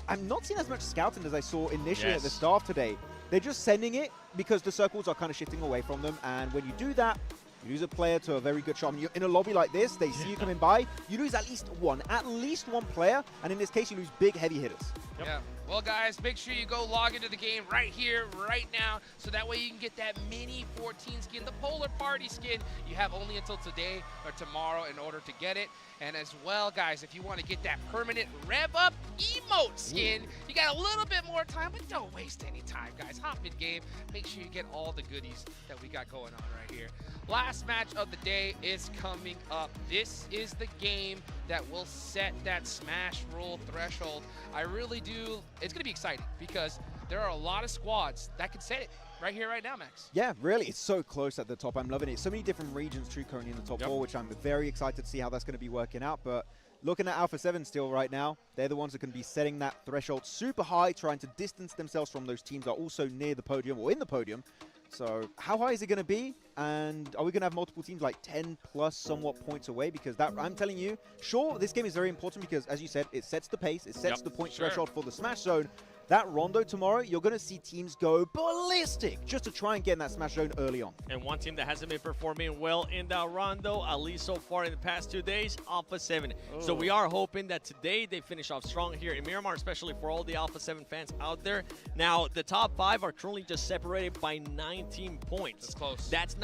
I'm not seeing as much scouting as I saw initially at the start today. They're just sending it because the circles are kind of shifting away from them, and when you do that, you lose a player to a very good shot. I mean, you're in a lobby like this, they see you coming by, you lose at least one player, and in this case, you lose big, heavy hitters. Yeah. Well, guys, make sure you go log into the game right here, right now, so that way you can get that mini 14 skin, the Polar Party skin. You have only until today or tomorrow in order to get it. And as well, guys, if you want to get that permanent Rev Up emote skin, you got a little bit more time, but don't waste any time, guys. Hop in game. Make sure you get all the goodies that we got going on right here. Last match of the day is coming up. This is the game that will set that Smash Roll threshold. I really do. It's going to be exciting because there are a lot of squads that can set it right here, right now, Max. Yeah, really. It's so close at the top. I'm loving it. So many different regions, too, currently in the top 4, which I'm very excited to see how that's going to be working out. But looking at Alpha 7 still right now. They're the ones that can be setting that threshold super high, trying to distance themselves from those teams that are also near the podium or in the podium. So how high is it going to be? And are we going to have multiple teams like 10 plus somewhat points away? Because that, I'm telling you, sure, this game is very important because, as you said, it sets the pace, it sets the point threshold for the Smash Zone. That Rondo tomorrow, you're going to see teams go ballistic just to try and get in that Smash Zone early on. And one team that hasn't been performing well in that Rondo, at least so far in the past 2 days, Alpha 7. So we are hoping that today they finish off strong here in Miramar, especially for all the Alpha 7 fans out there. Now, the top 5 are currently just separated by 19 points. That's close. That's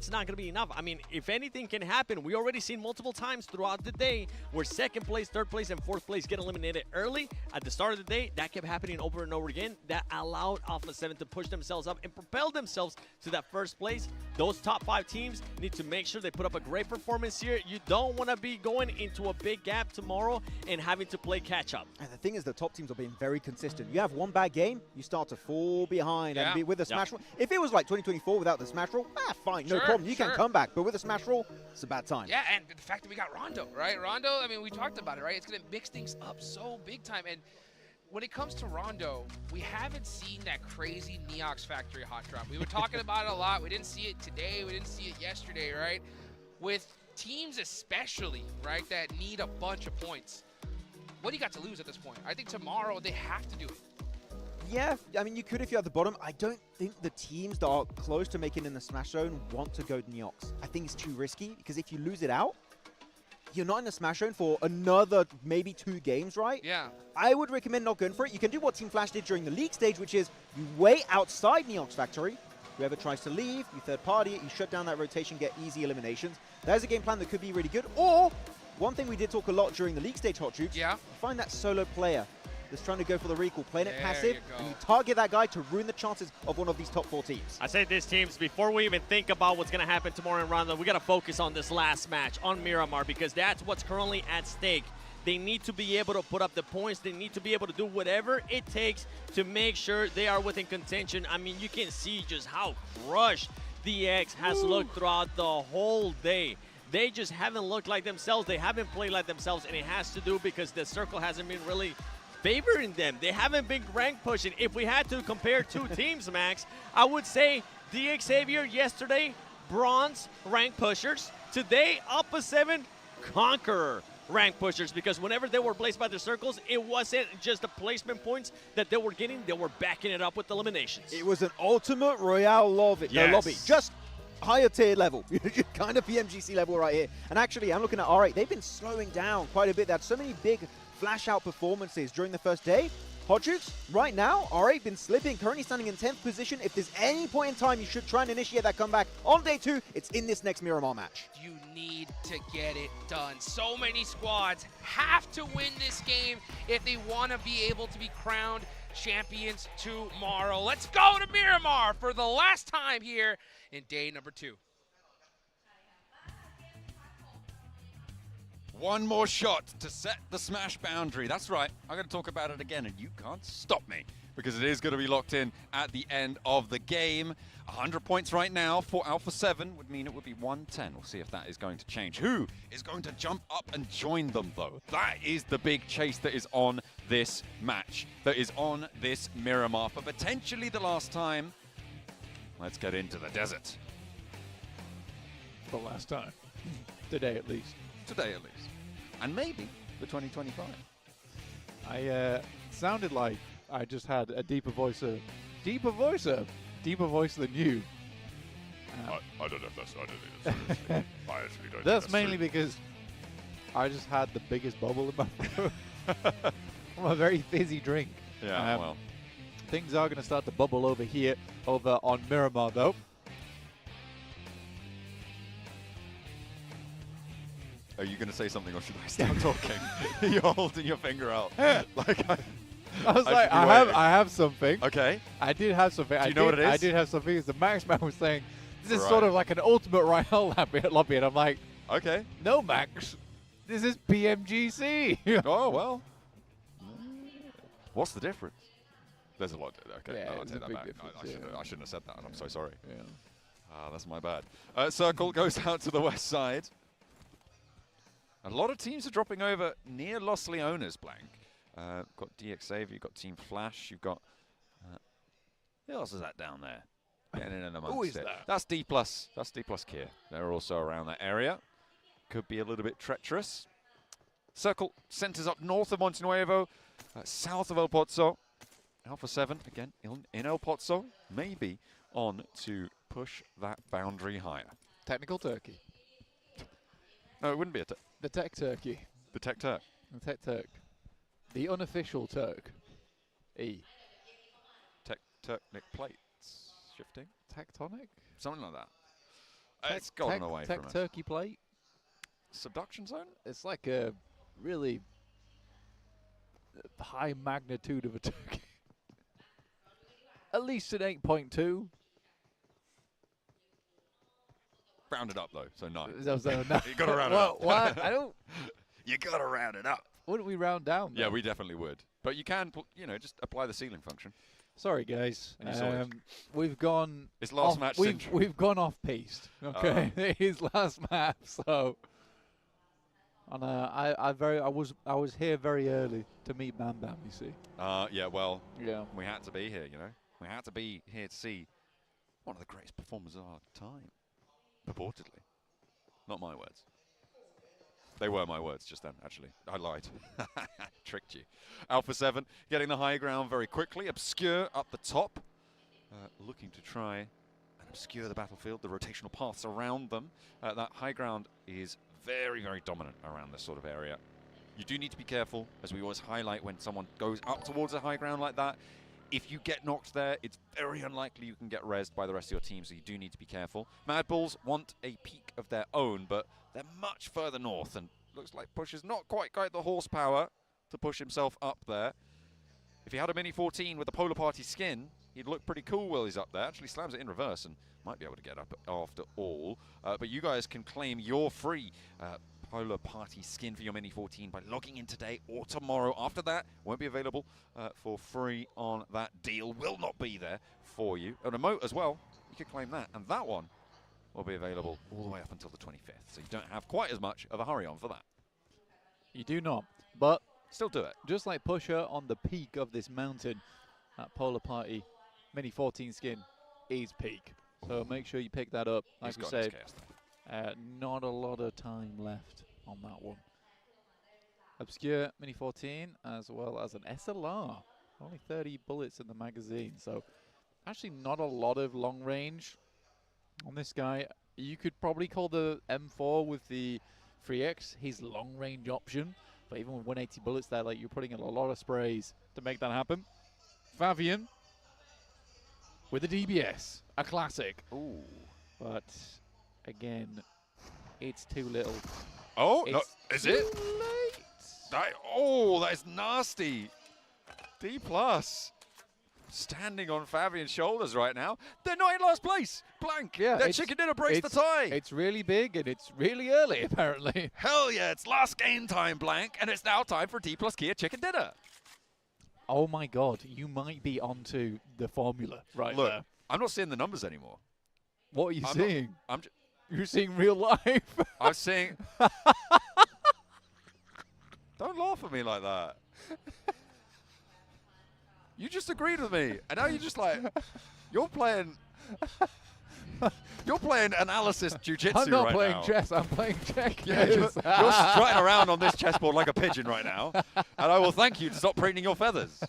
not going to be enough. I mean, if anything can happen, we already seen multiple times throughout the day where second place, third place, and fourth place get eliminated early at the start of the day. That kept happening over and over again. That allowed Alpha 7 to push themselves up and propel themselves to that first place. Those top 5 teams need to make sure they put up a great performance here. You don't want to be going into a big gap tomorrow and having to play catch up. And the thing is, the top teams are being very consistent. You have one bad game, you start to fall behind. And be with the Smash Roll. If it was like 2024 without the Smash Roll, fine, no problem. You can come back. But with the Smash Roll, it's a bad time. Yeah, and the fact that we got Rondo, right? Rondo, I mean, we talked about it, right? It's going to mix things up so big time. And when it comes to Rondo, we haven't seen that crazy Neox Factory hot drop. We were talking about it a lot. We didn't see it today. We didn't see it yesterday, right? With teams especially, right, that need a bunch of points, what do you got to lose at this point? I think tomorrow they have to do it. Yeah, I mean, you could if you're at the bottom. I don't think the teams that are close to making in the Smash Zone want to go Neox. I think it's too risky because if you lose it out, you're not in the Smash Zone for another maybe 2 games, right? Yeah. I would recommend not going for it. You can do what Team Flash did during the league stage, which is you wait outside Neox Factory. Whoever tries to leave, you third party it, you shut down that rotation, get easy eliminations. There's a game plan that could be really good. Or, one thing we did talk a lot during the league stage, Hot Jukes, you find that solo player that's trying to go for the recall, playing it passive, and you target that guy to ruin the chances of one of these top 4 teams. I say these teams, before we even think about what's going to happen tomorrow in Rondo, we got to focus on this last match on Miramar because that's what's currently at stake. They need to be able to put up the points. They need to be able to do whatever it takes to make sure they are within contention. I mean, you can see just how crushed DX has looked throughout the whole day. They just haven't looked like themselves. They haven't played like themselves, and it has to do because the circle hasn't been really favoring them. They haven't been rank pushing. If we had to compare 2 teams, Max, I would say DX Xavier yesterday, bronze rank pushers. Today, Alpha 7, conqueror rank pushers, because whenever they were placed by the circles, it wasn't just the placement points that they were getting. They were backing it up with eliminations. It was an ultimate Royale lobby. Just higher tier level, kind of PMGC level right here. And actually, I'm looking at R8. They've been slowing down quite a bit. They had so many big flash out performances during the first day. Hot Jukes, right now, R8 been slipping, currently standing in 10th position. If there's any point in time you should try and initiate that comeback on day 2, it's in this next Miramar match. You need to get it done. So many squads have to win this game if they want to be able to be crowned champions tomorrow. Let's go to Miramar for the last time here in day number 2. One more shot to set the Smash boundary. That's right. I'm going to talk about it again, and you can't stop me because it is going to be locked in at the end of the game. 100 points right now for Alpha 7 would mean it would be 110. We'll see if that is going to change. Who is going to jump up and join them, though? That is the big chase that is on this match, that is on this Miramar for potentially the last time. Let's get into the desert. The last time. Today, at least. Today, at least. And maybe for 2025. I sounded like I just had a deeper voice than you. I don't know if that's right. I actually don't. That's mainly because I just had the biggest bubble in my throat from a very fizzy drink. Yeah, well. Things are going to start to bubble over here, over on Miramar, though. Are you going to say something, or should I stop talking? You're holding your finger out. Like I was like, I have something. Okay. I did have something. Do you know what it is? I did have something. As the Max man was saying, this is sort of like an ultimate Royale lobby, and I'm like, okay. No, Max. This is PMGC. Oh, well. What's the difference? There's a lot. Okay, Yeah, no, I'll it's take a that big back. difference, I shouldn't have said that. I'm so sorry. Yeah. That's my bad. Circle goes out to the west side. A lot of teams are dropping over near Los Leones, Blank. Got DXAV, you've got Team Flash, you've got... who else is that down there? Getting in and amongst Who is it. that? That's D+. That's D+ Kia. They're also around that area. Could be a little bit treacherous. Circle centers up north of Monte Nuevo, south of El Pozo. Alpha 7, again, in El Pozo, maybe on to push that boundary higher. Technical Turkey. No, it wouldn't be The Tech Turkey. the Tech Turk. The Tech Turk. The unofficial Turk. E. Tectonic plates shifting. Tectonic? Something like that. It's gotten away from us. Turkey plate? Subduction zone? It's like a really high magnitude of a turkey. At least an 8.2. Rounded up, though, so 9. No. You got to round it up. What? I don't... You got to round it up. Wouldn't we round down? Yeah, though? we definitely would. But you can, just apply the ceiling function. Sorry, guys. And you saw it. We've gone. It's last off, match we've, syndrome. we've gone off piste. Okay, it is last map. So, and I was here very early to meet Bam Bam. You see. Yeah, well, Yeah. we had to be here, We had to be here to see one of the greatest performers of our time, purportedly. Not my words. They were my words just then, actually. I lied. Tricked you. Alpha 7 getting the high ground very quickly. Obscure up the top. Looking to try and obscure the battlefield, the rotational paths around them. That high ground is very, very dominant around this sort of area. You do need to be careful, as we always highlight when someone goes up towards a high ground like that. If you get knocked there, it's very unlikely you can get rezzed by the rest of your team, so you do need to be careful. Mad Bulls want a peak of their own, but they're much further north, and looks like Push has not quite got the horsepower to push himself up there. If he had a Mini 14 with a Polar Party skin, he'd look pretty cool while he's up there. Actually slams it in reverse and might be able to get up after all. But you guys can claim your free Polar Party skin for your Mini 14 by logging in today or tomorrow. After that, won't be available for free on that deal. Will not be there for you. An emote as well, you can claim that. And that one will be available all the way up until the 25th. So you don't have quite as much of a hurry on for that. You do not, but still do it. Just like Pusher on the peak of this mountain, that Polar Party Mini 14 skin is peak. So make sure you pick that up. Like we said, not a lot of time left on that one. Obscure Mini 14 as well as an SLR. Only 30 bullets in the magazine. So actually not a lot of long range on this guy. You could probably call the M4 with the 3X his long range option. But even with 180 bullets there, like, you're putting in a lot of sprays to make that happen. Favian with a DBS, a classic. Ooh. But again, it's too little. Oh, it's no, is it? Late. That is nasty. D+. Standing on Fabian's shoulders right now. They're not in last place. Blank. Yeah, their chicken dinner breaks the tie. It's really big and it's really early, apparently. Hell yeah, it's last game time, Blank, and it's now time for D+ Kia chicken dinner. Oh my God, you might be onto the formula right Look, there. I'm not seeing the numbers anymore. What are you seeing? You're seeing real life. I'm seeing... Don't laugh at me like that. You just agreed with me, and now you're just like, you're playing analysis jiu-jitsu right now. I'm not playing chess, I'm playing checkers. Yeah, you're strutting around on this chessboard like a pigeon right now, and I will thank you to stop preening your feathers.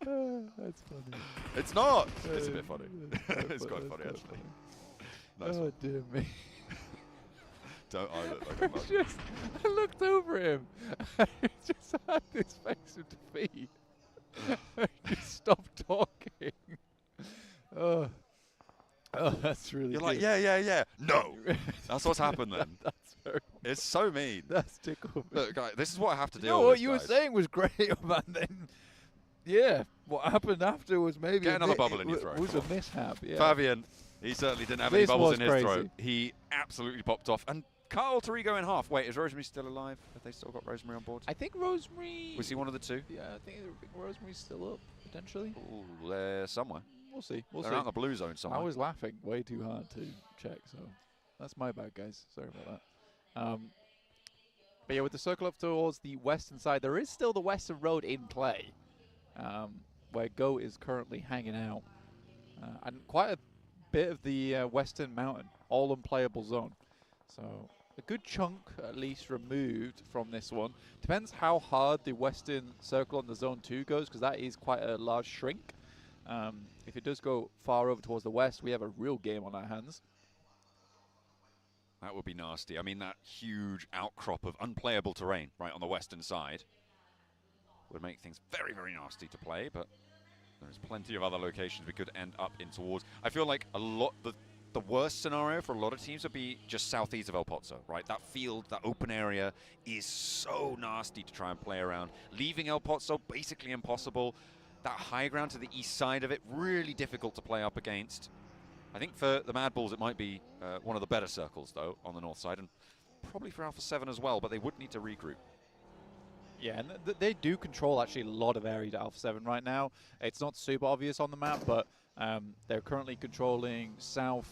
That's funny. It's not. It's a bit funny. It's quite funny, actually. Nice Oh, one. dear me. Don't I look like a I looked over him. And he just had this face of defeat. He just stopped talking. Oh, that's really You're good. like, yeah. No. That's what's happened then. That's very It's so mean. That's tickle. Look, guys, this is what I have to deal No, with. what you were guys. saying was great, man. Then, yeah, what happened after was maybe Get another bubble in your throat. Was a mishap. Yeah. Fabian, he certainly didn't have This any bubbles was in his crazy. throat. He absolutely popped off. And Carl Torigo in half. Wait, is Rosemary still alive? Have they still got Rosemary on board? I think Rosemary. Was he one of the two? Yeah, I think Rosemary's still up potentially. Ooh, they're somewhere. We'll see. We'll They're see. out in the blue zone somewhere. I was laughing way too hard to check, so That's my bad, guys. Sorry about that. But yeah, with the circle up towards the western side, there is still the western road in play, where Go is currently hanging out. And quite a bit of the western mountain, all unplayable zone. So a good chunk, at least, removed from this one. Depends how hard the western circle on the zone 2 goes, because that is quite a large shrink. If it does go far over towards the west, we have a real game on our hands. That would be nasty. I mean, that huge outcrop of unplayable terrain right on the western side would make things very, very nasty to play, but there's plenty of other locations we could end up in towards. I feel like the worst scenario for a lot of teams would be just southeast of El Pozo, right? That field, that open area is so nasty to try and play around. Leaving El Pozo, basically impossible. That high ground to the east side of it, really difficult to play up against. I think for the Mad Bulls, it might be one of the better circles, though, on the north side, and probably for Alpha 7 as well, but they would need to regroup. Yeah, and they do control actually a lot of area to Alpha 7 right now. It's not super obvious on the map, but they're currently controlling south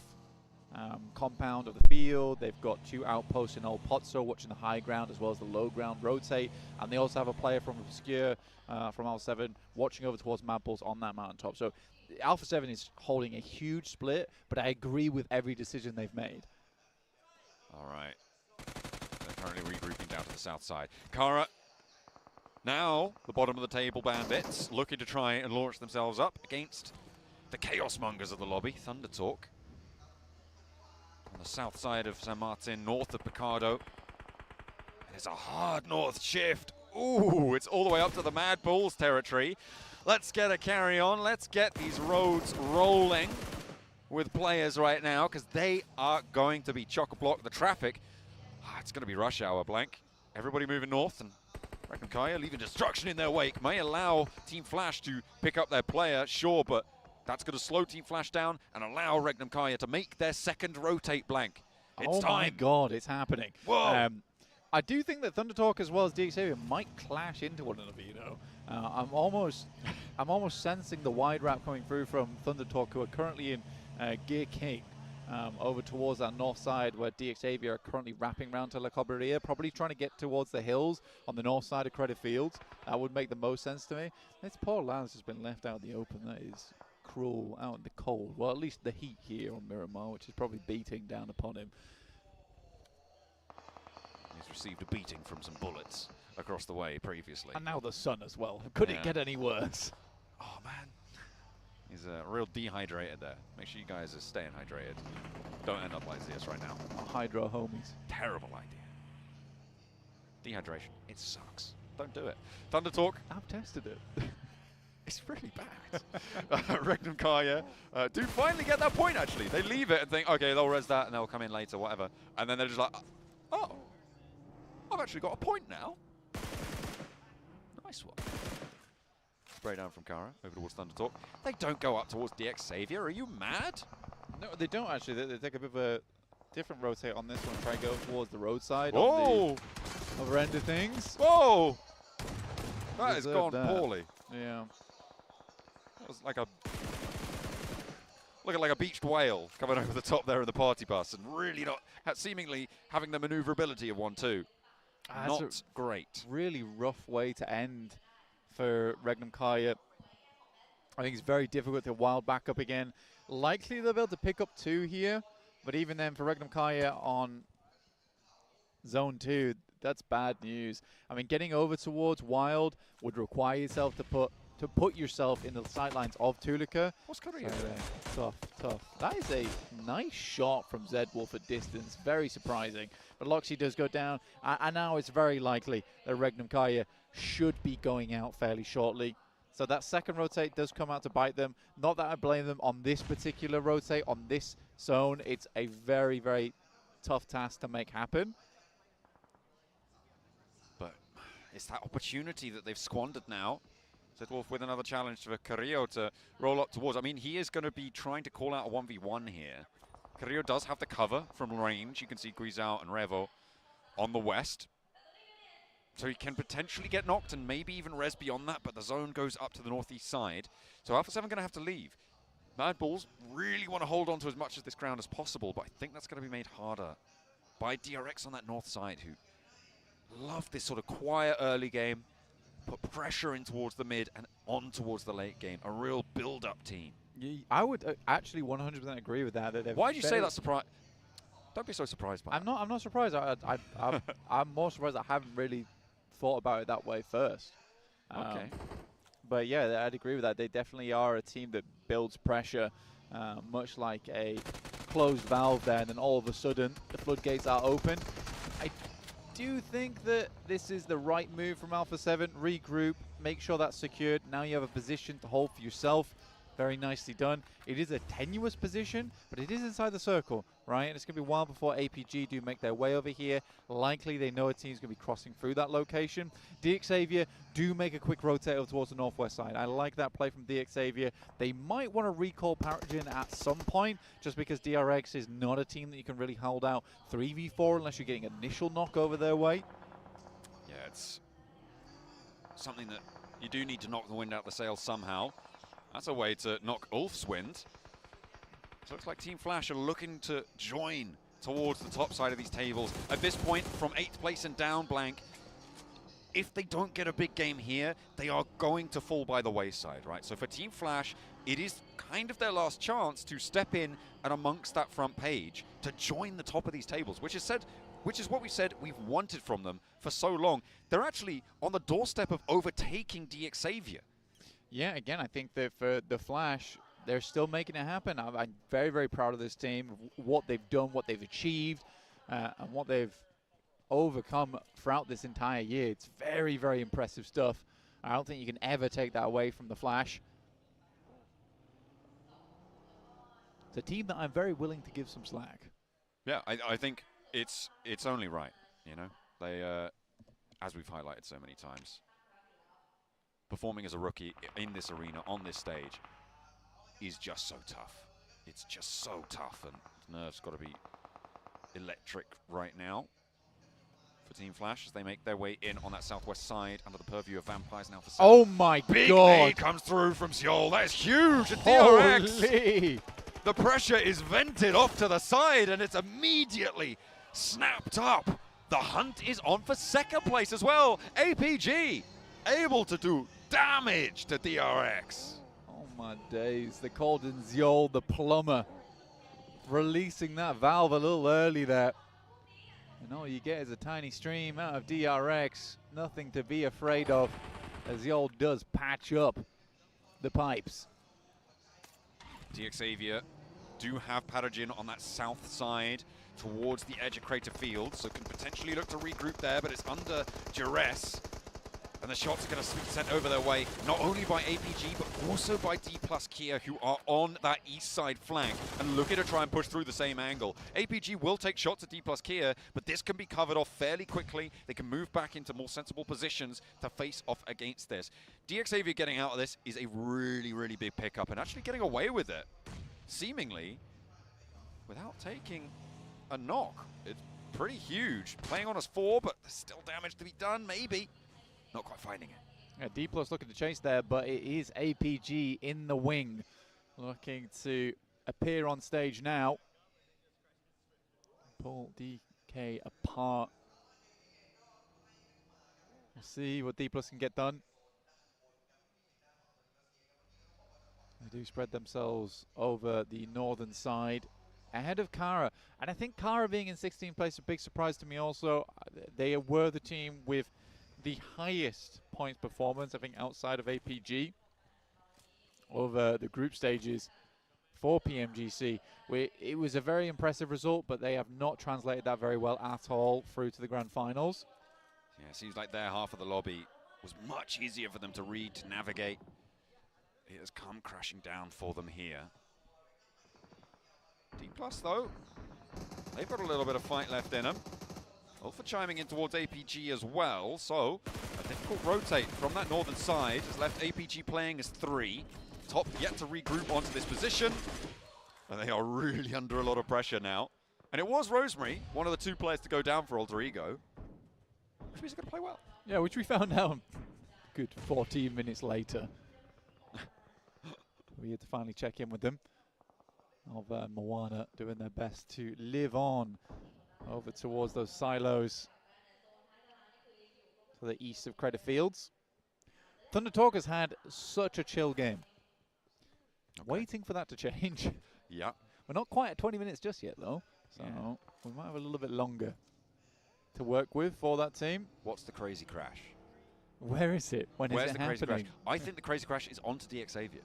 compound of the field. They've got 2 outposts in El Pozo watching the high ground as well as the low ground rotate, and they also have a player from Obscure from Alpha 7 watching over towards Mad Bulls on that mountaintop. So Alpha 7 is holding a huge split, but I agree with every decision they've made. All right. They're currently regrouping down to the south side. Kara, now the bottom of the table bandits, looking to try and launch themselves up against the Chaos Mongers of the lobby, Thunder Talk. On the south side of San Martin, north of Picardo. There's a hard north shift. Ooh, it's all the way up to the Mad Bulls territory. Let's get a carry on. Let's get these roads rolling with players right now, because they are going to be chock-a-block. The traffic, it's going to be rush hour, Blank. Everybody moving north, and Regnum Kaya leaving destruction in their wake. May allow Team Flash to pick up their player, sure, but that's going to slow Team Flash down and allow Regnum Kaya to make their second rotate, Blank. It's time. Oh my God, it's happening. Whoa. I do think that Thunder Talk as well as DXavia might clash into one another, you know. I'm almost sensing the wide wrap coming through from Thunder Talk, who are currently in Gear King, over towards that north side where DXavia are currently wrapping around to La Cobreria, probably trying to get towards the hills on the north side of Credit Fields. That would make the most sense to me. This poor lad's just been left out in the open. That is cruel, out in the cold. Well, at least the heat here on Miramar, which is probably beating down upon him. He's received a beating from some bullets across the way previously. And now the sun as well. Could it get any worse? Oh, man. He's real dehydrated there. Make sure you guys are staying hydrated. Don't end up like this right now. Hydro homies. Terrible idea. Dehydration. It sucks. Don't do it. Thunder Talk. I've tested it. It's really bad. Regnum Kaya do finally get that point, actually. They leave it and think, okay, they'll res that and they'll come in later, whatever. And then they're just like, oh, I've actually got a point now. Nice one. Spray down from Kara over towards Thunder Talk. They don't go up towards DXavia. Are you mad? No, they don't actually. They take a bit of a different rotate on this one. Try and go towards the roadside. Whoa! On the other end of things. Whoa! That has gone poorly. Yeah. That was like a looking like a beached whale coming over the top there in the party bus, and really not seemingly having the maneuverability of 1-2. Not great. Really rough way to end for Regnum Kaya. I think it's very difficult to wild back up again. Likely they'll be able to pick up 2 here, but even then for Regnum Kaya on Zone 2, that's bad news. I mean, getting over towards Wild would require yourself to put yourself in the sightlines of Tulika. What's coming Tough. That is a nice shot from Zed Wolf at distance. Very surprising. But Loxy does go down, and now it's very likely that Regnum Kaya should be going out fairly shortly. So that second rotate does come out to bite them. Not that I blame them on this particular rotate, on this zone. It's a very, very tough task to make happen. But it's that opportunity that they've squandered now. Zed Wolf with another challenge for Carrillo to roll up towards. I mean, he is going to be trying to call out a 1v1 here. Carrillo does have the cover from range. You can see Guizao and Revo on the west. So he can potentially get knocked and maybe even res beyond that, but the zone goes up to the northeast side. So Alpha 7 going to have to leave. Mad Bulls really want to hold on to as much of this ground as possible, but I think that's going to be made harder by DRX on that north side, who love this sort of quiet early game, put pressure in towards the mid and on towards the late game. A real build-up team. I would actually 100% agree with that. Why do you say that surprise? Don't be so surprised by it. I'm not surprised. I'm more surprised I haven't really thought about it that way first. Okay. But yeah, I'd agree with that. They definitely are a team that builds pressure, much like a closed valve there, and then all of a sudden the floodgates are open. I do think that this is the right move from Alpha 7. Regroup, make sure that's secured. Now you have a position to hold for yourself. Very nicely done. It is a tenuous position, but it is inside the circle, right? And it's going to be a while before APG do make their way over here. Likely they know a team's going to be crossing through that location. DXavier do make a quick rotate over towards the northwest side. I like that play from DXavier. They might want to recall Paragen at some point, just because DRX is not a team that you can really hold out 3v4 unless you're getting initial knock over their way. Yeah, it's something that you do need to knock the wind out the sails somehow. That's a way to knock Ulf's wind. So it looks like Team Flash are looking to join towards the top side of these tables. At this point, from 8th place and down, Blank, if they don't get a big game here, they are going to fall by the wayside, right? So for Team Flash, it is kind of their last chance to step in and amongst that front page to join the top of these tables, which is what we said we've wanted from them for so long. They're actually on the doorstep of overtaking DXavier. Yeah, again, I think that for the Flash, they're still making it happen. I'm very, very proud of this team, what they've done, what they've achieved, and what they've overcome throughout this entire year. It's very, very impressive stuff. I don't think you can ever take that away from the Flash. It's a team that I'm very willing to give some slack. Yeah, I think it's only right, you know. They, as we've highlighted so many times, performing as a rookie in this arena, on this stage, is just so tough. It's just so tough, and nerves got to be electric right now for Team Flash as they make their way in on that southwest side under the purview of Vampires now for 7. Oh my Big God! nade comes through from Seoul. That is huge. And DRX, Holy! the pressure is vented off to the side, and it's immediately snapped up. The hunt is on for second place as well. APG able to do damage to DRX. Oh my days, the Golden Ziol, the plumber, releasing that valve a little early there. And all you get is a tiny stream out of DRX. Nothing to be afraid of, as Ziol does patch up the pipes. DXavier do have Paragen on that south side towards the edge of Crater Field, so can potentially look to regroup there, but it's under duress. And the shots are going to be sent over their way, not only by APG, but also by D+ Kia, who are on that east side flank and looking to try and push through the same angle. APG will take shots at D+ Kia, but this can be covered off fairly quickly. They can move back into more sensible positions to face off against this. DXavier getting out of this is a really, really big pickup and actually getting away with it, seemingly, without taking a knock. It's pretty huge. Playing on us 4, but there's still damage to be done, maybe. Not quite finding it. Yeah, D+ looking to chase there, but it is APG in the wing, looking to appear on stage now. Pull DK apart. We'll see what D+ can get done. They do spread themselves over the northern side ahead of Kara. And I think Kara being in 16th place is a big surprise to me also. They were the team with the highest points performance, I think, outside of APG over the group stages for PMGC. It was a very impressive result, but they have not translated that very well at all through to the grand finals. Yeah, it seems like their half of the lobby was much easier for them to read, to navigate. It has come crashing down for them here. D+ though, they've got a little bit of fight left in them. Alpha chiming in towards APG as well, so a difficult rotate from that northern side has left APG playing as 3. Top yet to regroup onto this position, and they are really under a lot of pressure now. And it was Rosemary, one of the 2 players to go down for Alter Ego, which means they're going to play well. Yeah, which we found out a good 14 minutes later. we're here to finally check in with them. Of Moana doing their best to live on over towards those silos to the east of Credit Fields. Thunder Talk has had such a chill game. Okay. Waiting for that to change. Yeah. We're not quite at 20 minutes just yet, though. So we might have a little bit longer to work with for that team. What's the crazy crash? Where is it? Where's is it the crazy happening? crash? I think the crazy crash is onto DX Xavier.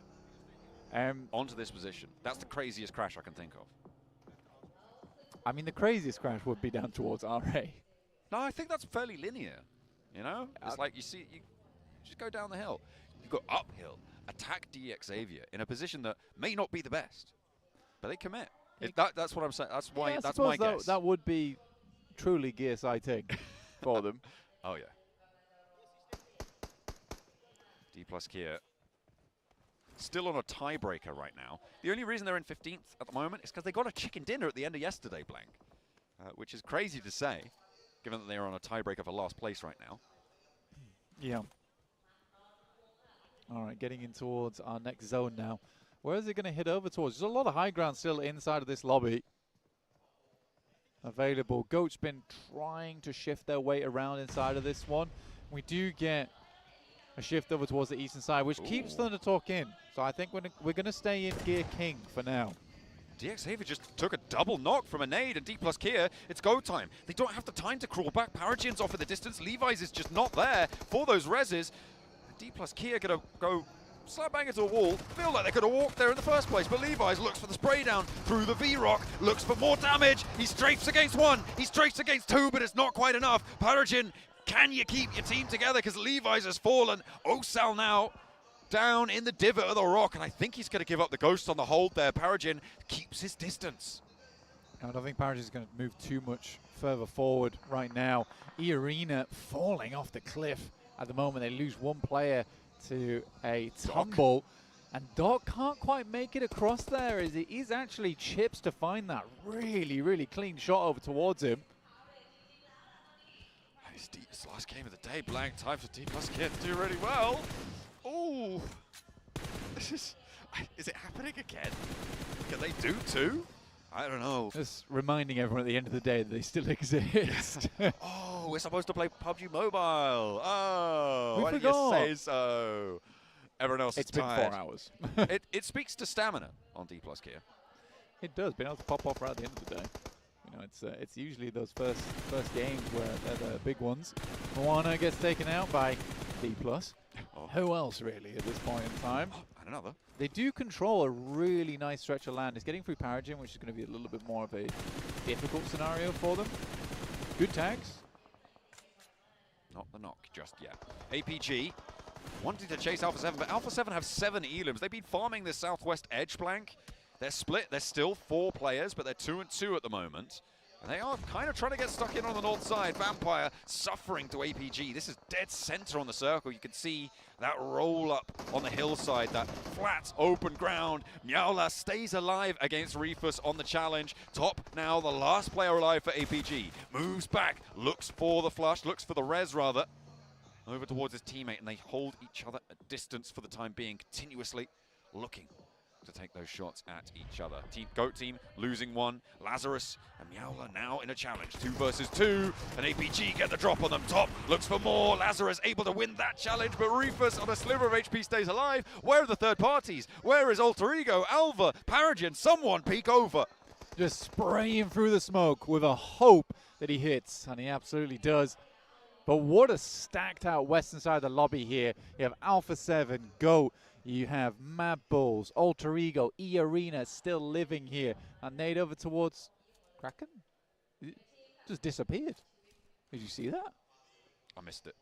Onto this position. That's the craziest crash I can think of. I mean, the craziest crash would be down towards RA. No, I think that's fairly linear. You know? It's like you just go down the hill. You go uphill, attack DX Xavier in a position that may not be the best. But they commit. That's what I'm saying. That's why. Yeah, that's my guess. That would be truly gear sighting for them. Oh, yeah. D plus Kia. Still on a tiebreaker right now. The only reason they're in 15th at the moment is because they got a chicken dinner at the end of yesterday, Blank. Which is crazy to say, given that they are on a tiebreaker for last place right now. Yeah. All right, getting in towards our next zone now. Where is it going to hit over towards? There's a lot of high ground still inside of this lobby available. Goat's been trying to shift their weight around inside of this one. We do get a shift over towards the eastern side, which keeps Thunder Talk in. So I think we're going to stay in Gear King for now. DX Xavier just took a double knock from a nade, and D plus Kia, it's go time. They don't have the time to crawl back. Paragin's off in the distance. Levi's is just not there for those reses. D plus Kia gonna go slap bang into a wall. Feel like they could have walked there in the first place, but Levi's looks for the spray down through the V-Rock, looks for more damage. He strafes against one, he strafes against two, but it's not quite enough. Paragin, can you keep your team together? Because Levi's has fallen. Osal now down in the divot of the rock, and I think he's going to give up the ghost on the hold there. Paragin keeps his distance. I don't think Paragin's going to move too much further forward right now. E-Arena falling off the cliff at the moment. They lose one player to a tumble, and Doc can't quite make it across there as it is actually chips to find that really, really clean shot over towards him. It's the last game of the day. Blank time for D plus Kia to do really well. Oh, this is it happening again? Can they do two? I don't know. Just reminding everyone at the end of the day that they still exist. Oh, we're supposed to play PUBG Mobile. Oh, why did you say so? Everyone else is tired. It's been 4 hours. it speaks to stamina on D plus Kia. It does. Being able to pop off right at the end of the day. You know, it's usually those first games where they're the big ones. Moana gets taken out by D plus. Oh. Who else really at this point in time? Oh, and another. They do control a really nice stretch of land. It's getting through Paragin, which is going to be a little bit more of a difficult scenario for them. Good tags. Not the knock just yet. APG wanting to chase Alpha 7, but Alpha 7 have 7 elims. They've been farming this southwest edge flank. They're split. They're still 4 players, but they're 2 and 2 at the moment. And they are kind of trying to get stuck in on the north side. Vampire suffering to APG. This is dead center on the circle. You can see that roll up on the hillside, that flat open ground. Miaula stays alive against Reefus on the challenge. Top now, the last player alive for APG. Moves back, looks for the flush, looks for the res rather. Over towards his teammate, and they hold each other at distance for the time being, continuously looking to take those shots at each other. Goat team losing one. Lazarus and Miaula now in a challenge. 2 versus 2, and APG get the drop on them. Top looks for more. Lazarus able to win that challenge, but Rufus on a sliver of HP stays alive. Where are the third parties? Where is Alter Ego, Alva, Paragin? Someone peek over. Just spraying through the smoke with a hope that he hits, and he absolutely does. But what a stacked out western side of the lobby here. You have Alpha 7, Goat, you have Mad Bulls, Alter Ego, E-Arena still living here. And nade over towards Kraken? It just disappeared. Did you see that? I missed it.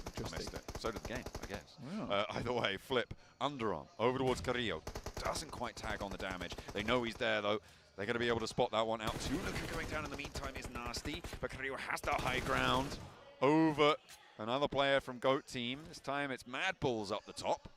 Interesting. I missed it. So did the game, I guess. Yeah. Either way, flip, underarm, over towards Carrillo. Doesn't quite tag on the damage. They know he's there though. They're going to be able to spot that one out. Tuluka going down in the meantime is nasty, but Carrillo has the high ground over another player from Goat team. This time it's Mad Bulls up the top.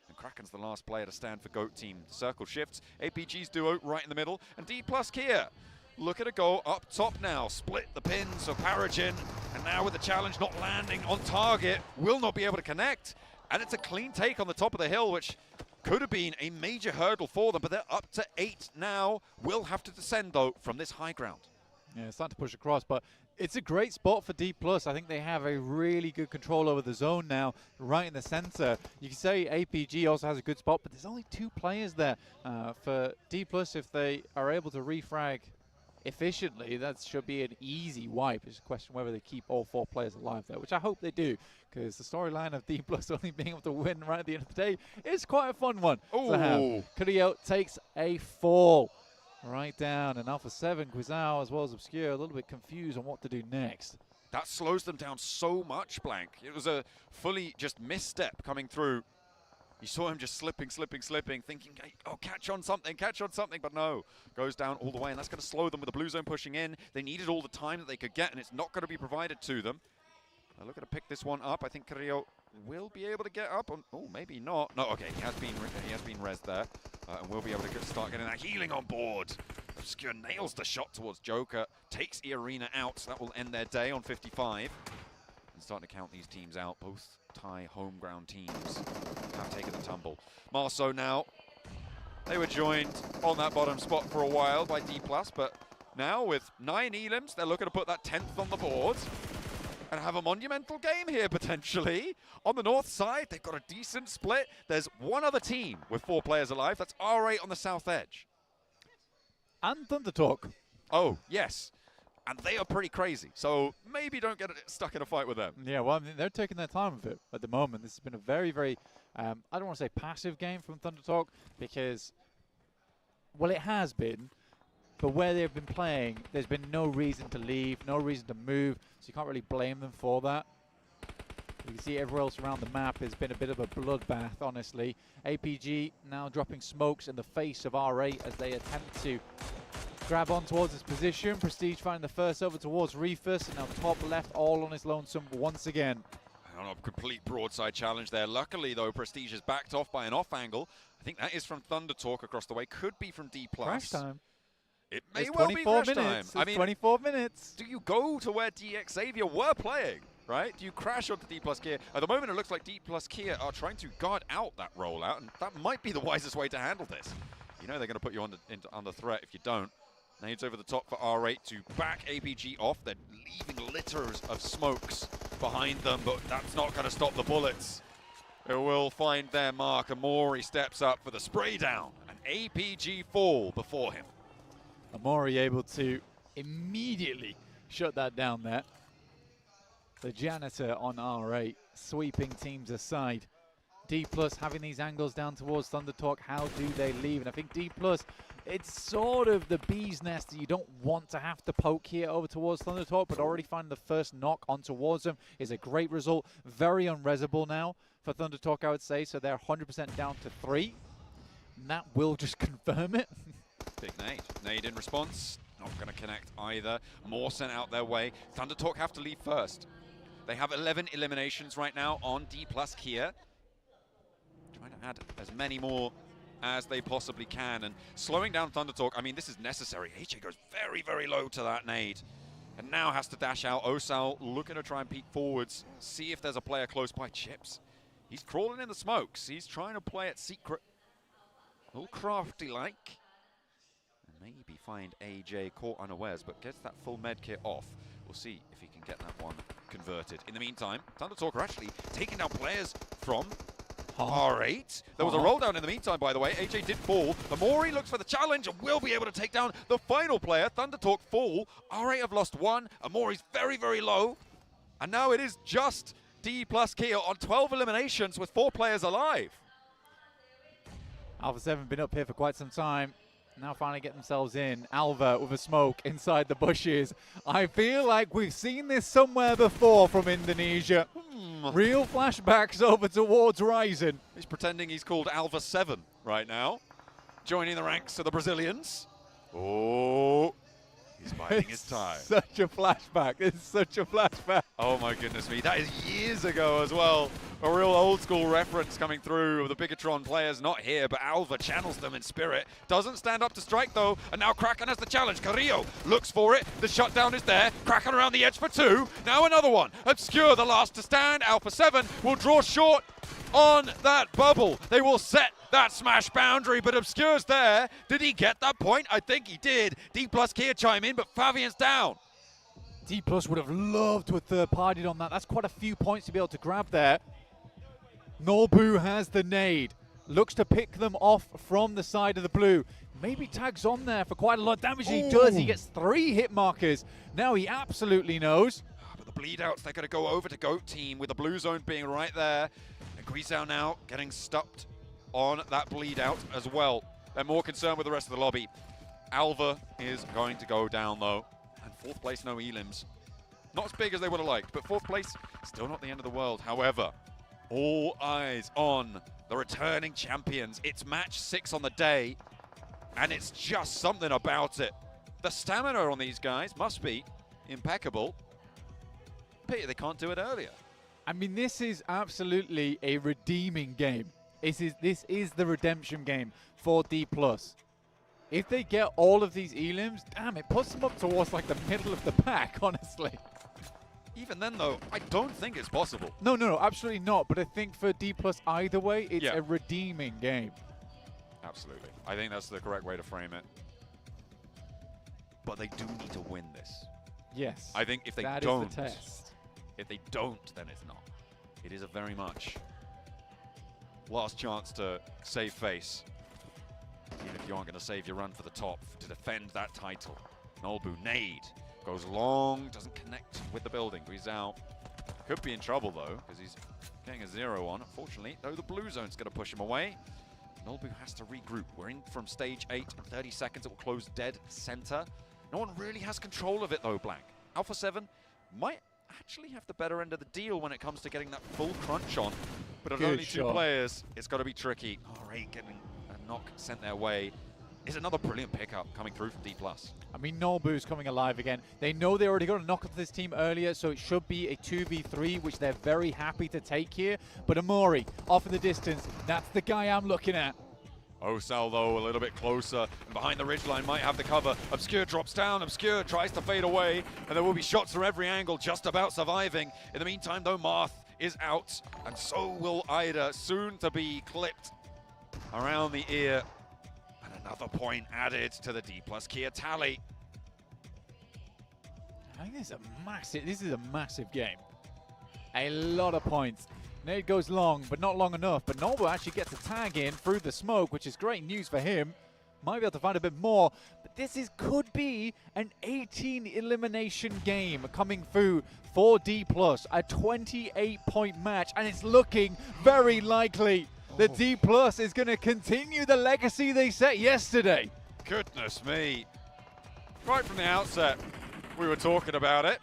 And Kraken's the last player to stand for Goat team. Circle shifts. APG's duo right in the middle. And D plus Kia. Look at a goal up top now. Split the pins of Paragin. And now with the challenge not landing on target, will not be able to connect. And it's a clean take on the top of the hill, which Could have been a major hurdle for them, but they're up to 8 now. Will have to descend, though, from this high ground. Yeah, it's starting to push across, but it's a great spot for D+. I think they have a really good control over the zone now, right in the center. You can say APG also has a good spot, but there's only 2 players there. For D+, if they are able to refrag efficiently, that should be an easy wipe. It's a question whether they keep all 4 players alive there, which I hope they do, because the storyline of D+ only being able to win right at the end of the day is quite a fun one to have. Carrillo takes a fall right down, and Alpha 7, Quizao, as well as Obscure, a little bit confused on what to do next. That slows them down so much, Blank. It was a fully just misstep coming through. You saw him just slipping, thinking, hey, oh, catch on something, but no. Goes down all the way, and that's going to slow them with the blue zone pushing in. They needed all the time that they could get, and it's not going to be provided to them. They're looking to pick this one up. I think Carrillo will be able to get up. Oh, maybe not. No, okay, he has been rezzed there, and will be able to start getting that healing on board. Obscure nails the shot towards Joker, takes Arena out, so that will end their day on 55. And starting to count these teams out. Both Thai home ground teams have taken the tumble. Marceau now, they were joined on that bottom spot for a while by D+, but now with 9 elims, they're looking to put that 10th on the board and have a monumental game here, potentially. On the north side, they've got a decent split. There's one other team with 4 players alive. That's R8 on the south edge. And ThunderTalk. Oh, yes. And they are pretty crazy, so maybe don't get stuck in a fight with them. Yeah, well, I mean, they're taking their time with it at the moment. This has been a very, very, I don't want to say passive game from ThunderTalk, because, well, it has been, but where they've been playing, there's been no reason to leave, no reason to move, so you can't really blame them for that. You can see everywhere else around the map has been a bit of a bloodbath, honestly. APG now dropping smokes in the face of R8 as they attempt to grab on towards his position. Prestige finding the first over towards Reefus, and now top left all on his lonesome once again. On a complete broadside challenge there. Luckily, though, Prestige is backed off by an off angle. I think that is from ThunderTalk across the way. Could be from D+. Crash time. It may well be crash time. I mean, 24 minutes. Do you go to where DX Xavier were playing, right? Do you crash onto D+ Kia? At the moment, it looks like D+ Kia are trying to guard out that rollout, and that might be the wisest way to handle this. You know they're going to put you under threat if you don't. Nades over the top for R8 to back APG off. They're leaving litters of smokes behind them, but that's not going to stop the bullets. It will find their mark. Amori steps up for the spray down, and APG fall before him. Amori able to immediately shut that down there. The janitor on R8 sweeping teams aside. D+ having these angles down towards ThunderTalk. How do they leave? And I think D+, it's sort of the bee's nest that you don't want to have to poke here over towards ThunderTalk, but already finding the first knock on towards them is a great result. Very unresable now for ThunderTalk, I would say. So they're 100% down to 3. And that will just confirm it. Big nade. Nade in response. Not going to connect either. More sent out their way. ThunderTalk have to leave first. They have 11 eliminations right now on D+ Kia. Trying to add as many more as they possibly can. And slowing down ThunderTalk, I mean, this is necessary. HA goes very, very low to that nade. And now has to dash out. Osal looking to try and peek forwards. See if there's a player close by. Chips. He's crawling in the smokes. He's trying to play it secret. A little crafty-like. Maybe find AJ caught unawares, but gets that full med kit off. We'll see if he can get that one converted. In the meantime, ThunderTalk are actually taking down players from R8. There was a roll down in the meantime, by the way. AJ did fall. Amori looks for the challenge and will be able to take down the final player. ThunderTalk fall. R8 have lost 1. Amori's very, very low. And now it is just D+ Kia on 12 eliminations with 4 players alive. Alpha 7 been up here for quite some time. Now finally get themselves in. Alva with a smoke inside the bushes. I feel like we've seen this somewhere before from Indonesia. Real flashbacks over towards Ryzen. He's pretending he's called Alva 7 right now. Joining the ranks of the Brazilians. Oh, he's biding his time. Such a flashback. It's such a flashback. Oh my goodness me. That is years ago as well. A real old school reference coming through of the Bigatron players not here, but Alva channels them in spirit. Doesn't stand up to strike though, and now Kraken has the challenge. Carrillo looks for it. The shutdown is there. Kraken around the edge for 2. Now another one. Obscure the last to stand. Alpha 7 will draw short on that bubble. They will set that smash boundary, but Obscure's there. Did he get that point? I think he did. D+ Kia chime in, but Fabian's down. D+ would have loved to have third-partied on that. That's quite a few points to be able to grab there. Norbu has the nade. Looks to pick them off from the side of the blue. Maybe tags on there for quite a lot of damage. He does. He gets 3 hit markers. Now he absolutely knows. But the bleed outs, they're going to go over to Goat Team with the blue zone being right there. And Guizhou now getting stopped on that bleed out as well. They're more concerned with the rest of the lobby. Alva is going to go down though. And 4th place, no elims. Not as big as they would have liked, but 4th place, still not the end of the world. However, all eyes on the returning champions. It's match 6 on the day, and it's just something about it. The stamina on these guys must be impeccable. Pity they can't do it earlier. I mean, this is absolutely a redeeming game. This is the redemption game for D+. If they get all of these elims, damn, it puts them up towards like the middle of the pack, honestly. Even then, though, I don't think it's possible. No, absolutely not. But I think for D+, either way, it's a redeeming game. Absolutely. I think that's the correct way to frame it. But they do need to win this. Yes. I think if they that don't, is the test. If they don't, then it's not. It is a very much last chance to save face. Even if you aren't going to save your run for the top to defend that title. Nolbu nade. Goes long, doesn't connect with the building. Guizhou could be in trouble though, because he's getting a 0 on. Unfortunately, though, the blue zone's going to push him away. Nolbu has to regroup. We're in from stage 8 in 30 seconds. It will close dead center. No one really has control of it though, Blank. Alpha 7 might actually have the better end of the deal when it comes to getting that full crunch on. But if only 2 players, it's got to be tricky. Oh, Ray getting a knock sent their way. Is another brilliant pickup coming through from D+. I mean, Nolbu's coming alive again. They know they already got a knock off this team earlier, so it should be a 2v3, which they're very happy to take here. But Amori, off in the distance, that's the guy I'm looking at. Osal, though, a little bit closer, and behind the ridgeline might have the cover. Obscure drops down, Obscure tries to fade away, and there will be shots from every angle, just about surviving. In the meantime, though, Marth is out, and so will Ida, soon to be clipped around the ear. Another point added to the D+ Kia tally. I think this is a massive game. A lot of points. Nade goes long, but not long enough. But Nolbu actually gets a tag in through the smoke, which is great news for him. Might be able to find a bit more. But this could be an 18 elimination game coming through for D+. A 28-point match, and it's looking very likely. The D+ is going to continue the legacy they set yesterday. Goodness me. Right from the outset, we were talking about it.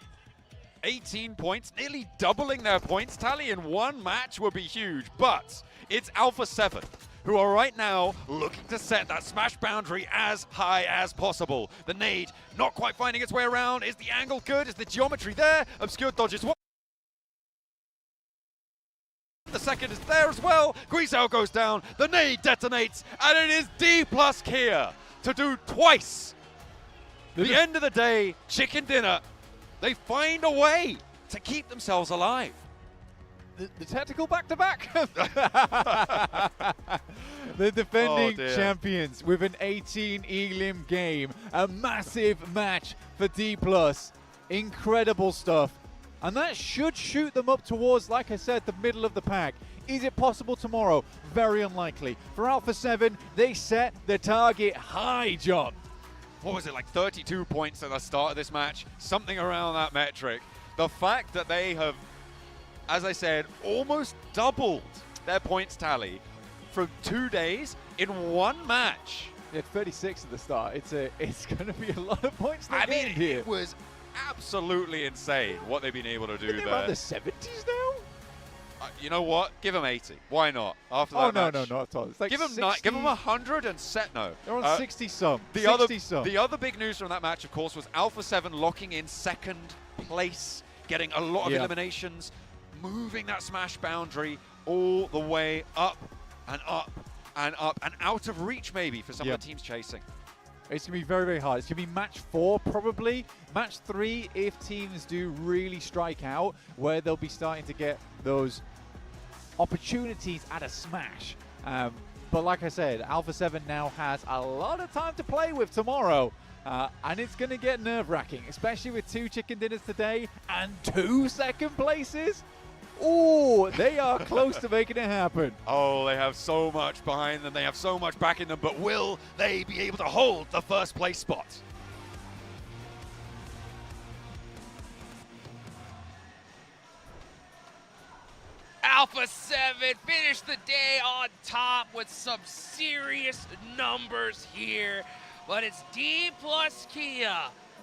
18 points, nearly doubling their points tally in one match would be huge. But it's Alpha 7, who are right now looking to set that smash boundary as high as possible. The nade not quite finding its way around. Is the angle good? Is the geometry there? Obscure dodges one. The second is there as well. Guizhou goes down. The nade detonates. And it is D+ Kia to do twice. The end of the day, chicken dinner. They find a way to keep themselves alive. The tactical back-to-back. The defending champions with an 18 elim game. A massive match for D+. Incredible stuff. And that should shoot them up towards, like I said, the middle of the pack. Is it possible tomorrow? Very unlikely. For Alpha 7, they set the target high, John. What was it, like 32 points at the start of this match? Something around that metric. The fact that they have, as I said, almost doubled their points tally from 2 days in one match. They had 36 at the start. It's going to be a lot of points. I mean, it was absolutely insane what they've been able to do there. Around the 70s now? You know what? Give them 80. Why not? After that match. No, not at all. It's like give them 100 and set no. They're on 60-some. The other big news from that match, of course, was Alpha 7 locking in second place, getting a lot of eliminations, moving that smash boundary all the way up and up and up and out of reach maybe for some of the teams chasing. It's going to be very, very hard. It's going to be match 4 probably. Match 3 if teams do really strike out, where they'll be starting to get those opportunities at a smash. But like I said, Alpha 7 now has a lot of time to play with tomorrow. And it's going to get nerve-wracking, especially with 2 chicken dinners today and 2 second places. Oh, they are close to making it happen. Oh, they have so much behind them. They have so much backing them. But will they be able to hold the first place spot? Alpha 7 finished the day on top with some serious numbers here. But it's D plus Kia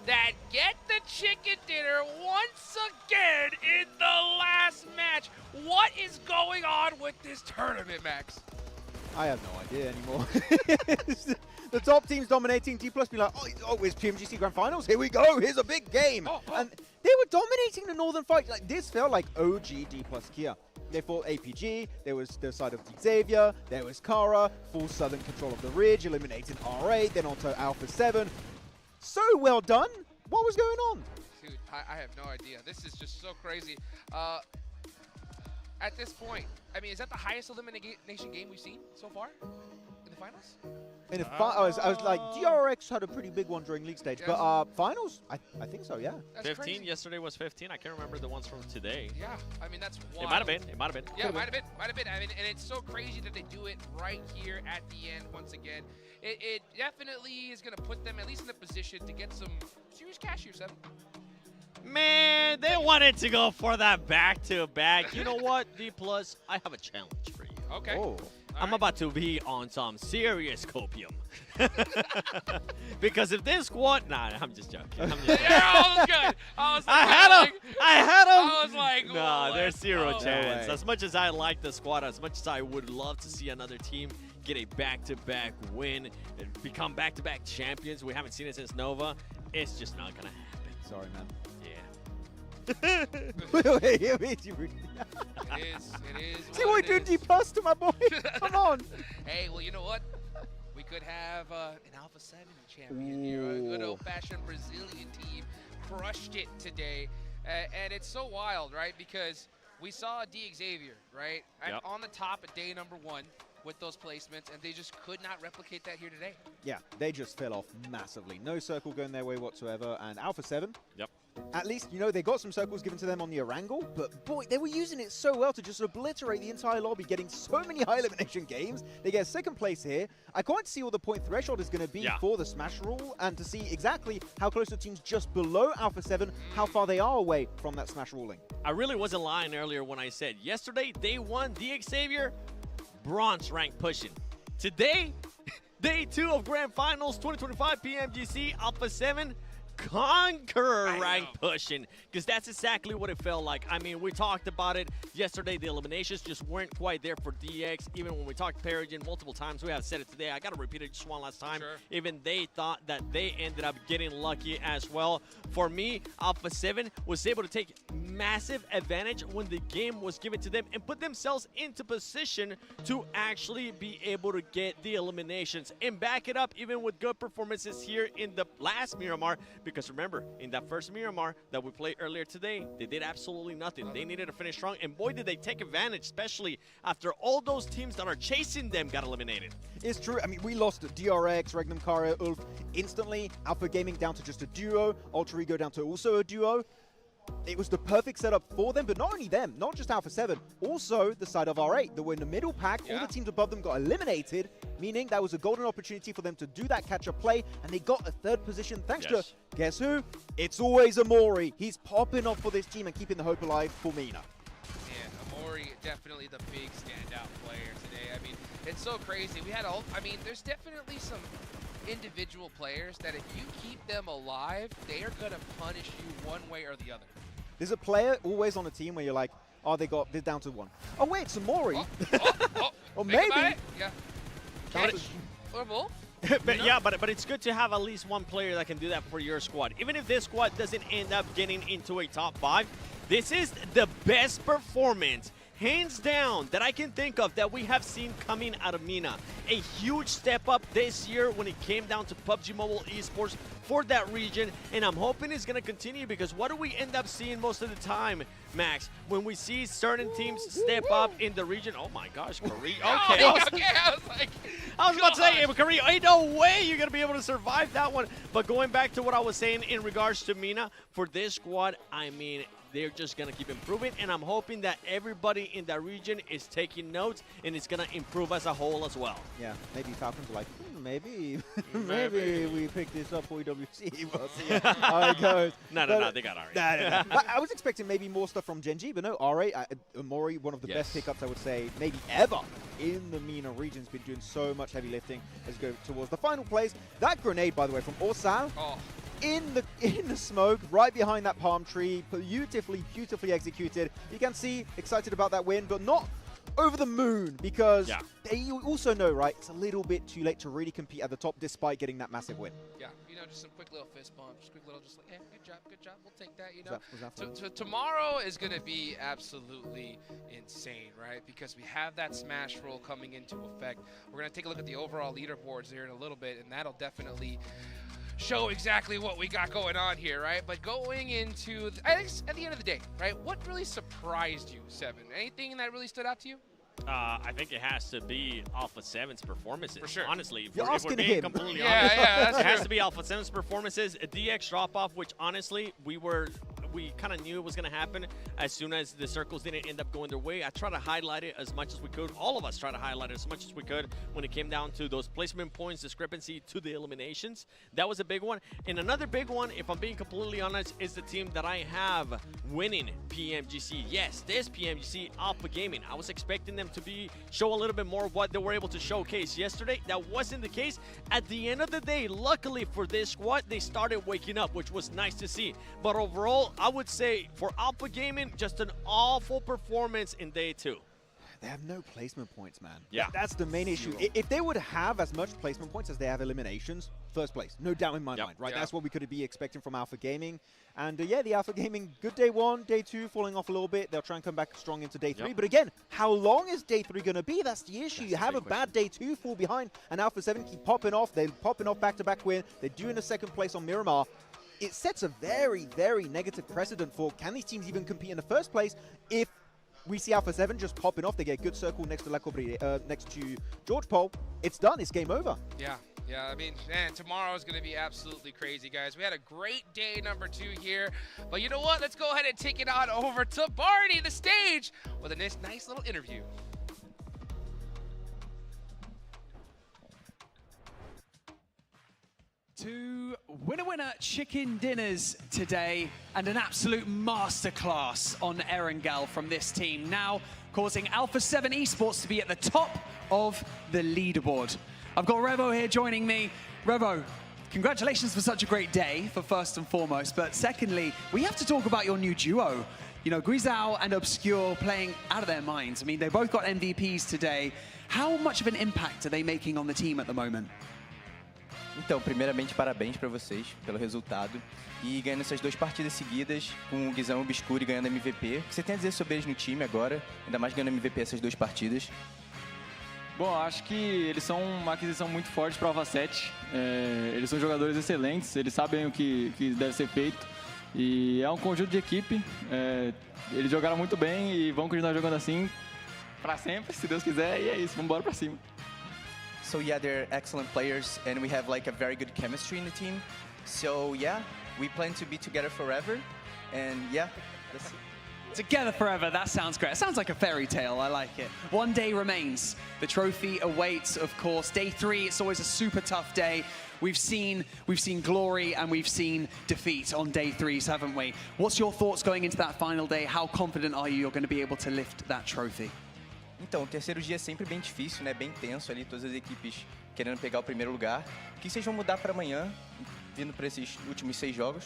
that get the chicken dinner once again in the last match. What is going on with this tournament, Max? I have no idea anymore. The top team's dominating. D plus be like, oh, it's PMGC Grand Finals. Here we go. Here's a big game. And they were dominating the Northern fight. Like this felt like OG D plus Kia. They fought APG, there was the side of Xavier, there was Kara, full southern control of the ridge, eliminating R8, then onto Alpha 7. So well done. What was going on? Dude, I have no idea. This is just so crazy. At this point, I mean, is that the highest elimination game we've seen so far in the finals? In the I was like, DRX had a pretty big one during league stage, but finals, I think so, yeah. That's 15. Crazy. Yesterday was 15. I can't remember the ones from today. Yeah, I mean that's wild. It might have been. It might have been. Yeah, it might have been. I mean, and it's so crazy that they do it right here at the end once again. It definitely is going to put them at least in a position to get some serious cash here, Seven. Man, they wanted to go for that back-to-back. You know what, D+, I have a challenge for you. Okay. Oh. I'm about to be on some serious copium. Because if this squad... Nah, I'm just joking. Yeah, I was good. I had him. I was like, nah, there's zero chance. No as much as I like the squad, as much as I would love to see another team get a back-to-back win and become back-to-back champions, we haven't seen it since Nova, it's just not going to happen. Sorry, man. It is. See what you doing D+ to my boy? Come on. Hey, well, you know what? We could have an Alpha 7 champion here. A good old-fashioned Brazilian team crushed it today. And it's so wild, right? Because we saw D Xavier, right? Yep. On the top at day number 1 with those placements, and they just could not replicate that here today. Yeah, they just fell off massively. No circle going their way whatsoever. And Alpha 7, Yep. At least, you know, they got some circles given to them on the Erangel, but boy, they were using it so well to just obliterate the entire lobby, getting so many high elimination games. They get second place here. I can't see what the point threshold is going to be for the Smash rule, and to see exactly how close the teams just below Alpha 7, how far they are away from that Smash ruling. I really wasn't lying earlier when I said yesterday, day 1, D Xavier, bronze rank pushing. Today, day 2 of Grand Finals 2025 PMGC Alpha 7, conqueror rank pushing, because that's exactly what it felt like. I mean, we talked about it yesterday. The eliminations just weren't quite there for DX. Even when we talked Peregrine multiple times, we have said it today. I got to repeat it just one last time. Sure. Even they thought that they ended up getting lucky as well. For me, Alpha 7 was able to take massive advantage when the game was given to them and put themselves into position to actually be able to get the eliminations and back it up even with good performances here in the last Miramar. Because remember, in that first Miramar that we played earlier today, they did absolutely nothing. They needed to finish strong, and boy, did they take advantage, especially after all those teams that are chasing them got eliminated. It's true. I mean, we lost DRX, Regnum, Kara, Ulf instantly. Alpha Gaming down to just a duo. Alter Ego down to also a duo. It was the perfect setup for them, but not only them, not just Alpha 7, also the side of R8 that were in the middle pack. All the teams above them got eliminated, meaning that was a golden opportunity for them to do that catch-up play, and they got a third position thanks to, guess who? It's always Amori. He's popping off for this team and keeping the hope alive for Mina. Yeah, Amori, definitely the big standout player today. I mean, it's so crazy. We had all, I mean, there's definitely some individual players that if you keep them alive, they are going to punish you one way or the other. There's a player always on a team where you're like, oh, they're down to 1. Oh, wait, it's Amori. Or maybe. Yeah. Or both. but it's good to have at least one player that can do that for your squad. Even if this squad doesn't end up getting into a top 5, this is the best performance hands down, that I can think of that we have seen coming out of MENA. A huge step up this year when it came down to PUBG Mobile esports for that region, and I'm hoping it's going to continue, because what do we end up seeing most of the time, Max? When we see certain teams step up in the region. Oh my gosh, Korea. Okay, I was about to say, Korea, ain't no way you're going to be able to survive that one. But going back to what I was saying in regards to MENA, for this squad, I mean, they're just going to keep improving, and I'm hoping that everybody in that region is taking notes, and it's going to improve as a whole as well. Yeah, maybe Falcons are like, maybe we pick this up for EWC. We'll see how it goes. No, they got Ari. I was expecting maybe more stuff from Genji, but no, Ari, Amori, one of the best pickups, I would say, maybe ever in the MENA region. Has been doing so much heavy lifting as we go towards the final plays. That grenade, by the way, from Orsal. In the smoke, right behind that palm tree, beautifully executed. You can see excited about that win, but not over the moon, because they also know, right, it's a little bit too late to really compete at the top despite getting that massive win. Yeah, you know, just some quick little fist bumps, quick little just like, hey, good job, we'll take that, you know. Tomorrow is going to be absolutely insane, right? Because we have that smash roll coming into effect. We're going to take a look at the overall leaderboards here in a little bit, and that'll definitely show exactly what we got going on here, right? But going into, I think at the end of the day, right, what really surprised you, Seven? Anything that really stood out to you? I think it has to be Alpha 7's performances. For sure. Honestly, if You're we're asking being him. completely Yeah, honest, that's it has true. to be Alpha 7's performances. A DX drop-off, which honestly, we kind of knew it was going to happen as soon as the circles didn't end up going their way. I tried to highlight it as much as we could. All of us tried to highlight it as much as we could when it came down to those placement points, discrepancy to the eliminations. That was a big one. And another big one, if I'm being completely honest, is the team that I have winning PMGC. Yes, this PMGC, Alpha Gaming. I was expecting them to show a little bit more of what they were able to showcase yesterday. That wasn't the case. At the end of the day, luckily for this squad, they started waking up, which was nice to see. But overall, I would say for Alpha Gaming, just an awful performance in day 2. They have no placement points, man. Yeah. That's the main issue. If they would have as much placement points as they have eliminations, first place. No doubt in my mind, right? That's what we could be expecting from Alpha Gaming. And yeah, the Alpha Gaming, good day 1, day 2, falling off a little bit. They'll try and come back strong into day 3. But again, how long is day 3 going to be? That's the issue. You have a bad day 2, fall behind, and Alpha 7 keep popping off. They're popping off back-to-back win. They're doing a second place on Miramar. It sets a very, very negative precedent for, can these teams even compete in the first place if we see Alpha 7 just popping off? They get a good circle next to next to George Pole. It's done. It's game over. Yeah, I mean, man, tomorrow is going to be absolutely crazy, guys. We had a great day number 2 here. But you know what? Let's go ahead and take it on over to Barney, the stage, with a nice little interview. Two winner chicken dinners today, and an absolute masterclass on Erangel from this team, now causing Alpha 7 Esports to be at the top of the leaderboard. I've got Revo here joining me. Revo, congratulations for such a great day, for first and foremost, but secondly, we have to talk about your new duo. You know, Grisao and Obscure playing out of their minds. I mean, they both got MVPs today. How much of an impact are they making on the team at the moment? Então, primeiramente, parabéns para vocês pelo resultado. E ganhando essas 2 partidas seguidas, com o Guizão Obscuro e ganhando MVP. O que você tem a dizer sobre eles no time agora? Ainda mais ganhando MVP essas 2 partidas. Bom, acho que eles são uma aquisição muito forte para a Alpha 7. Eles são jogadores excelentes, eles sabem o que deve ser feito. E é um conjunto de equipe. Eles jogaram muito bem e vão continuar jogando assim para sempre, se Deus quiser. E é isso, vamos embora para cima. So yeah, they're excellent players, and we have like a very good chemistry in the team. So yeah, we plan to be together forever, and yeah, that's it. Together forever, that sounds great. It sounds like a fairy tale, I like it. One day remains. The trophy awaits, of course. Day 3, it's always a super tough day. We've seen glory and we've seen defeat on day 3s, haven't we? What's your thoughts going into that final day? How confident are you you're going to be able to lift that trophy? Então, o terceiro dia é sempre bem difícil, né? Bem tenso ali, todas as equipes querendo pegar o primeiro lugar. O que vocês vão mudar para amanhã, vindo para esses últimos 6 jogos?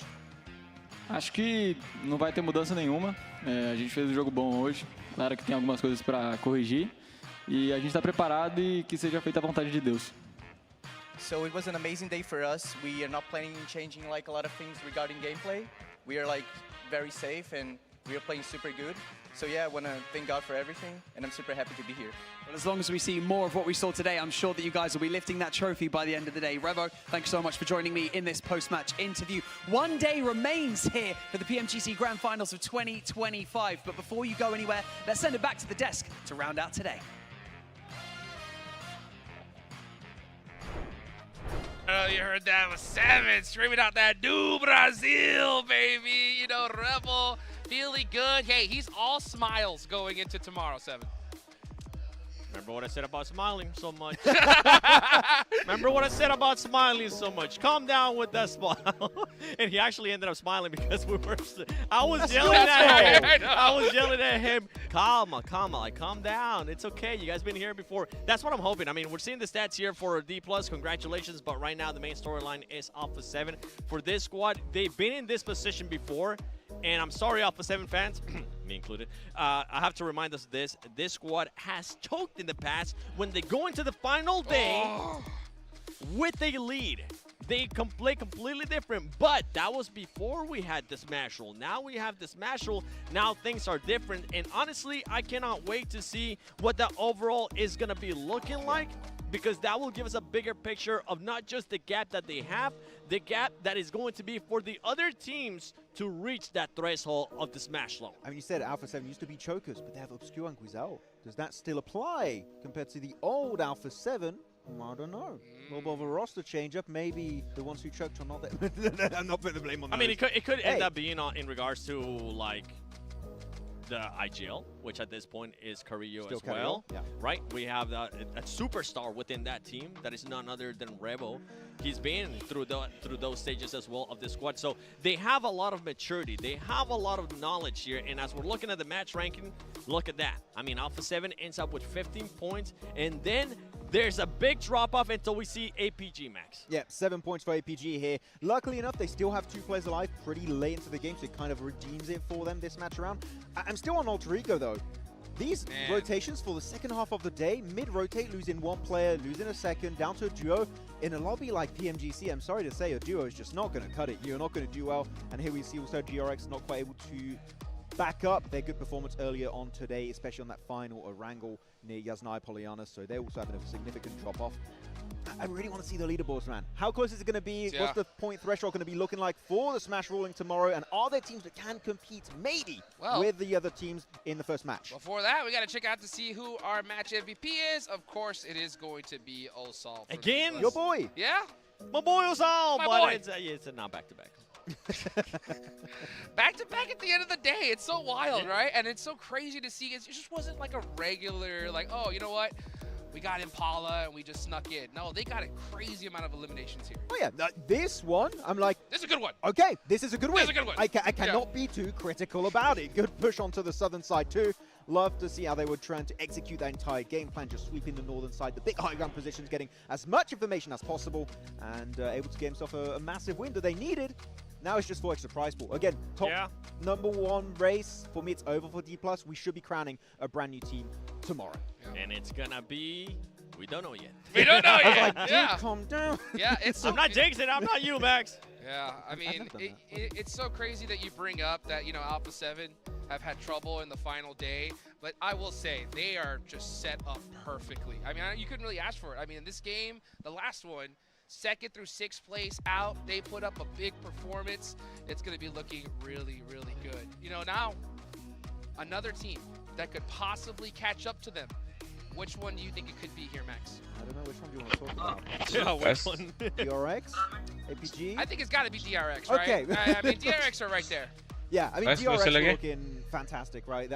Acho que não vai ter mudança nenhuma. A gente fez um jogo bom hoje. Claro que tem algumas coisas para corrigir. E a gente está preparado e que seja feita a vontade de Deus. So it was an amazing day for us. We are not planning on changing like a lot of things regarding gameplay. We are like very safe and we are playing super good. So yeah, I want to thank God for everything, and I'm super happy to be here. Well, as long as we see more of what we saw today, I'm sure that you guys will be lifting that trophy by the end of the day. Revo, thank you so much for joining me in this post-match interview. One day remains here for the PMGC Grand Finals of 2025. But before you go anywhere, let's send it back to the desk to round out today. Oh, you heard that was 7 streaming out that do Brazil, baby. You know, Rebel feeling good. Hey, he's all smiles going into tomorrow, 7. Remember what I said about smiling so much? Remember what I said about smiling so much? Calm down with that smile. And he actually ended up smiling because we were. I was yelling at him. I was yelling at him. Calma, like calm down. It's okay. You guys been here before. That's what I'm hoping. I mean, we're seeing the stats here for D+. Congratulations. But right now, the main storyline is Alpha 7. For this squad, they've been in this position before. And I'm sorry, Alpha 7 fans, me included, I have to remind us of this. This squad has choked in the past when they go into the final day with a lead. They play completely different, but that was before we had the Smash Roll. Now we have the Smash Roll. Now things are different. And honestly, I cannot wait to see what the overall is going to be looking like, because that will give us a bigger picture of not just the gap that they have, the gap that is going to be for the other teams to reach that threshold of the Smash Roll. I mean, you said Alpha 7 used to be chokers, but they have Obscure and Guizel. Does that still apply compared to the old Alpha 7? I don't know. A little bit of a roster change-up. Maybe the ones who choked are not that. I'm not putting the blame on them. I mean, it could end up being in regards to, like, the IGL, which at this point is Carrillo as well, right? We have a superstar within that team that is none other than Revo. He's been through those stages as well of the squad, so they have a lot of maturity. They have a lot of knowledge here, and as we're looking at the match ranking, look at that. I mean, Alpha 7 ends up with 15 points, and then there's a big drop-off until we see APG Max. Yeah, 7 points for APG here. Luckily enough, they still have 2 players alive pretty late into the game, so it kind of redeems it for them this match around. I'm still on Alter Ego, though. These rotations for the second half of the day, mid-rotate, losing 1 player, losing a second, down to a duo. In a lobby like PMGC, I'm sorry to say, a duo is just not going to cut it. You're not going to do well. And here we see also GRX not quite able to back up their good performance earlier on today, especially on that final wrangle near Yasnai Poliana, so they're also having a significant drop-off. I really want to see the leaderboards, man. How close is it going to be? Yeah. What's the point threshold going to be looking like for the Smash Rolling tomorrow? And are there teams that can compete, maybe, with the other teams in the first match? Before that, we got to check out to see who our match MVP is. Of course, it is going to be Osal. Again? Your boy. Yeah? My boy Osal, my but boy. It's a not back-to-back. Back-to-back at the end of the day. It's so wild, right? And it's so crazy to see. It just wasn't like a regular, like, oh, you know what? We got Impala and we just snuck in. No, they got a crazy amount of eliminations here. Oh, yeah. This one, I'm like... This is a good one. Okay, this is a good win. This is a good one. I cannot be too critical about it. Good push onto the southern side, too. Love to see how they were trying to execute that entire game plan, just sweeping the northern side, the big high ground positions, getting as much information as possible, and able to get himself a massive win that they needed. Now it's just for extra prize pool. Again, top #1 race. For me, it's over for D+. We should be crowning a brand new team tomorrow. And it's gonna be... We don't know yet. We don't know yet. I was like, dude, calm down. Yeah, it's so I'm not jinxing. I'm not you, Max. Yeah, I mean, it's so crazy that you bring up that, you know, Alpha 7 have had trouble in the final day, but I will say they are just set up perfectly. I mean, you couldn't really ask for it. I mean, in this game, the last one, 2nd through 6th place out, they put up a big performance. It's going to be looking really, really good. You know, now, another team that could possibly catch up to them. Which one do you think it could be here, Max? I don't know. Which one do you want to talk about? Yeah, which one? DRX? APG? I think it's got to be DRX, right? Okay. I mean, DRX are right there. Yeah, I mean, DRX are looking fantastic, right?